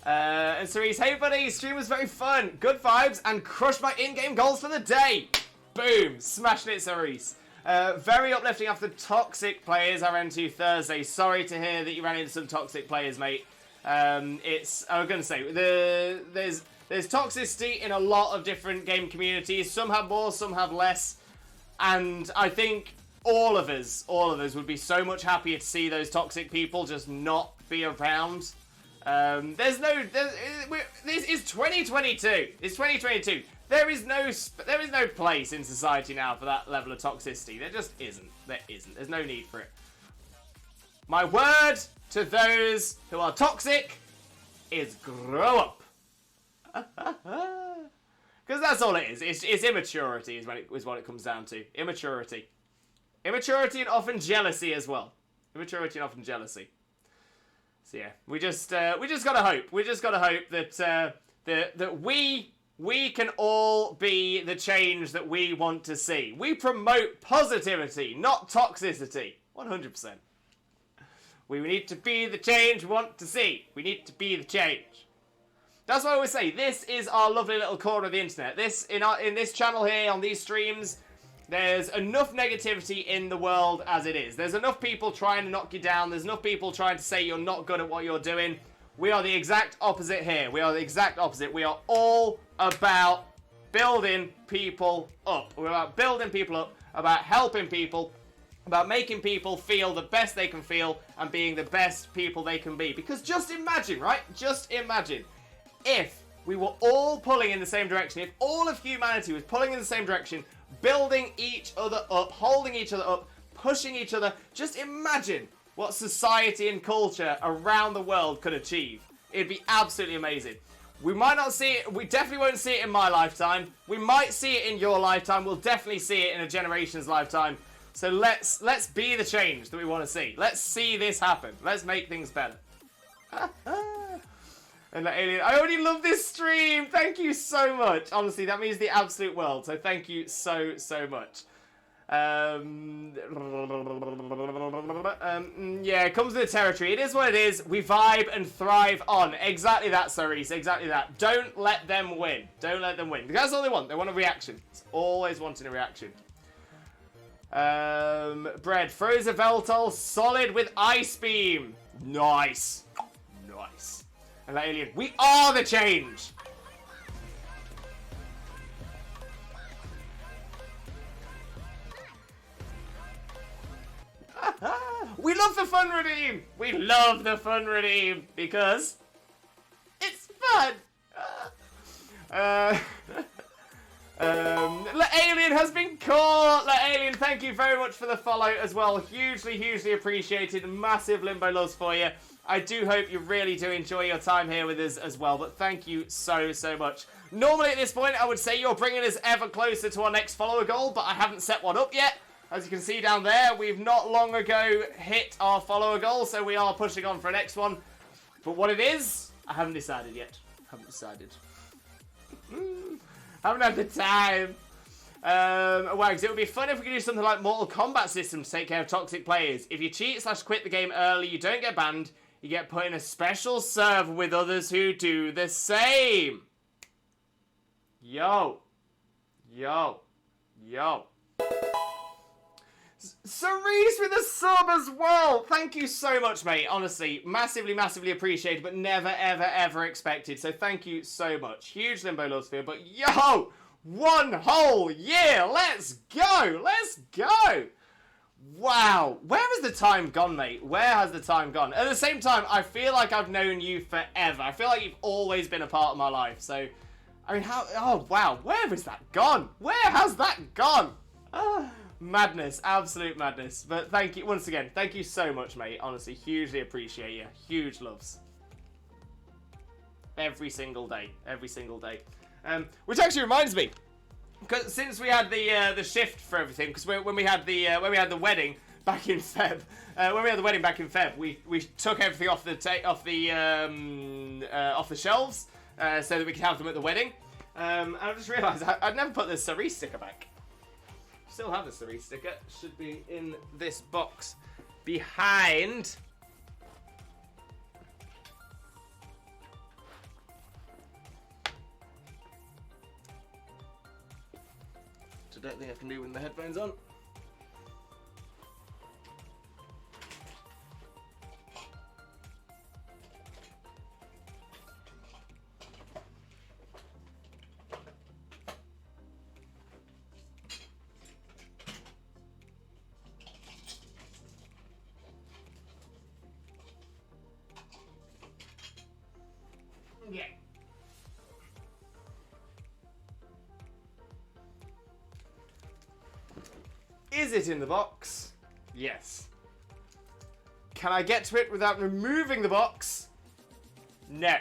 And Cerise, hey buddy, stream was very fun. Good vibes and crushed my in-game goals for the day. Boom. Smashing it, Cerise. Very uplifting after toxic players I ran into Thursday. Sorry to hear that you ran into some toxic players, mate. I was going to say, there's toxicity in a lot of different game communities. Some have more, some have less. And I think all of us would be so much happier to see those toxic people just not be around. This is 2022. It's 2022. There is no place in society now for that level of toxicity. There just isn't. There isn't. There's no need for it. My word to those who are toxic is grow up. Because that's all it is. It's immaturity is what it comes down to. Immaturity. Immaturity and often jealousy as well. Immaturity and often jealousy. So yeah, we just gotta hope. We just gotta hope that we can all be the change that we want to see. We promote positivity, not toxicity. 100%. We need to be the change we want to see. We need to be the change. That's why I always say, this is our lovely little corner of the internet. In this channel here, on these streams, there's enough negativity in the world as it is. There's enough people trying to knock you down. There's enough people trying to say you're not good at what you're doing. We are the exact opposite here. We are the exact opposite. We are all about building people up. We're about building people up, about helping people, about making people feel the best they can feel and being the best people they can be. Because just imagine, right? Just imagine if we were all pulling in the same direction, if all of humanity was pulling in the same direction, building each other up, holding each other up, pushing each other. Just imagine what society and culture around the world could achieve. It'd be absolutely amazing. We might not see it, we definitely won't see it in my lifetime. We might see it in your lifetime. We'll definitely see it in a generation's lifetime. So let's be the change that we want to see. Let's see this happen. Let's make things better. And the alien, I already love this stream. Thank you so much. Honestly, that means the absolute world. So thank you so much. Yeah, it comes with the territory. It is what it is. We vibe and thrive on. Exactly that, Cerise. Exactly that. Don't let them win. Don't let them win. That's all they want. They want a reaction. It's always wanting a reaction. Bread. Frozen Veltol. Solid with Ice Beam. Nice. Nice. And that alien. We are the change. We love the fun redeem. We love the fun redeem because it's fun. Alien has been caught. Alien, thank you very much for the follow as well. Hugely appreciated. Massive Limbo loves for you. I do hope you really do enjoy your time here with us as well, but thank you so much. Normally at this point, I would say you're bringing us ever closer to our next follower goal, but I haven't set one up yet. As you can see down there, we've not long ago hit our follower goal, so we are pushing on for a next one. But what it is, I haven't decided yet. Haven't decided. Haven't had the time. Wags, it would be fun if we could do something like Mortal Kombat system to take care of toxic players. If you cheat/quit the game early, you don't get banned. You get put in a special server with others who do the same. Yo. Cerise with a sub as well. Thank you so much, mate. Honestly, massively appreciated, but never, ever expected. So thank you so much. Huge Limbo loves for you, but yo, 1 whole year. Let's go. Wow. Where has the time gone, mate? Where has the time gone? At the same time, I feel like I've known you forever. I feel like you've always been a part of my life. So, I mean, how... Oh, wow. Where has that gone? Where has that gone? Madness. Absolute madness. But thank you. Once again, thank you so much, mate. Honestly, hugely appreciate you. Huge loves. Every single day. Which actually reminds me... Because since we had the shift for everything, because when we had the wedding back in Feb, we took everything off the shelves so that we could have them at the wedding. And I just realised I'd never put the Cerise sticker back. Still have the Cerise sticker. Should be in this box behind. I don't think I can do with the headphones on. it in the box? Yes. Can I get to it without removing the box? No.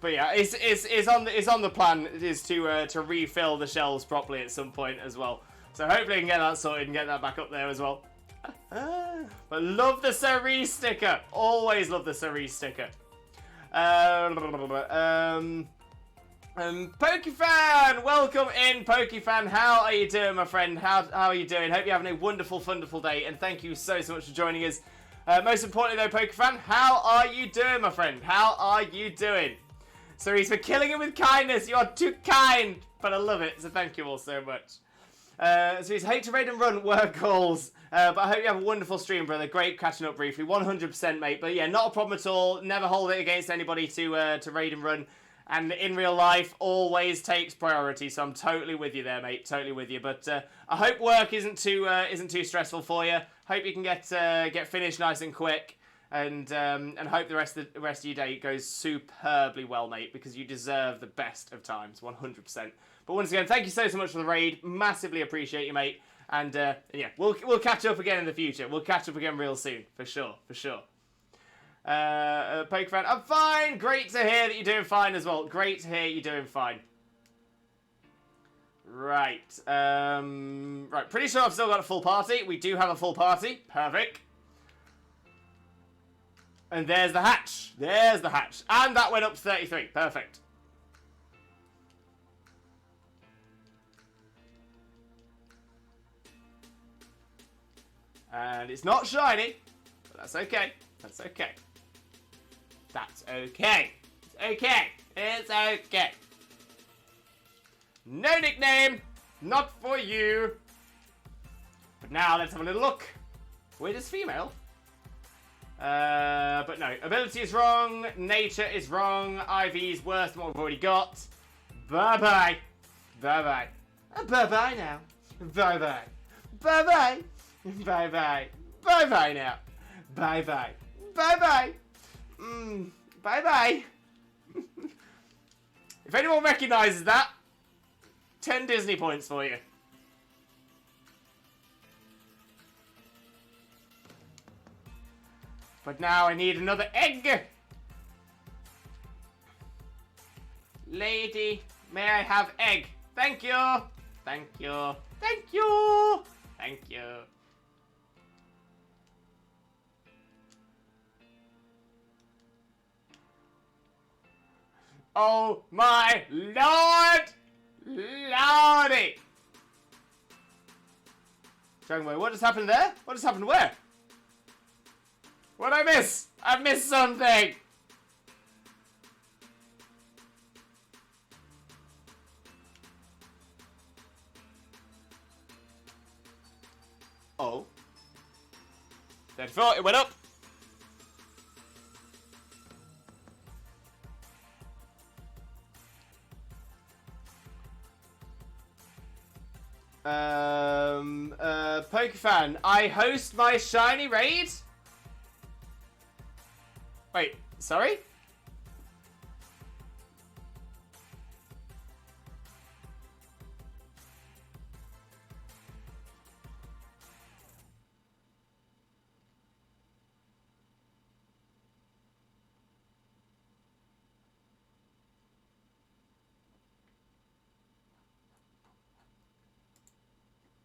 But yeah, it's on the plan is to refill the shelves properly at some point as well. So hopefully I can get that sorted and get that back up there as well. But love the cerise sticker. Always love the cerise sticker. Pokefan, welcome in, Pokefan. How are you doing, my friend? How are you doing? Hope you're having a wonderful, wonderful day, and thank you so much for joining us. Most importantly, though, Pokefan, how are you doing, my friend? How are you doing? So he's for killing him with kindness. You are too kind, but I love it. So thank you all so much. So he's hate to raid and run work calls. But I hope you have a wonderful stream, brother. Great catching up briefly. 100%, mate. But yeah, not a problem at all. Never hold it against anybody to raid and run. And in real life, always takes priority. So I'm totally with you there, mate. Totally with you. But I hope work isn't too stressful for you. Hope you can get finished nice and quick. And hope the rest of your day goes superbly well, mate. Because you deserve the best of times, 100%. But once again, thank you so much for the raid. Massively appreciate you, mate. And yeah, we'll catch up again in the future. We'll catch up again real soon, for sure. Pokefan, I'm fine. Great to hear that you're doing fine as well. Great to hear you're doing fine. Right. Right. Pretty sure I've still got a full party. We do have a full party. Perfect. And there's the hatch. There's the hatch. And that went up to 33. Perfect. And it's not shiny, but that's okay. That's okay. That's okay. It's okay. It's okay. No nickname. Not for you. But now let's have a little look. We're just female. But no. Ability is wrong. Nature is wrong. IV is worse than what we've already got. Bye-bye. Bye-bye. Bye-bye now. Bye-bye. Bye-bye. Bye-bye. Bye-bye now. Bye-bye. Bye-bye. Bye-bye. If anyone recognises that, 10 Disney points for you. But now I need another egg. Lady, may I have egg? Thank you. Thank you. Thank you. Thank you. Oh my lord! Lordy! Dragon Boy, what just happened there? What just happened where? What did I miss? I missed something! Oh. 34, it went up! Pokefan, I host my shiny raid? Wait, sorry?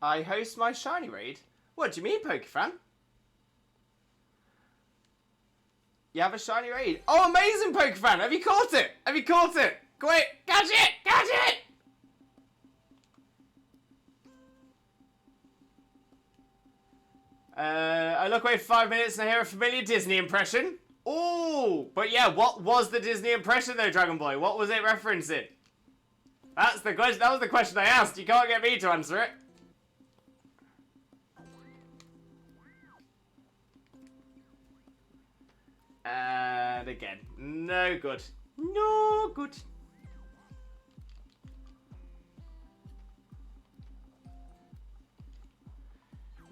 I host my shiny raid? What do you mean, Pokefan? You have a shiny raid? Oh, amazing, Pokefan! Have you caught it? Have you caught it? Quick, catch it! Catch it! I look away for 5 minutes and I hear a familiar Disney impression. Ooh, but yeah, what was the Disney impression though, Dragon Boy? What was it referencing? That's the question. That was the question I asked. You can't get me to answer it. And again, no good. No good.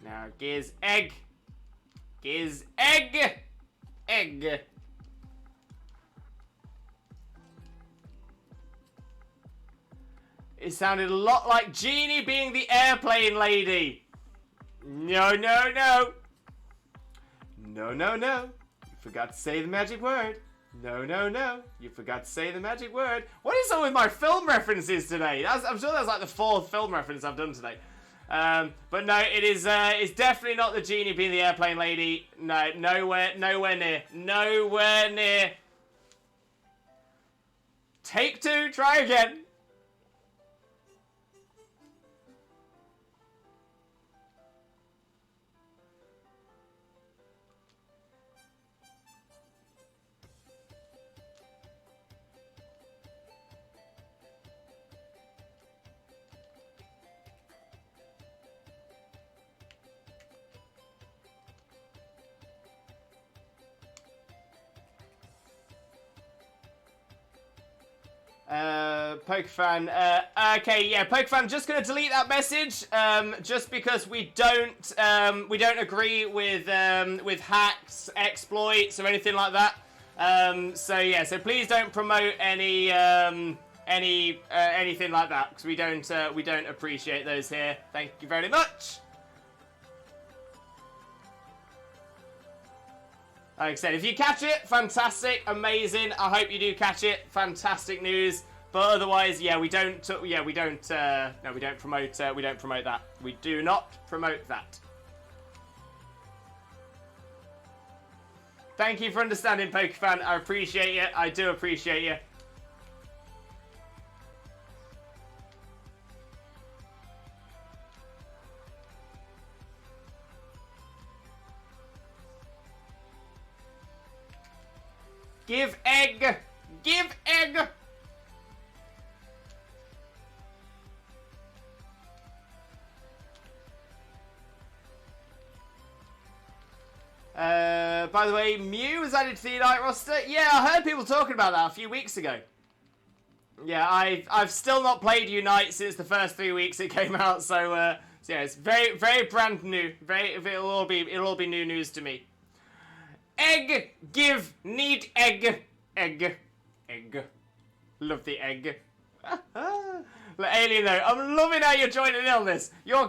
Now, Giz egg. Giz egg. Egg. It sounded a lot like Genie being the airplane lady. No, no, no. No, no, no. You forgot to say the magic word. No, no, no. You forgot to say the magic word. What is up with my film references today? I'm sure that's like the 4th film reference I've done today. But no, it's definitely not the Genie being the airplane lady. No, nowhere near. Nowhere near. Take 2, try again. Pokefan, okay, yeah, Pokefan, just gonna delete that message, just because we don't agree with hacks, exploits, or anything like that. So yeah, so please don't promote anything like that, because we don't appreciate those here. Thank you very much. Like I said, if you catch it, fantastic, amazing. I hope you do catch it. Fantastic news. But otherwise, yeah, we don't promote that. We do not promote that. Thank you for understanding, Pokefan. I appreciate you. I do appreciate you. Give egg! Give egg! By the way, Mew was added to the Unite roster. Yeah, I heard people talking about that a few weeks ago. Yeah, I've still not played Unite since the first 3 weeks it came out, so yeah, it's very, very brand new. It'll all be new news to me. Egg, give, need egg, egg, egg. Love the egg. Alien though, I'm loving how you're joining in on this. You're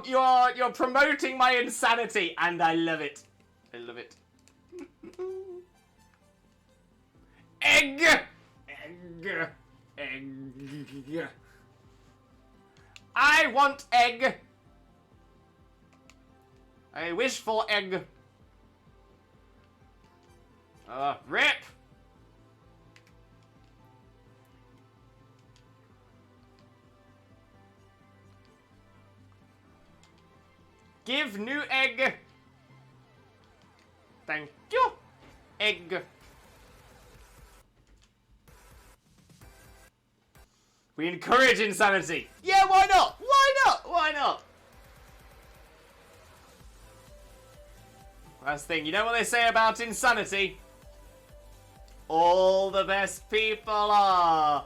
promoting my insanity, and I love it. I love it. Egg, egg, egg. I want egg. I wish for egg. Rip! Give new egg. Thank you. Egg. We encourage insanity. Yeah, why not? Why not? Why not? Last thing, you know what they say about insanity? All the best people are.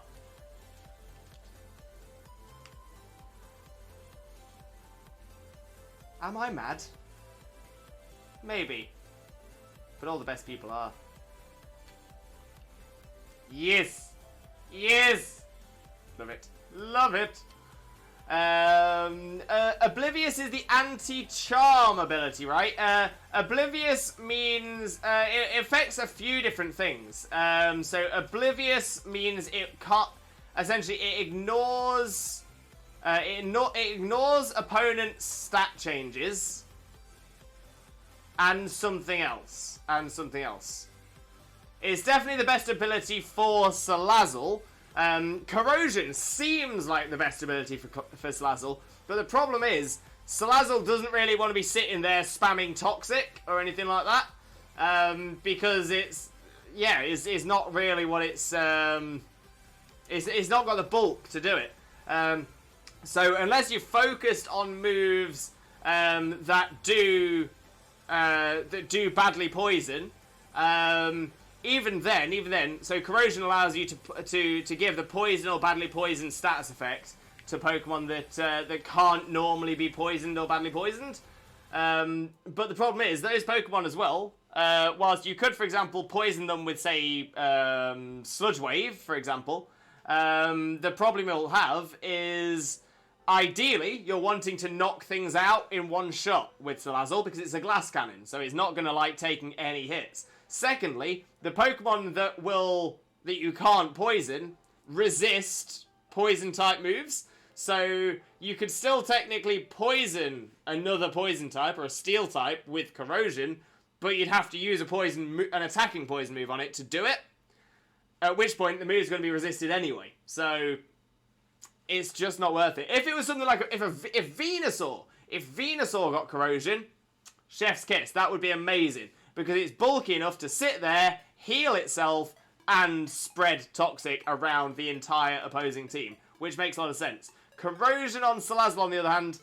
Am I mad? Maybe. But all the best people are. Yes! Yes! Love it. Love it! Oblivious is the anti-charm ability, right? Oblivious means it affects a few different things. So Oblivious means it can't. Essentially, it ignores opponents' stat changes and something else. It's definitely the best ability for Salazzle. Corrosion seems like the best ability for Salazzle, but the problem is Salazzle doesn't really want to be sitting there spamming Toxic or anything like that, because it's not really what it's not got the bulk to do it. So unless you're focused on moves that do badly poison. Even then, so Corrosion allows you to give the poison or badly poisoned status effect to Pokemon that can't normally be poisoned or badly poisoned. But the problem is, those Pokemon as well, whilst you could, for example, poison them with, say, Sludge Wave, for example, The problem you'll have is, ideally, you're wanting to knock things out in one shot with Salazzle because it's a glass cannon, so it's not going to like taking any hits. Secondly, the Pokemon that you can't poison resist poison type moves, so you could still technically poison another poison type or a steel type with corrosion, but you'd have to use an attacking poison move on it to do it. At which point the move's going to be resisted anyway, so it's just not worth it. If it was something like if Venusaur got corrosion, chef's kiss. That would be amazing because it's bulky enough to sit there, heal itself, and spread toxic around the entire opposing team, which makes a lot of sense. Corrosion on Salazzle, on the other hand,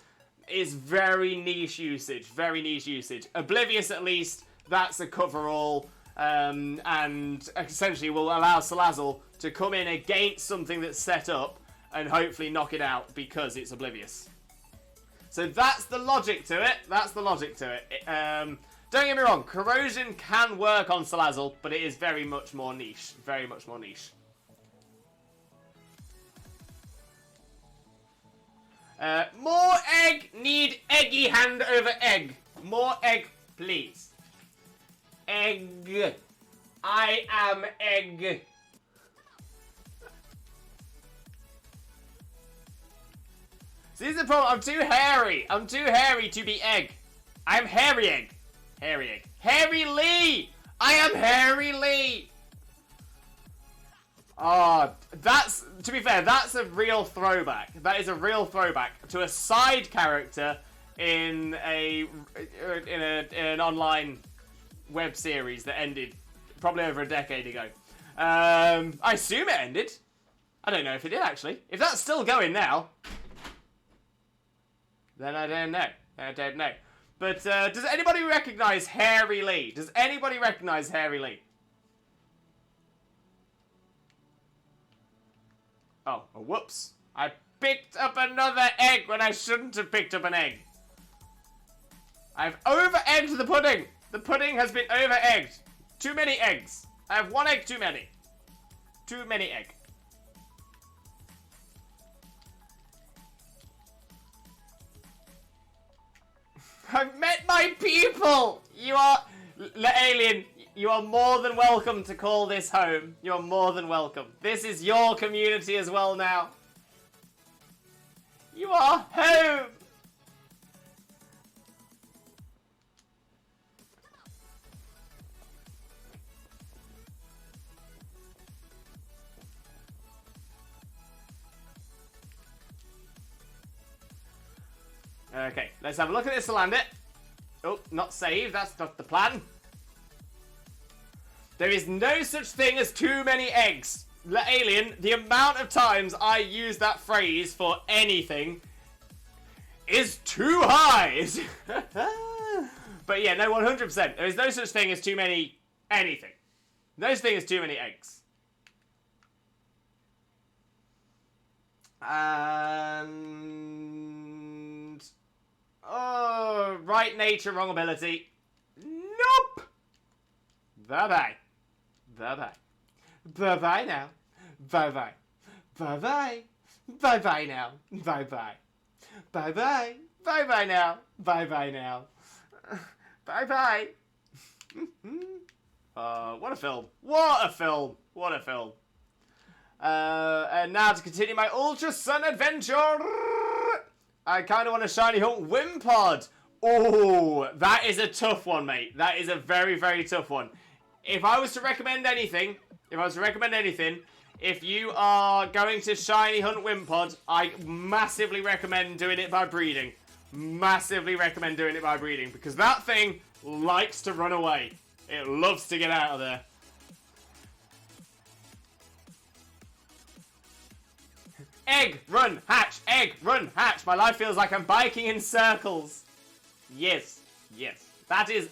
is very niche usage. Very niche usage. Oblivious, at least, that's a cover-all, and essentially will allow Salazzle to come in against something that's set up and hopefully knock it out because it's Oblivious. So that's the logic to it. That's the logic to it. Don't get me wrong, corrosion can work on Salazzle, but it is very much more niche. Very much more niche. More egg, need eggy hand over egg. More egg, please. Egg. I am egg. See, this is the problem. I'm too hairy. I'm too hairy to be egg. I'm hairy egg. Hairy egg. Harry Lee! I am Harry Lee! Oh, that's, to be fair, that's a real throwback. That is a real throwback to a side character in an online web series that ended probably over a decade ago. I assume it ended. I don't know if it did, actually. If that's still going now, then I don't know. I don't know. But does anybody recognise Harry Lee? Does anybody recognise Harry Lee? Oh, whoops. I picked up another egg when I shouldn't have picked up an egg. I've over-egged the pudding. The pudding has been over-egged. Too many eggs. I have one egg too many. Too many egg. I've met my people! You are... Alien, you are more than welcome to call this home. You're more than welcome. This is your community as well now. You are home! Okay, let's have a look at this Salandit. Oh, not save, that's not the plan. There is no such thing as too many eggs. Alien, the amount of times I use that phrase for anything is too high. But yeah, no, 100%. There is no such thing as too many anything. No such thing as too many eggs. And... oh, right nature, wrong ability. Nope. Bye-bye. Bye-bye. Bye-bye now. Bye-bye. Bye-bye. Bye-bye now. Bye-bye. Bye-bye. Bye-bye now. Bye-bye now. Bye-bye. What a film. What a film. What a film. And now to continue my Ultra Sun adventure. I kind of want a shiny hunt Wimpod. Oh, that is a tough one, mate. That is a very, very tough one. If I was to recommend anything, if you are going to shiny hunt Wimpod, I massively recommend doing it by breeding. Massively recommend doing it by breeding, because that thing likes to run away. It loves to get out of there. Egg, run, hatch, egg, run, hatch. My life feels like I'm biking in circles. Yes, yes. That is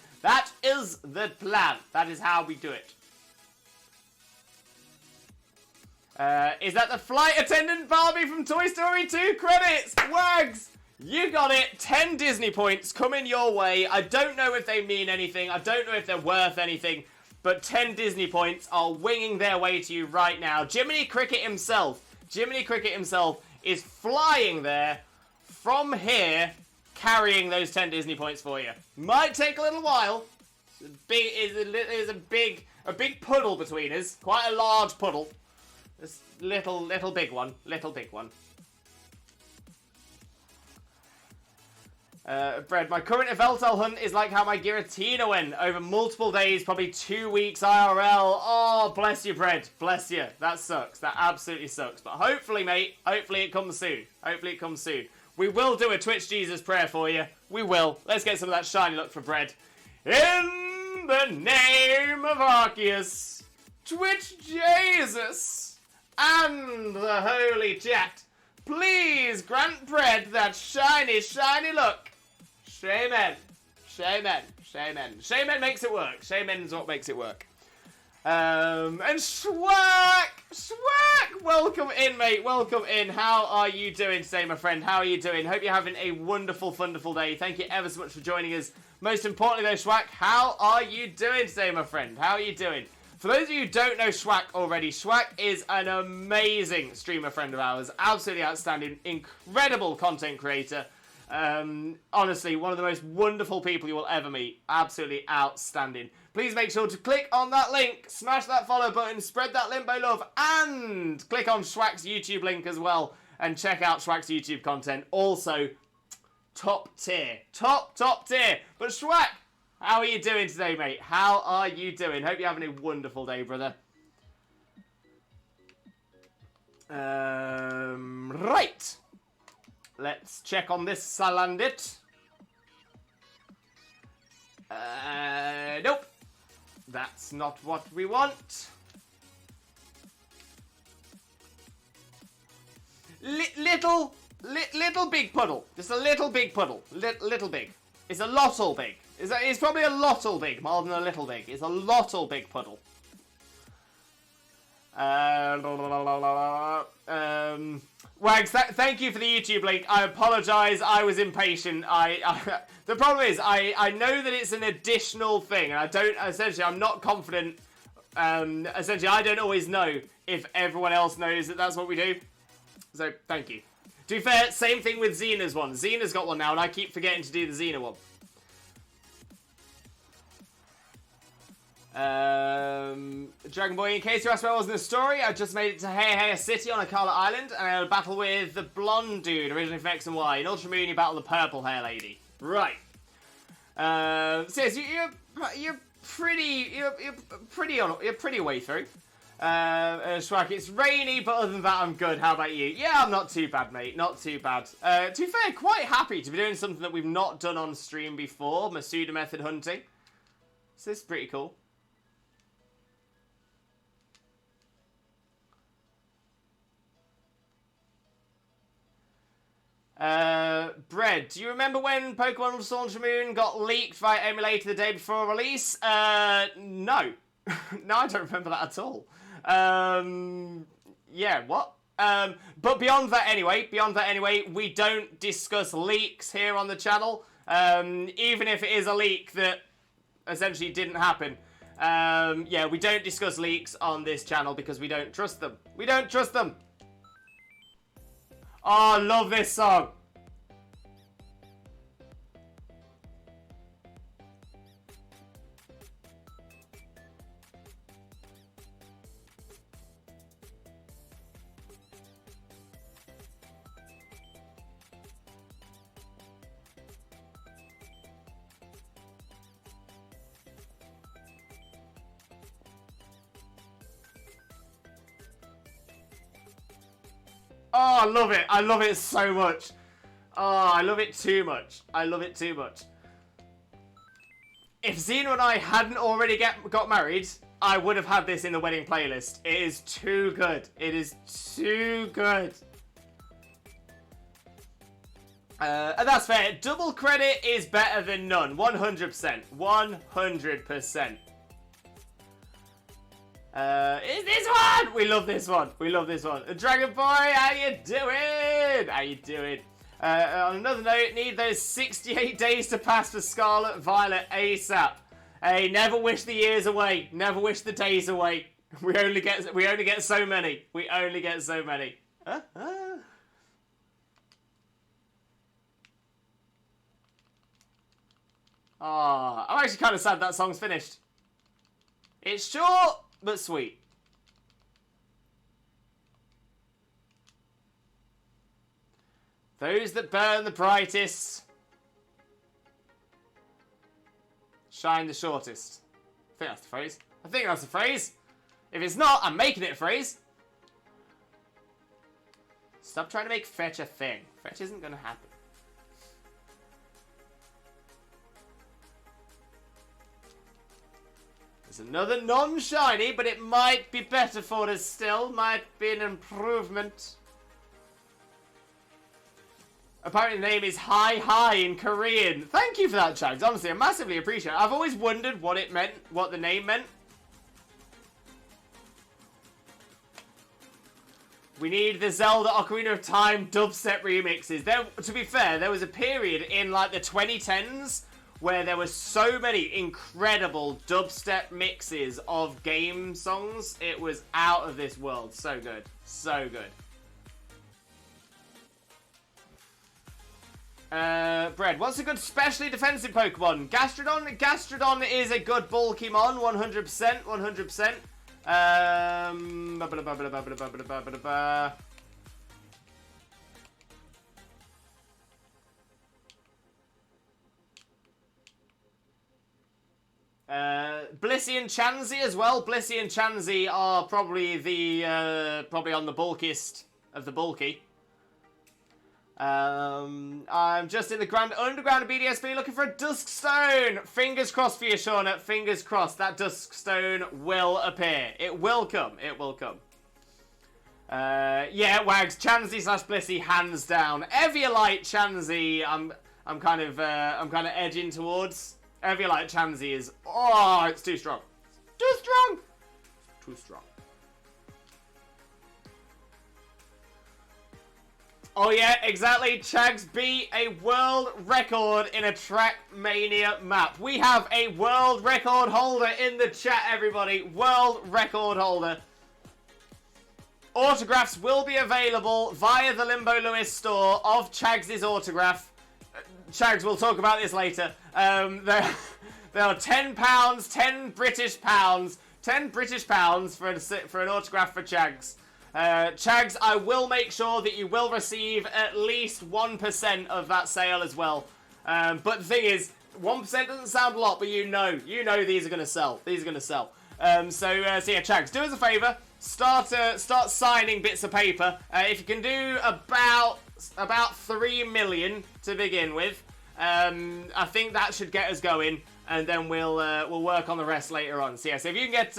the plan. That is how we do it. Is that the flight attendant Barbie from Toy Story 2? Credits! Wags! You got it. 10 Disney points coming your way. I don't know if they mean anything. I don't know if they're worth anything. but 10 Disney points are winging their way to you right now. Jiminy Cricket himself is flying there from here, carrying those 10 Disney points for you. Might take a little while. There's a big puddle between us. Quite a large puddle. This little big one. Fred, my current Eveltal hunt is like how my Giratina went. Over multiple days, probably 2 weeks IRL. Oh, bless you, Fred. Bless you. That sucks. That absolutely sucks. But hopefully, mate, hopefully it comes soon. We will do a Twitch Jesus prayer for you. We will. Let's get some of that shiny luck for Fred. In the name of Arceus, Twitch Jesus, and the Holy Chat, please grant Fred that shiny luck. Shaman makes it work. Shaman's what makes it work. And Schwack, welcome in, mate. Welcome in. How are you doing today, my friend? How are you doing? Hope you're having a wonderful day. Thank you ever so much for joining us. Most importantly, though, Schwack, how are you doing today, my friend? How are you doing? For those of you who don't know Schwack already, Schwack is an amazing streamer friend of ours. Absolutely outstanding, incredible content creator. Honestly, one of the most wonderful people you will ever meet. Absolutely outstanding. Please make sure to click on that link, smash that follow button, spread that limbo love, and click on Schwack's YouTube link as well, and check out Schwack's YouTube content. Also, top tier. Top tier. But Schwack, how are you doing today, mate? How are you doing? Hope you're having a wonderful day, brother. Right. Let's check on this Salandit. Nope. That's not what we want. Little big puddle. Just a little big puddle. Little big. It's a lottle big. It's probably a lottle big more than a little big. It's a lottle big puddle. Wags, thank you for the YouTube link. I apologise, I was impatient. The problem is, I know that it's an additional thing, and I'm not confident. Essentially, I don't always know if everyone else knows that that's what we do. So, thank you. To be fair, same thing with Xena's one. Xena's got one now, and I keep forgetting to do the Xena one. Dragon Boy, in case you asked where I was in the story, I just made it to Heya City on Akala Island, and I had a battle with the blonde dude, originally from X and Y. In Ultra Moon, you battle the purple hair lady. Right. So yes, you're pretty way through. Schwack, it's rainy, but other than that, I'm good. How about you? Yeah, I'm not too bad, mate. Not too bad. To be fair, quite happy to be doing something that we've not done on stream before, Masuda method hunting. So this is pretty cool. Bread, do you remember when Pokemon Ultra Moon got leaked via emulator the day before release? No. No, I don't remember that at all. Yeah, what? But beyond that anyway, we don't discuss leaks here on the channel. Even if it is a leak that essentially didn't happen. Yeah, we don't discuss leaks on this channel because we don't trust them. We don't trust them. Oh, I love this song. Oh, I love it. I love it so much. Oh, I love it too much. I love it too much. If Xena and I hadn't already got married, I would have had this in the wedding playlist. It is too good. It is too good. And that's fair. Double credit is better than none. 100%. 100%. Is this one? We love this one. We love this one. Dragon Boy, how you doing? How you doing? On another note, need those 68 days to pass for Scarlet Violet ASAP. Hey, never wish the years away. Never wish the days away. We only get so many. We only get so many. Ah, I'm actually kind of sad that song's finished. It's short, but sweet. Those that burn the brightest shine the shortest. I think that's the phrase. I think that's the phrase. If it's not, I'm making it a phrase. Stop trying to make fetch a thing. Fetch isn't going to happen. There's another non-shiny, but it might be better for us still. Might be an improvement. Apparently the name is Hi Hi in Korean. Thank you for that, Chags. Honestly, I massively appreciate it. I've always wondered what it meant, what the name meant. We need the Zelda Ocarina of Time dubstep remixes. There, to be fair, there was a period in like the 2010s where there were so many incredible dubstep mixes of game songs. It was out of this world. So good. So good. Bread, what's a good specially defensive Pokemon? Gastrodon? Gastrodon is a good bulky mon, 100%, 100%. Blissey and Chansey as well. Blissey and Chansey are probably the probably on the bulkiest of the bulky. I'm just in the underground of BDSP looking for a Dusk Stone. Fingers crossed for you, Shauna. Fingers crossed that Dusk Stone will appear. It will come. It will come. Yeah, Wags. Chansey / Blissey, hands down. Eviolite Chansey, I'm kind of edging towards. Eviolite Chansey is, oh, it's too strong. Too strong. Too strong. Oh yeah, exactly. Chags beat a world record in a Trackmania map. We have a world record holder in the chat, everybody. World record holder. Autographs will be available via the Limbo Lewis store of Chags' autograph. Chags, we'll talk about this later. There are £10, 10 British pounds, 10 British pounds for an autograph for Chags. Chags, I will make sure that you will receive at least 1% of that sale as well. But the thing is, 1% doesn't sound a lot, but you know these are going to sell. These are going to sell. So yeah, Chags, do us a favour. Start signing bits of paper. If you can do about 3 million to begin with, I think that should get us going, and then we'll work on the rest later on. So yeah, so if you can get.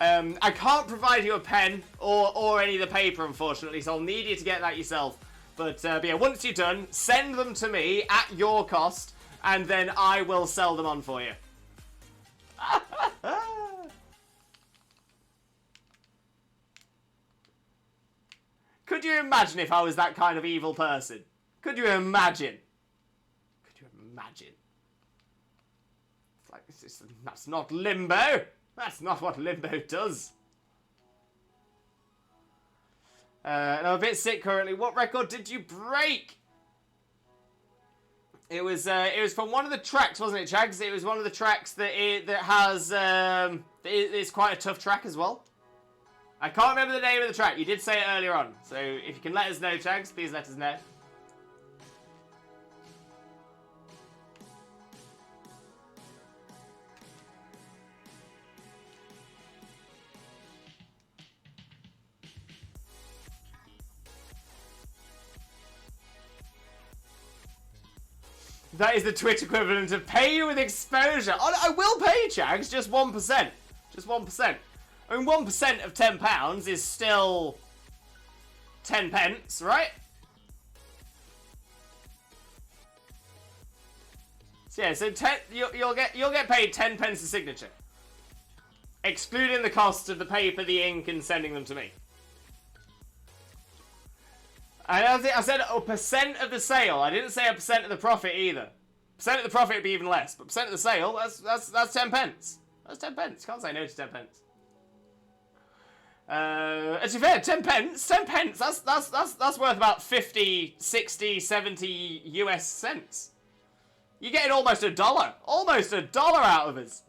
I can't provide you a pen or any of the paper, unfortunately, so I'll need you to get that yourself. But yeah, once you're done, send them to me at your cost, and then I will sell them on for you. Could you imagine if I was that kind of evil person? Could you imagine? Could you imagine? It's like, that's not Limbo. That's not what Limbo does. I'm a bit sick currently. What record did you break? It was from one of the tracks, wasn't it, Chags? It was one of the tracks that has it's quite a tough track as well. I can't remember the name of the track. You did say it earlier on, so if you can let us know, Chags, please let us know. That is the Twitch equivalent of pay you with exposure. Oh, I will pay, Chags, just 1%. Just 1%. I mean, 1% of £10 is still 10 pence, right? So yeah, so you'll get paid 10 pence a signature, excluding the cost of the paper, the ink, and sending them to me. I said a percent of the sale. I didn't say a percent of the profit either. Percent of the profit would be even less, but percent of the sale, that's 10 pence. That's 10 pence. Can't say no to 10 pence. To be fair, 10 pence, that's worth about 50, 60, 70 US cents. You're getting almost $1 out of us.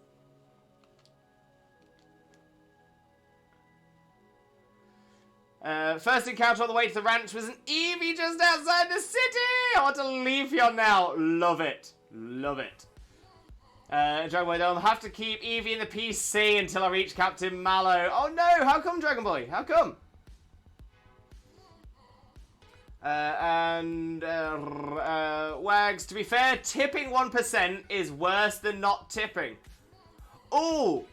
First encounter on the way to the ranch was an Eevee just outside the city. I want to leave here now. Love it. Love it. Dragon Boy, they'll have to keep Eevee in the PC until I reach Captain Mallow. Oh no, how come, Dragon Boy? How come? Wags, to be fair, tipping 1% is worse than not tipping. Oh,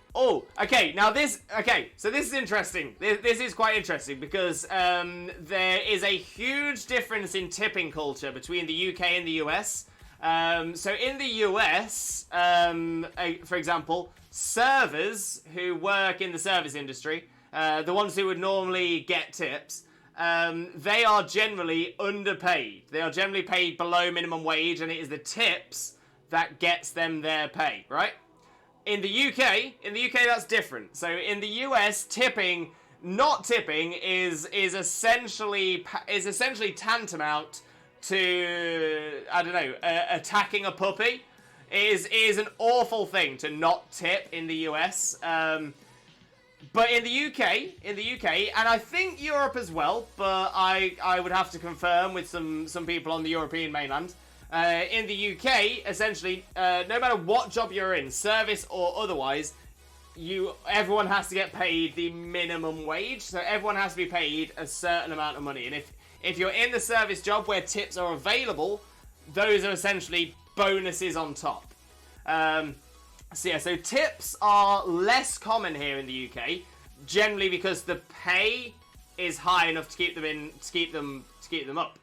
okay, now so this is interesting. This is quite interesting because there is a huge difference in tipping culture between the UK and the US. So in the US, for example, servers who work in the service industry, the ones who would normally get tips, they are generally underpaid. They are generally paid below minimum wage, and it is the tips that gets them their pay, right? In the UK, that's different. So in the US, not tipping is essentially tantamount to, I don't know, attacking a puppy. It is an awful thing to not tip in the US. But in the UK, and I think Europe as well, but I would have to confirm with some people on the European mainland. In the UK, essentially, no matter what job you're in, service or otherwise, everyone has to get paid the minimum wage. So everyone has to be paid a certain amount of money. And if you're in the service job where tips are available, those are essentially bonuses on top. So tips are less common here in the UK, generally because the pay is high enough to keep them up.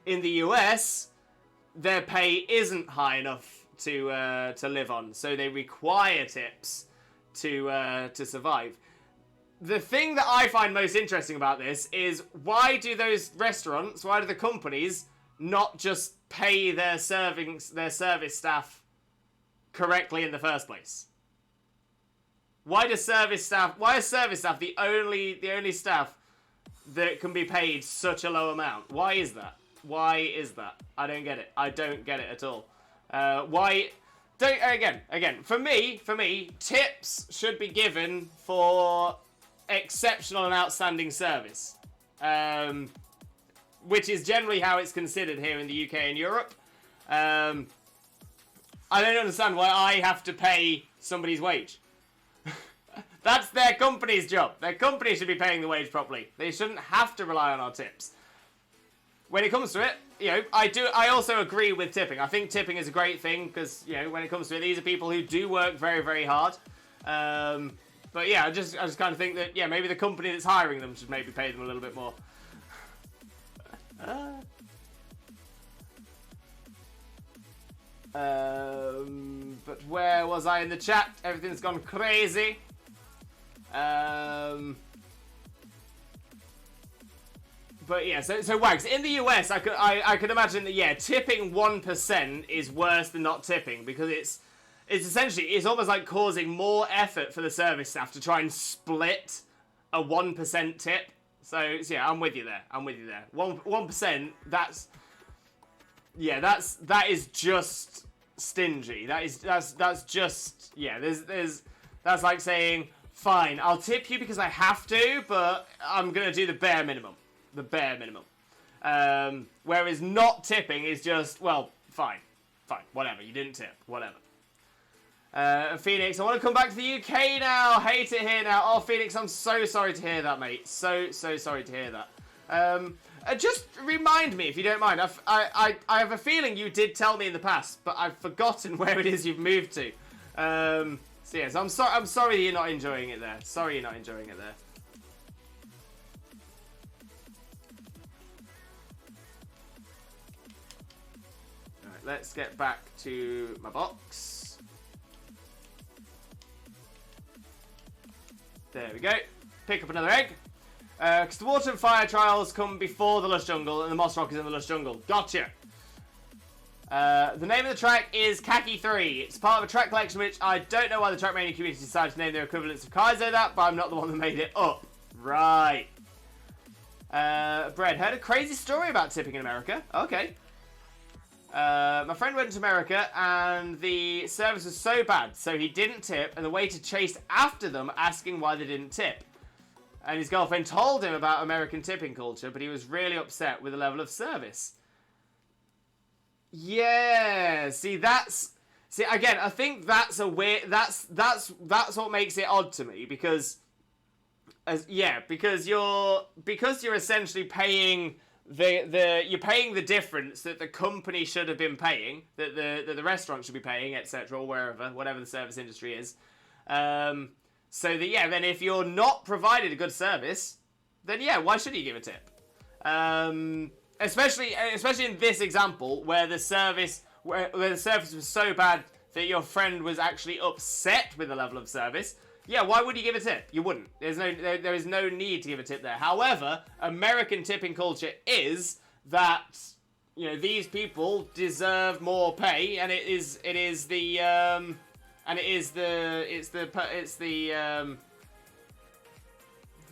In the US, their pay isn't high enough to live on, so they require tips to survive. The thing that I find most interesting about this is why do the companies not just pay their service staff correctly in the first place? Why is service staff the only staff that can be paid such a low amount? Why is that? I don't get it. I don't get it at all. Again, for me, tips should be given for exceptional and outstanding service. Which is generally how it's considered here in the UK and Europe. I don't understand why I have to pay somebody's wage. That's their company's job. Their company should be paying the wage properly. They shouldn't have to rely on our tips. When it comes to it, I also agree with tipping. I think tipping is a great thing because, when it comes to it, these are people who do work very, very hard. But yeah, I just kind of think that, maybe the company that's hiring them should maybe pay them a little bit more. But where was I in the chat? Everything's gone crazy. But yeah, so Wags, in the US, I could imagine that, tipping 1% is worse than not tipping because it's almost like causing more effort for the service staff to try and split a 1% tip. So yeah, I'm with you there. 1%, that is just stingy. That's just, that's like saying, fine, I'll tip you because I have to, but I'm gonna do the bare minimum. Whereas not tipping is just, well, fine, whatever, you didn't tip, whatever. Phoenix, I want to come back to the UK now. Hate it here now. Oh, Phoenix, I'm so sorry to hear that, mate. So sorry to hear that. Just remind me, if you don't mind. I have a feeling you did tell me in the past, but I've forgotten where it is you've moved to. So yes, I'm sorry you're not enjoying it there. Alright, let's get back to my box. There we go. Pick up another egg. Because the Water and Fire trials come before the Lush Jungle, and the Moss Rock is in the Lush Jungle. Gotcha. The name of the track is Khaki 3. It's part of a track collection which I don't know why the track making community decided to name their equivalents of Kaizo that, but I'm not the one that made it up. Right. Bread, heard a crazy story about tipping in America. Okay. My friend went to America and the service was so bad, so he didn't tip, and the waiter chased after them asking why they didn't tip. And his girlfriend told him about American tipping culture, but he was really upset with the level of service. Yeah, see, again, I think that's a weird, that's what makes it odd to me, because you're essentially paying you're paying the difference that the company should have been paying, that the restaurant should be paying, etc., or whatever the service industry is. So that, yeah, then if you're not provided a good service, then yeah, why should you give a tip? Especially in this example where the service was so bad that your friend was actually upset with the level of service. Yeah, why would you give a tip? You wouldn't. There is no need to give a tip there. However, American tipping culture is that, you know, these people deserve more pay, and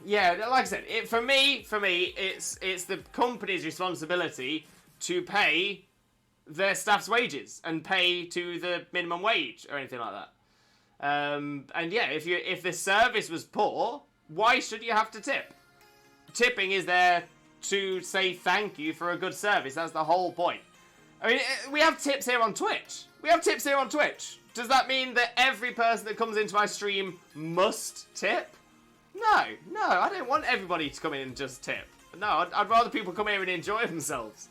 yeah, like I said, for me, it's the company's responsibility to pay their staff's wages and pay to the minimum wage or anything like that. And yeah, if the service was poor, why should you have to tip? Tipping is there to say thank you for a good service. That's the whole point. I mean, we have tips here on Twitch. Does that mean that every person that comes into my stream must tip? No, I don't want everybody to come in and just tip. No, I'd rather people come here and enjoy themselves.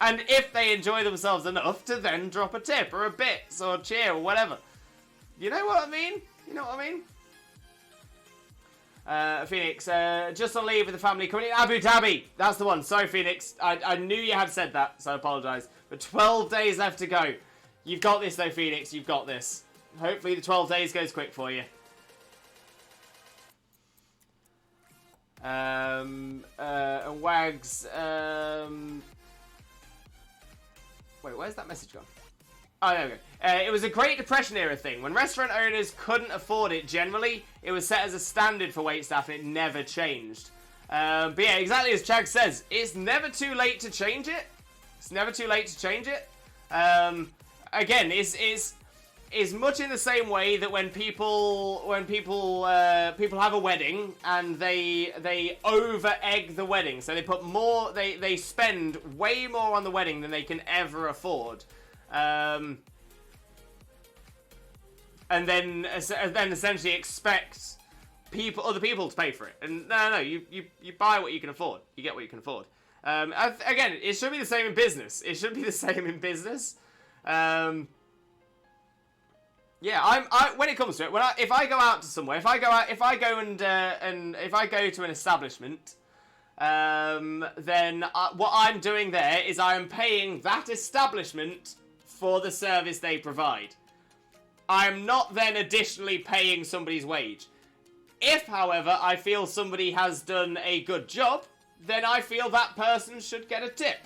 And if they enjoy themselves enough to then drop a tip or a bit or cheer or whatever. You know what I mean? Phoenix, just on leave with the family coming in Abu Dhabi. That's the one. Sorry, Phoenix. I knew you had said that, so I apologise. But 12 days left to go. You've got this, though, Phoenix. You've got this. Hopefully the 12 days goes quick for you. And Wags, wait, where's that message gone? Oh, there we go. It was a Great Depression era thing. When restaurant owners couldn't afford it, generally, it was set as a standard for waitstaff and it never changed. But yeah, exactly as Chag says, it's never too late to change it. Again, it's much in the same way that when people have a wedding and they over-egg the wedding, so they spend way more on the wedding than they can ever afford. And then essentially expect other people to pay for it. And no, you buy what you can afford. You get what you can afford. Again, it should be the same in business. Yeah, when it comes to it, if I go out to somewhere, if I go to an establishment, then what I'm doing there is I am paying that establishment for the service they provide. I'm not then additionally paying somebody's wage. If, however, I feel somebody has done a good job, then I feel that person should get a tip.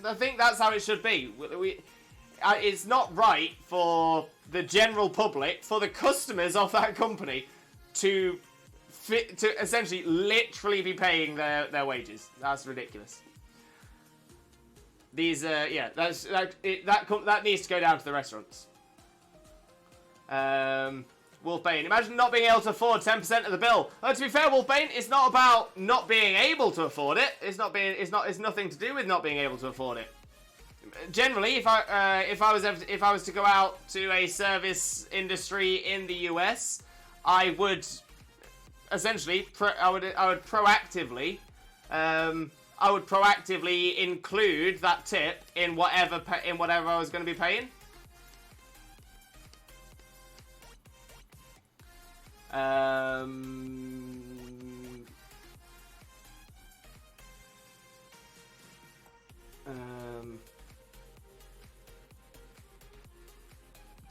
I think that's how it should be. It's not right for the general public, for the customers of that company, to essentially literally be paying their wages. That's ridiculous. That needs to go down to the restaurants. Wolfbane, imagine not being able to afford 10% of the bill. To be fair, Wolfbane, it's not about not being able to afford it. It's nothing to do with not being able to afford it. Generally, if I was to go out to a service industry in the US, I would essentially I would proactively include that tip in whatever I was going to be paying.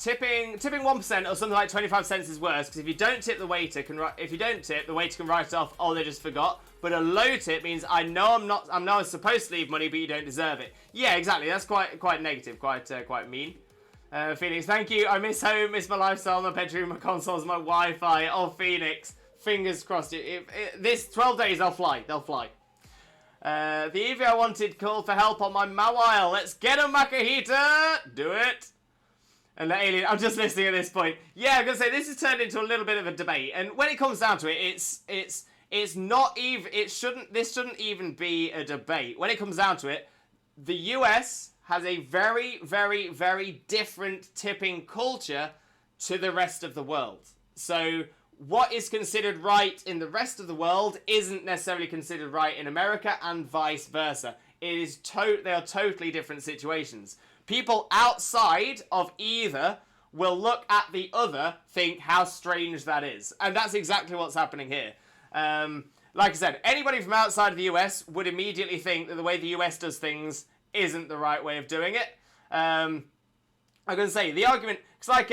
tipping 1% or something like 25 cents is worse, because if you don't tip, the waiter can write it off. Oh, they just forgot. But a low tip means I know I'm supposed to leave money, but you don't deserve it. Yeah, exactly. That's quite negative, quite mean. Phoenix, thank you. I miss home, miss my lifestyle, my bedroom, my consoles, my Wi-Fi. Oh, Phoenix, fingers crossed. This 12 days, they'll fly. They'll fly. The EV I wanted called for help on my Mawile. Let's get him, Makahita. Do it. And the alien, I'm just listening at this point. Yeah, I'm gonna say this has turned into a little bit of a debate, and when it comes down to it, it's not even. This shouldn't even be a debate. When it comes down to it, the US has a very, very, very different tipping culture to the rest of the world. So what is considered right in the rest of the world isn't necessarily considered right in America, and vice versa. They are totally different situations. People outside of either will look at the other, think how strange that is. And that's exactly what's happening here. Like I said, anybody from outside of the US would immediately think that the way the US does things isn't the right way of doing it. I'm going to say, the argument, because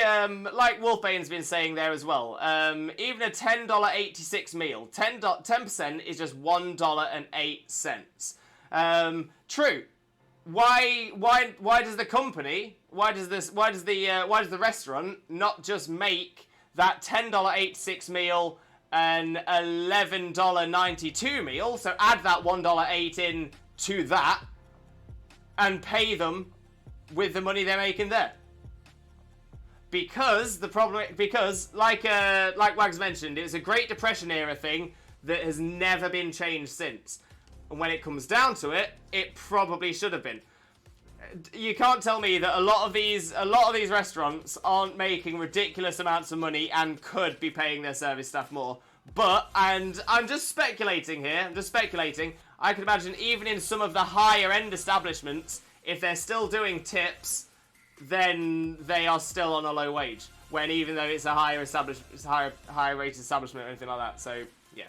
like Wolfbane's been saying there as well, even a $10.86 meal, 10% is just $1.08. True. Why does the company, why does the restaurant not just make that $10.86 meal an $11.92 meal, so add that $1.08 in to that and pay them with the money they're making there? Because like Wags mentioned, it's a Great Depression era thing that has never been changed since. And when it comes down to it, it probably should have been. You can't tell me that a lot of these restaurants aren't making ridiculous amounts of money and could be paying their service staff more. But, and I'm just speculating here, I could imagine even in some of the higher end establishments, if they're still doing tips, then they are still on a low wage. When even though it's a higher rated establishment or anything like that. So, yeah.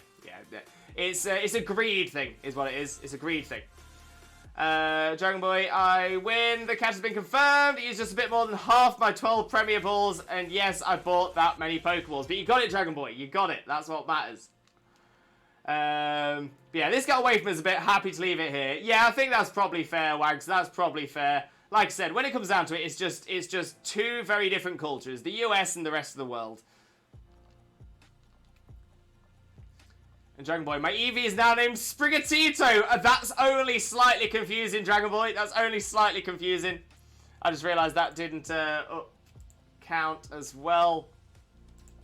It's a greed thing, is what it is. It's a greed thing. Dragon Boy, I win. The catch has been confirmed. He's just a bit more than half my 12 Premier Balls. And yes, I bought that many Pokeballs. But you got it, Dragon Boy. You got it. That's what matters. Yeah, this got away from us a bit. Happy to leave it here. Yeah, I think that's probably fair, Wags. That's probably fair. Like I said, when it comes down to it, it's just two very different cultures. The US and the rest of the world. And Dragon Boy, my Eevee is now named Sprigatito. That's only slightly confusing, Dragon Boy. That's only slightly confusing. I just realised that didn't count as well.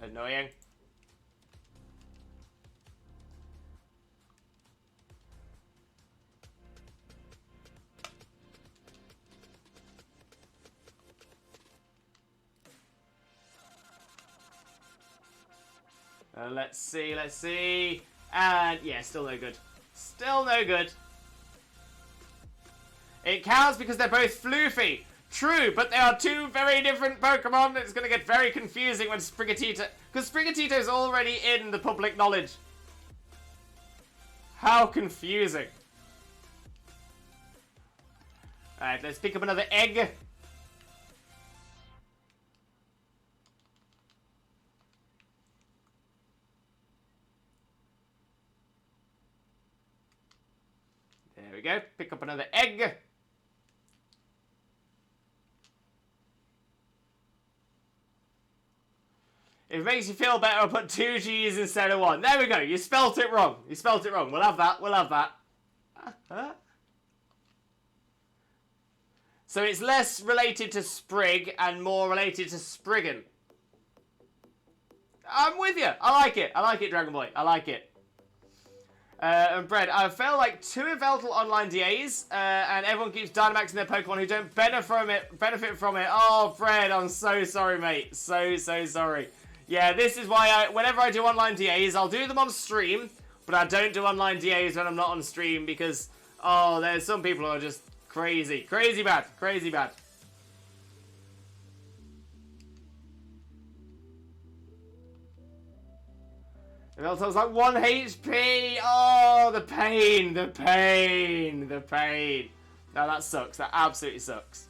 Annoying. Let's see. And, yeah, still no good. Still no good. It counts because they're both floofy. True, but they are two very different Pokemon. It's going to get very confusing when Sprigatito... Because Sprigatito's already in the public knowledge. How confusing. Alright, let's pick up another egg. There we go. Pick up another egg. If it makes you feel better, I'll put 2 G's instead of 1. There we go. You spelt it wrong. We'll have that. So it's less related to Sprig and more related to Spriggan. I'm with you. I like it, Dragon Boy. I like it. And Bread, I felt like 2 Yveltal online DAs, and everyone keeps Dynamaxing their Pokemon who don't benefit from it. Oh, Bread, I'm so sorry, mate. So sorry. Yeah, this is why whenever I do online DAs, I'll do them on stream, but I don't do online DAs when I'm not on stream because, oh, there's some people who are just crazy. Crazy bad. Yveltal's like 1 HP. Oh, the pain. No, that sucks. That absolutely sucks.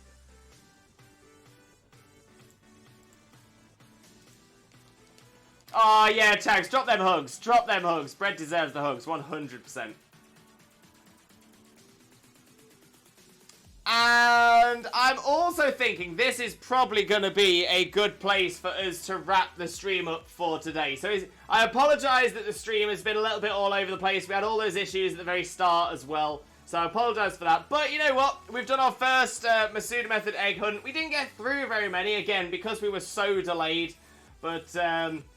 Oh, yeah, Tags, drop them hugs. Drop them hugs. Bread deserves the hugs, 100%. And I'm also thinking this is probably going to be a good place for us to wrap the stream up for today. So I apologise that the stream has been a little bit all over the place. We had all those issues at the very start as well. So I apologise for that. But you know what? We've done our first Masuda Method egg hunt. We didn't get through very many, again, because we were so delayed. But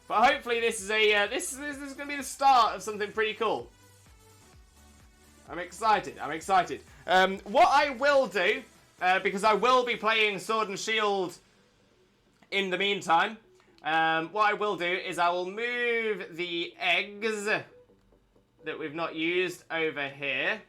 hopefully this is this is going to be the start of something pretty cool. I'm excited. I'm excited. What I will do, because I will be playing Sword and Shield in the meantime, what I will do is I will move the eggs that we've not used over here,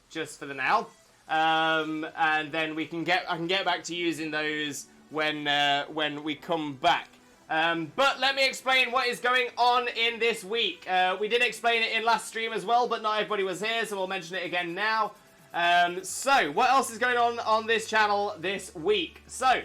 just for the now, and then I can get back to using those when we come back. But let me explain what is going on in this week. We did explain it in last stream as well, but not everybody was here, so we'll mention it again now. So, what else is going on this channel this week? So,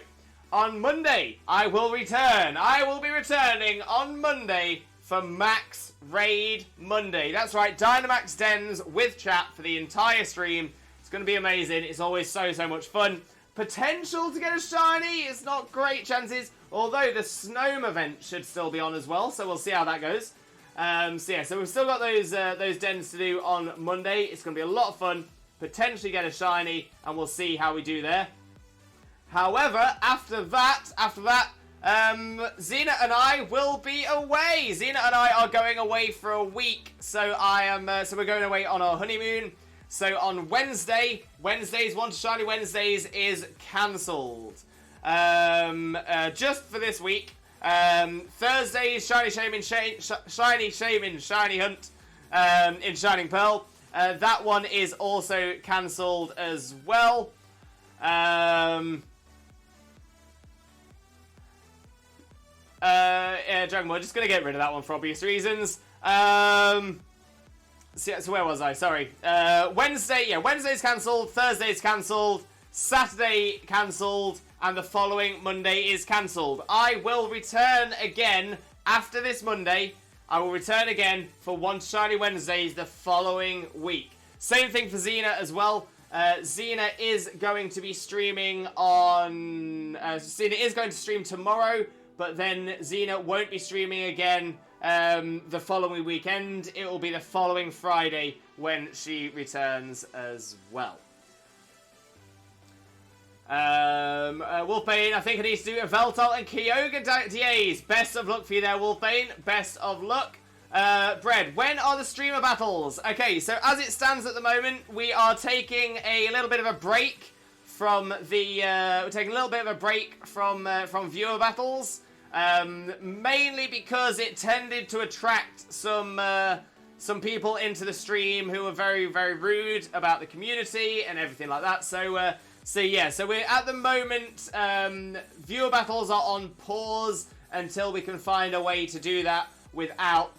on Monday, I will return. I will be returning on Monday for Max Raid Monday. That's right, Dynamax Dens with chat for the entire stream. It's going to be amazing. It's always so much fun. Potential to get a shiny. It's not great chances. Although the Snome event should still be on as well, so we'll see how that goes. So we've still got those dens to do on Monday. It's going to be a lot of fun. Potentially get a shiny, and we'll see how we do there. However, after that, Xena and I will be away. Xena and I are going away for a week, so we're going away on our honeymoon. So on Wednesdays, One to Shiny Wednesdays is cancelled. Just for this week. Thursdays, Shiny Shaman, Shiny Hunt in Shining Pearl. That one is also cancelled as well. Dragon Ball, just going to get rid of that one for obvious reasons. So where was I? Sorry. Wednesday's cancelled, Thursday's cancelled, Saturday cancelled, and the following Monday is cancelled. I will return again after this Monday. I will return again for One Shiny Wednesdays the following week. Same thing for Xena as well. Xena is going to be streaming on... Xena is going to stream tomorrow, but then Xena won't be streaming again the following weekend. It will be the following Friday when she returns as well. Wolfbane, I think I need to do a Veltal and Kyogre DAs. Best of luck for you there, Wolfbane. Best of luck. Bread, when are the streamer battles? Okay, so as it stands at the moment, we are taking a little bit of a break from we're taking a little bit of a break from viewer battles. Mainly because it tended to attract some people into the stream who were very, very rude about the community and everything like that. So we're at the moment, viewer battles are on pause until we can find a way to do that without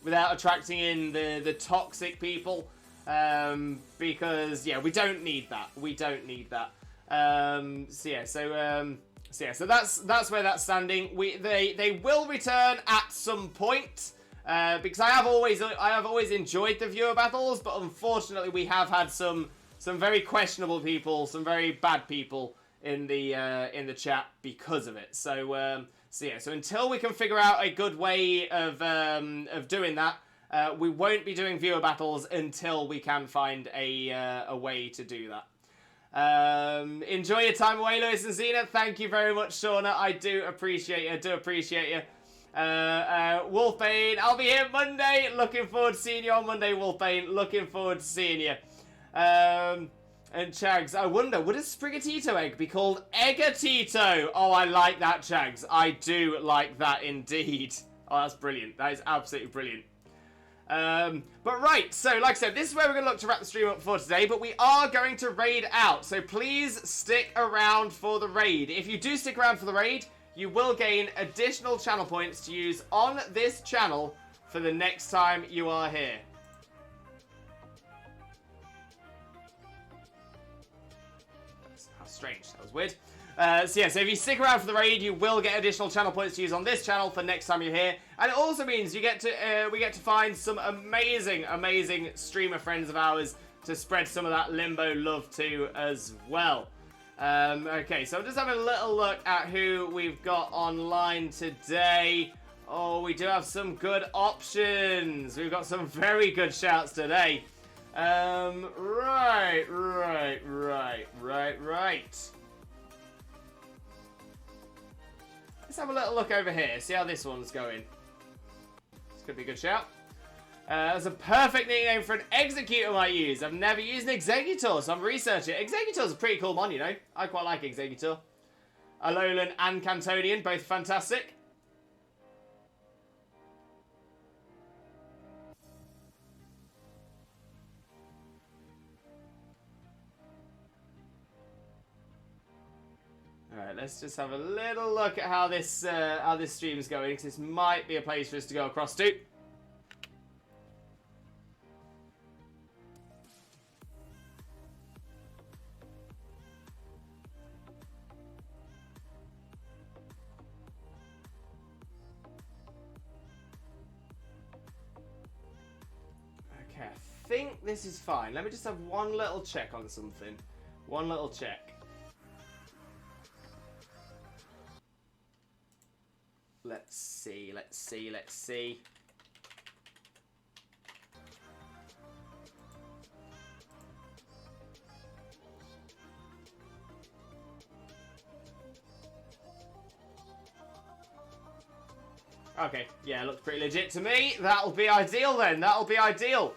attracting in the toxic people, because we don't need that. We don't need that. So that's where that's standing. They will return at some point, because I have always enjoyed the viewer battles, but unfortunately we have had some very questionable people, some very bad people in the chat because of it. So until we can figure out a good way of doing that, we won't be doing viewer battles until we can find a way to do that. Enjoy your time away, Lewis and Xena. Thank you very much, Shauna. I do appreciate you. Wolfbane, I'll be here Monday. Looking forward to seeing you on Monday, Wolfbane. Looking forward to seeing you. And Chags, I wonder, would a Sprigatito egg be called Eggatito? Oh, I like that, Chags. I do like that indeed. Oh, that's brilliant. That is absolutely brilliant. But right, so like I said, this is where we're going to look to wrap the stream up for today, but we are going to raid out, so please stick around for the raid. If you do stick around for the raid, you will gain additional channel points to use on this channel for the next time you are here. How strange, that was weird. So yeah, so if you stick around for the raid, you will get additional channel points to use on this channel for next time you're here. And it also means you get to we get to find some amazing streamer friends of ours to spread some of that Limbo love to as well. Okay, so I'm just having a little look at who we've got online today. Oh, we do have some good options. We've got some very good shouts today. Right. Let's have a little look over here, see how this one's going. This could be a good shout. That's a perfect nickname for an executor I might use. I've never used an executor, so I'm researching it. Executor's a pretty cool mon, you know. I quite like executor. Alolan and Cantonian, both fantastic. Alright, let's just have a little look at how this stream's going, because this might be a place for us to go across to. Okay, I think this is fine. Let me just have one little check on something. One little check. Let's see. Okay, yeah, looks pretty legit to me. That'll be ideal then. That'll be ideal.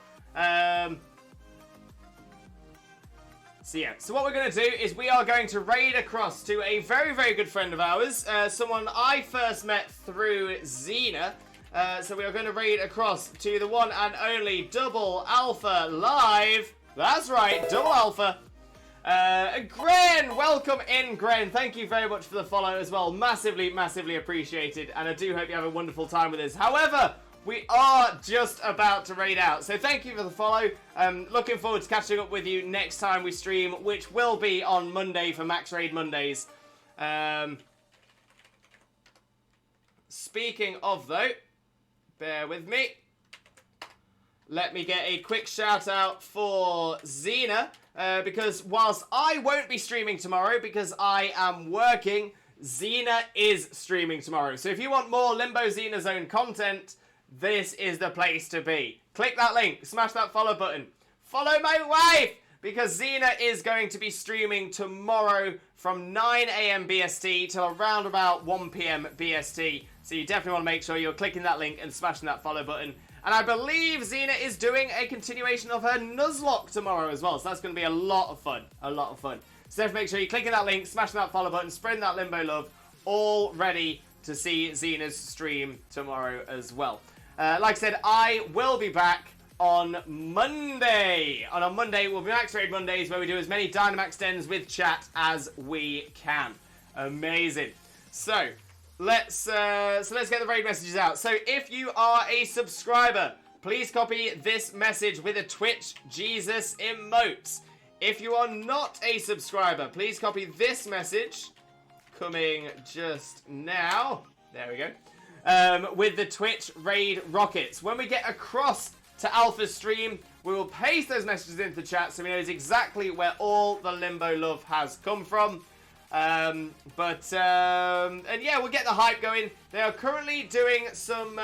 So what we're going to do is we are going to raid across to a very good friend of ours. Someone I first met through Xena. So we are going to raid across to the one and only Double Alpha Live. That's right, Double Alpha. Gren, welcome in, Gren. Thank you very much for the follow as well. Massively appreciated. And I do hope you have a wonderful time with us. However, we are just about to raid out. So thank you for the follow. Looking forward to catching up with you next time we stream, which will be on Monday for Max Raid Mondays. Speaking of, though, bear with me. Let me get a quick shout out for Xena. Because whilst I won't be streaming tomorrow because I am working, Xena is streaming tomorrow. So if you want more Limbo Xena Zone content, this is the place to be. Click that link, smash that follow button. Follow my wife! Because Xena is going to be streaming tomorrow from 9 AM BST till around about 1 PM BST. So you definitely want to make sure you're clicking that link and smashing that follow button. And I believe Xena is doing a continuation of her Nuzlocke tomorrow as well. So that's going to be a lot of fun. So definitely make sure you're clicking that link, smashing that follow button, spreading that Limbo love. All ready to see Xena's stream tomorrow as well. Like I said, I will be back on Monday. And on Monday, we'll be Max Raid Mondays, where we do as many Dynamax dens with chat as we can. Amazing. So let's get the raid messages out. So if you are a subscriber, please copy this message with a Twitch Jesus emote. If you are not a subscriber, please copy this message coming just now. There we go. With the Twitch raid rockets. When we get across to Alpha's stream, we will paste those messages into the chat so we know exactly where all the Limbo love has come from. And yeah, we'll get the hype going. They are currently doing some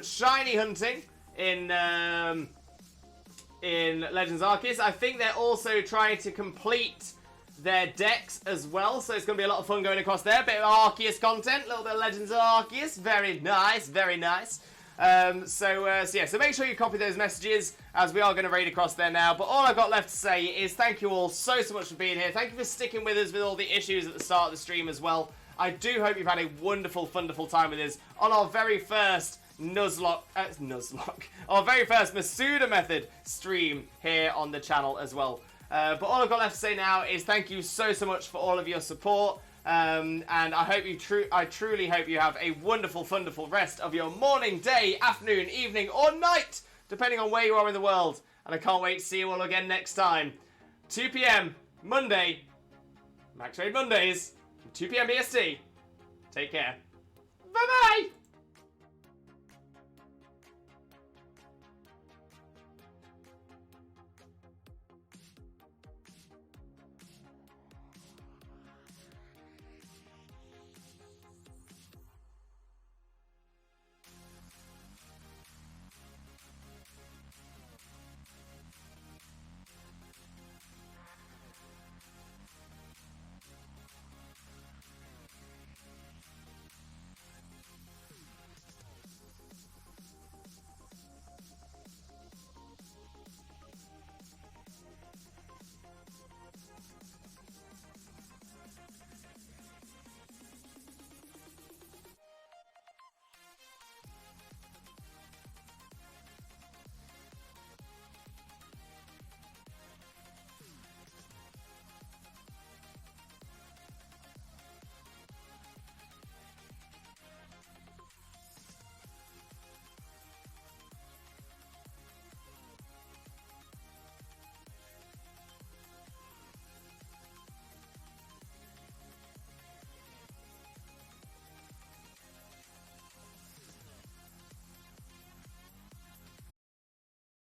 shiny hunting in Legends Arceus. I think they're also trying to complete their decks as well, so it's going to be a lot of fun going across there. Bit of Arceus content, a little bit of Legends Arceus. Very nice, very nice. So make sure you copy those messages as we are going to raid across there now. But all I've got left to say is thank you all so much for being here. Thank you for sticking with us with all the issues at the start of the stream as well. I do hope you've had a wonderful time with us on our very first our very first Masuda method stream here on the channel as well. But all I've got left to say now is thank you so much for all of your support. And I hope I truly hope you have a wonderful rest of your morning, day, afternoon, evening, or night, depending on where you are in the world. And I can't wait to see you all again next time. 2 PM, Monday, Max Raid Mondays. 2 p.m. BST. Take care. Bye-bye!